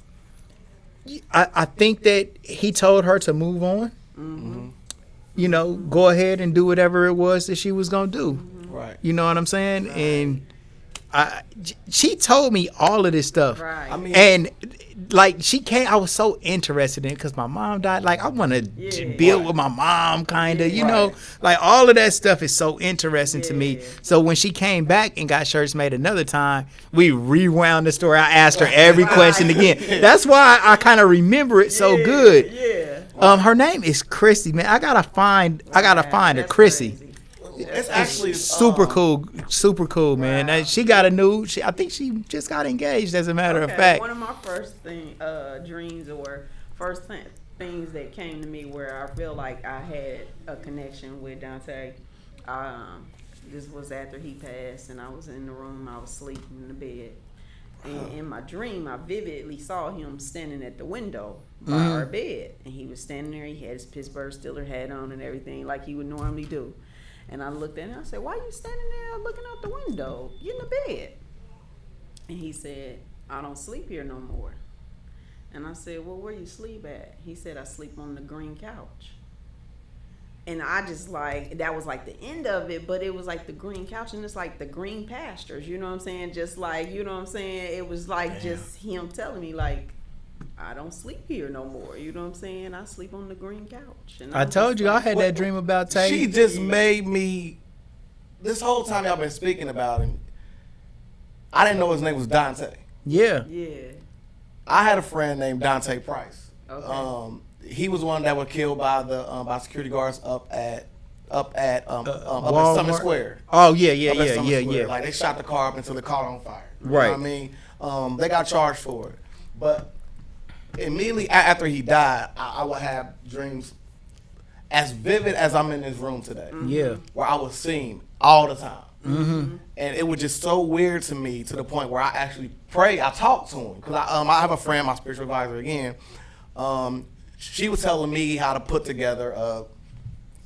think that he told her to move on. You know, go ahead and do whatever it was that she was gonna do. Right. You know what I'm saying? Right. And she told me all of this stuff. Right. I mean, and like I was so interested in it because my mom died. Like I want to build with my mom, kind of. You know, like all of that stuff is so interesting to me. So when she came back and got shirts made another time, we rewound the story. I asked her every question again. That's why I kind of remember it so good. Yeah. Her name is Chrissy, man. I gotta find her, Chrissy. Crazy. It's actually super cool, man. Wow. She got I think she just got engaged, as a matter of fact. One of my first dreams or first things that came to me where I feel like I had a connection with Dante. This was after he passed, and I was in the room. I was sleeping in the bed, and in my dream, I vividly saw him standing at the window by our bed, and he was standing there. He had his Pittsburgh Steelers hat on and everything, like he would normally do. And I looked at him and I said, why are you standing there looking out the window? Get in the bed. And he said, I don't sleep here no more. And I said, well, where you sleep at? He said, I sleep on the green couch. And I just that was like the end of it, but it was like the green couch and it's like the green pastures, you know what I'm saying? Just like, you know what I'm saying? It was like just him telling me like, I don't sleep here no more. You know what I'm saying? I sleep on the green couch. And I told you I had that dream about Tay. She just made me. This whole time y'all been speaking about him, I didn't know his name was Dante. Yeah. I had a friend named Dante Price. Okay. He was one that was killed by the by security guards up at Walmart? Summit Square. Oh yeah. Like they shot the car up until the car on fire. You Right. know what I mean, they got charged for it, but immediately after he died, I would have dreams as vivid as I'm in this room today. Yeah. Where I would see him all the time. Mm-hmm. And it was just so weird to me to the point where I actually pray. I talk to him because I have a friend, my spiritual advisor again. She was telling me how to put together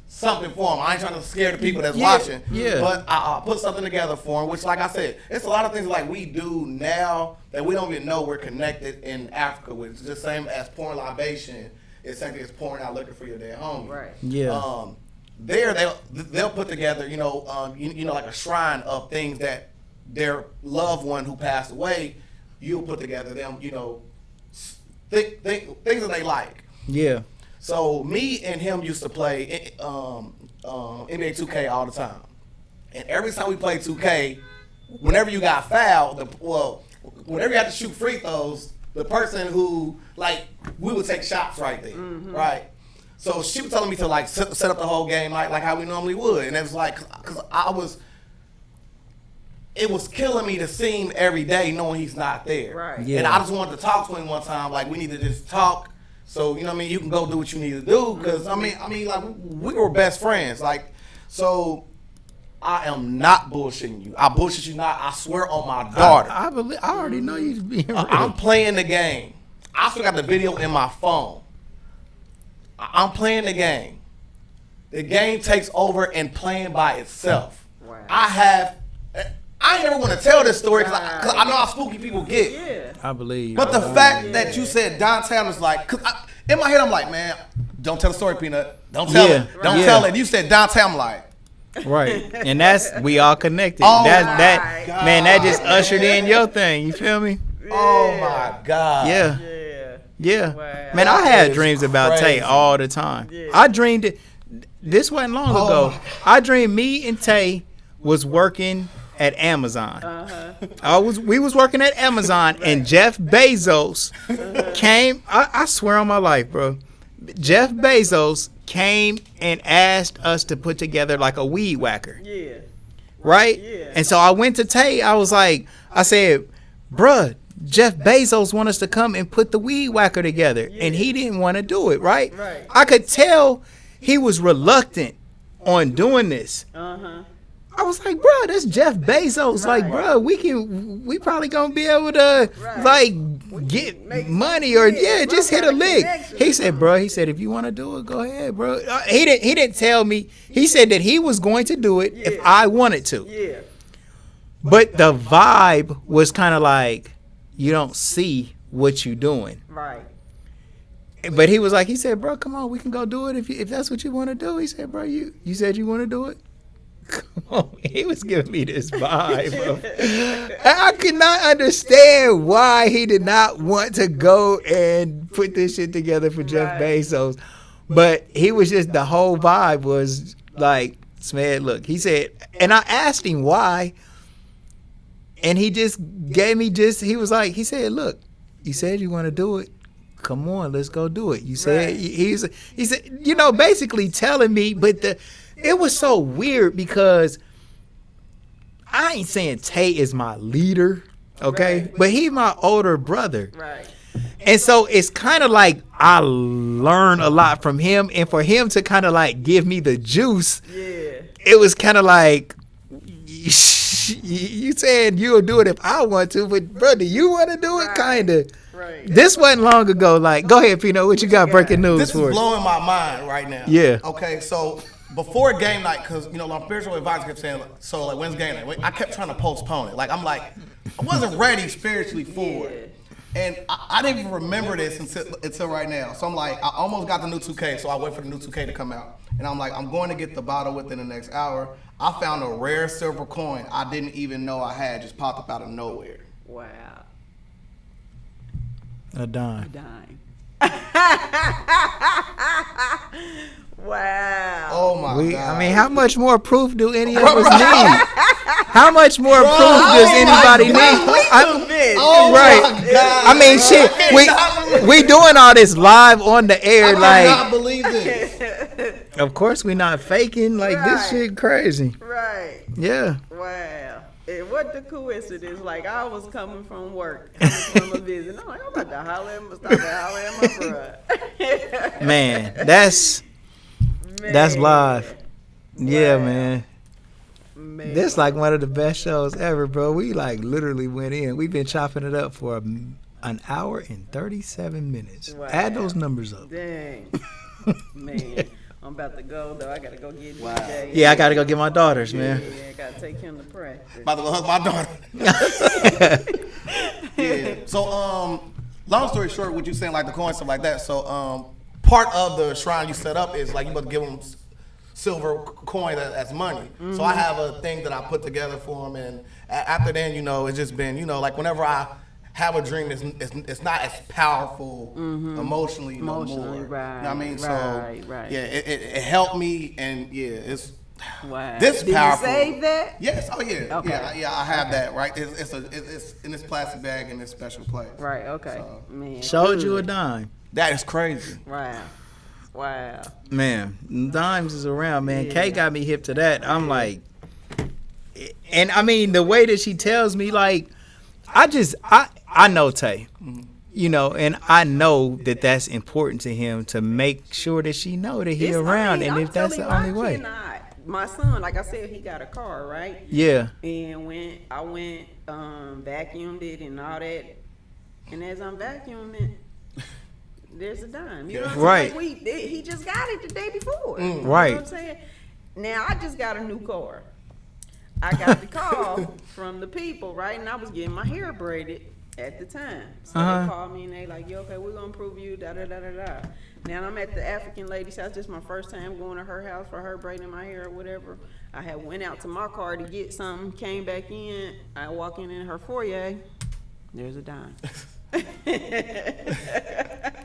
something for him. I ain't trying to scare the people that's watching. Yeah. But I put something together for him, which, like I said, it's a lot of things like we do now that we don't even know we're connected in Africa with. It's the same as pouring libation. It's something as pouring out liquor for your dead homie. Right. Yeah. They'll put together, like a shrine of things that their loved one who passed away, you'll put together them, things that they like. Yeah. So me and him used to play NBA 2K all the time, and every time we played 2K, whenever you got fouled, whenever you had to shoot free throws, the person who we would take shots right there, right. So she was telling me to set up the whole game like how we normally would, and it was because it was killing me to see him every day knowing he's not there. Right. Yeah. And I just wanted to talk to him one time, we need to just talk. So, you can go do what you need to do. Because, we were best friends. So I am not bullshitting you. I bullshit you not. I swear on my daughter. I already know you being real. I'm playing the game. I still got the video in my phone. I'm playing the game. The game takes over and playing by itself. Wow. I ain't never want to tell this story because I know how spooky people get. Yeah. I believe. But the fact that you said downtown was in my head, I'm like, man, don't tell the story, Peanut. Don't tell it. Don't tell it. You said downtown, I'm like. Right. And we all connected. Oh that God. man, that just ushered in your thing. You feel me? Oh my God. Yeah. Yeah. Wow. Man, I had is dreams about Tay crazy. all the time. Yeah. I dreamed it. This wasn't long ago. I dreamed me and Tay was working at Amazon. We was working at Amazon, and Jeff Bezos came. I swear on my life, bro. Jeff Bezos came and asked us to put together like a weed whacker. Yeah. Right? Yeah. And so I went to Tay. I said, bruh, Jeff Bezos want us to come and put the weed whacker together. Yeah. And he didn't want to do it, right? Right. I could tell he was reluctant on doing this. I was like, bro, that's Jeff Bezos. Right. Like, bro, we probably gonna be able to get money or just hit a lick. He said, bro, if you want to do it, go ahead, bro. He didn't tell me. He said that he was going to do it if I wanted to. Yeah. But the vibe was kind of like, you don't see what you doing. Right. But he said, bro, come on, we can go do it if that's what you want to do. He said, bro, you said you want to do it? Come on. He was giving me this vibe, bro. I could not understand why he did not want to go and put this shit together for Jeff Bezos. But he was just, the whole vibe was like, man, look, he said, and I asked him why, and he just gave me he said, look, you said you want to do it. Come on, let's go do it. You said, he said, basically telling me, but it was so weird because I ain't saying Tay is my leader, okay? Right. But he's my older brother. Right. And so it's kind of like I learn a lot from him, and for him to kind of like give me the juice, it was kind of like, you saying you'll do it if I want to, but bro, do you want to do it? Right. Kind of. Right. This wasn't long ago. Like, go ahead, Pino. What you got breaking news This for is us? blowing my mind right now. Yeah. Okay, so before game night, because my spiritual advisor kept saying, when's game night? I kept trying to postpone it. I wasn't ready spiritually for it. And I didn't even remember this until right now. So I'm like, I almost got the new 2K, so I wait for the new 2K to come out. And I'm like, I'm going to get the bottle within the next hour. I found a rare silver coin I didn't even know I had, just popped up out of nowhere. Wow. A dime. Dime. Wow. Oh my God. I mean, how much more proof do any of us need? How much more proof does anybody need? Oh right. my God. I mean, shit. We doing all this live on the air, I cannot like. believe this. Of course, we not faking. Like this shit crazy. Right. Yeah. Wow. And what the coincidence? Like, I was coming from work, from a visit. I'm like, I'm about to holler at my bruh. Man, that's live. Yeah, man. This like one of the best shows ever, bro. We like literally went in. We've been chopping it up for an hour and 37 minutes. Wow. Add those numbers up. Dang. Man, I'm about to go, though. I got to go get DJ. Yeah, I got to go get my daughters, man. Yeah, I got to take him to practice. About to go hug my daughter. Yeah. So, long story short, what you saying, like the coin, stuff like that. So, part of the shrine you set up is like you about to give them silver coin as money. So I have a thing that I put together for them, and after then, you know, it's just been, you know, like whenever I have a dream, it's not as powerful emotionally no more. Right, you know what I mean? Right. Yeah, it helped me, and yeah, it's Wow. this Did powerful. you save that? Yes. Oh yeah. Okay. Yeah. I have that. Right. It's in this plastic bag in this special place. Right, okay. So, Man. Showed you a good. dime. that is crazy. Wow. Man, dimes is around, man. Yeah. Kay got me hip to that. I'm like, and I mean, the way that she tells me, like, I know Tay, you know, and I know that that's important to him to make sure that she know that he around, and if that's the only way. My son, like I said, he got a car, right? Yeah. And when I went, vacuumed it and all that, and as I'm vacuuming, there's a dime. You know what I'm Right. saying? Like he just got it the day before. You know Right. what I'm saying? Now, I just got a new car. I got the call from the people, right? And I was getting my hair braided at the time. So they called me and they like, yo, okay, we're going to prove you, da-da-da-da-da. Now, I'm at the African lady's house. This is my first time going to her house for her braiding my hair or whatever. I had went out to my car to get something, came back in. I walk in her foyer. There's a dime.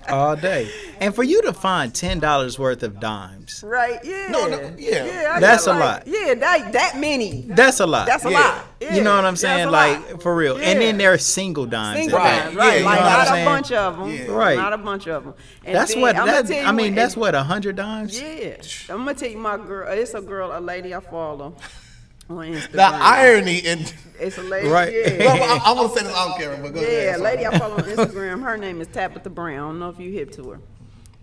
All day. And for you to find $10 worth of dimes, Right, yeah. No, yeah. I That's got a lot. Yeah, that many. that's a lot. That's a Yeah. lot. Yeah, You know what I'm that's saying? a Like, lot. for real. Yeah. And then there are single dimes. Single in there. dimes, right? Yeah, Like you know what not I'm a saying? bunch of them. Yeah. Right. Not a bunch of them. And That's then, what, I'ma that, tell you I mean, what, that's what, 100 dimes? Yeah, I'm gonna tell you my girl. It's a girl, a lady I follow on Instagram. The irony in. It's a lady. Right. Well, Yeah. I want to say this on camera, but go ahead. Yeah, lady I follow on Instagram. Her name is Tabitha Brown. I don't know if you hip to her.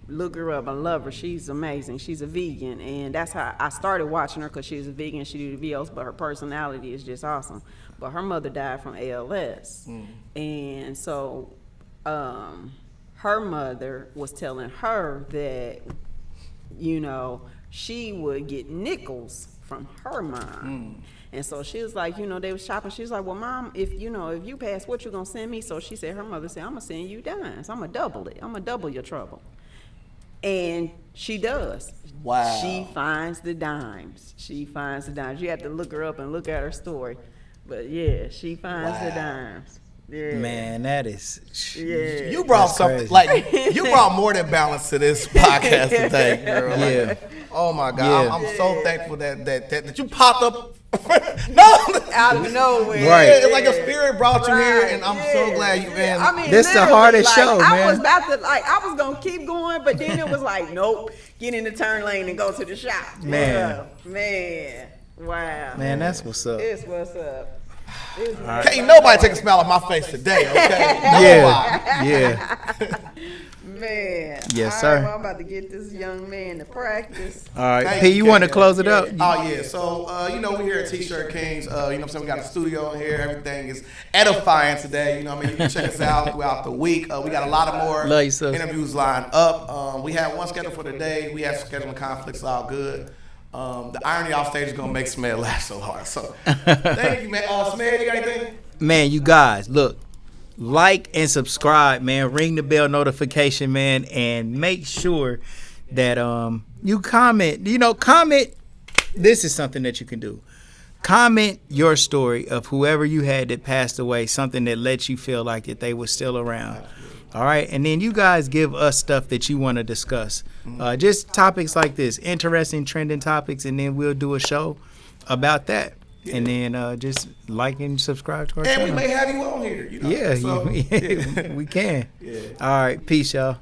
Look her up. I love her. She's amazing. She's a vegan, and that's how I started watching her because she's a vegan. She do the videos, but her personality is just awesome. But her mother died from ALS, and so her mother was telling her that, you know, she would get nickels from her mom. And so she was like, you know, they was shopping. She was like, well, Mom, if you pass, what you gonna send me? So she said, her mother said, I'm gonna send you dimes. I'm gonna double it. I'm gonna double your trouble. And she does. Wow. She finds the dimes. You have to look her up and look at her story. But yeah, she finds the dimes. Yeah. Man, that is. Yeah. You brought That's something crazy. like you brought more than balance to this podcast today, girl. Like, Yeah. oh my God, Yeah. I'm so thankful that you popped up. No. Out of nowhere. Right. It's like your spirit brought you here, Right, and I'm yeah, so glad you been. I mean, This the literally, hardest like, show, I man. was about to, I was gonna keep going, but then it was like, nope, get in the turn lane and go to the shop. Man. Yeah, man, wow. Man, that's what's up. It's what's up. It's Can't nobody take a smile off my face today, okay? Yeah. Yeah. man. Yes, All sir. right, well, I'm about to get this young man to practice. All right. Thank P, you, you want to Kay. close it up? Oh yeah, so you know we here at T-Shirt Kings. You know what I'm saying, we got a studio in here. Everything is edifying today. You know what I mean, you can check us out throughout the week. We got a lot of more Love you, sis. interviews lined up. We had one scheduled for today. We had scheduling conflicts, all good. The irony off stage is gonna make Smed laugh so hard. So thank you, man. Smed, you got anything? Man, you guys, look, like and subscribe, man. Ring the bell notification, man, and make sure that you comment. You know, comment. This is something that you can do. Comment your story of whoever you had that passed away, something that lets you feel like that they were still around. All right, and then you guys give us stuff that you want to discuss. Just topics like this, interesting, trending topics, and then we'll do a show about that. Yeah. And then just like and subscribe to our channel. And we may have you on here. You know? Yeah, so, we can. Yeah. All right, peace, y'all.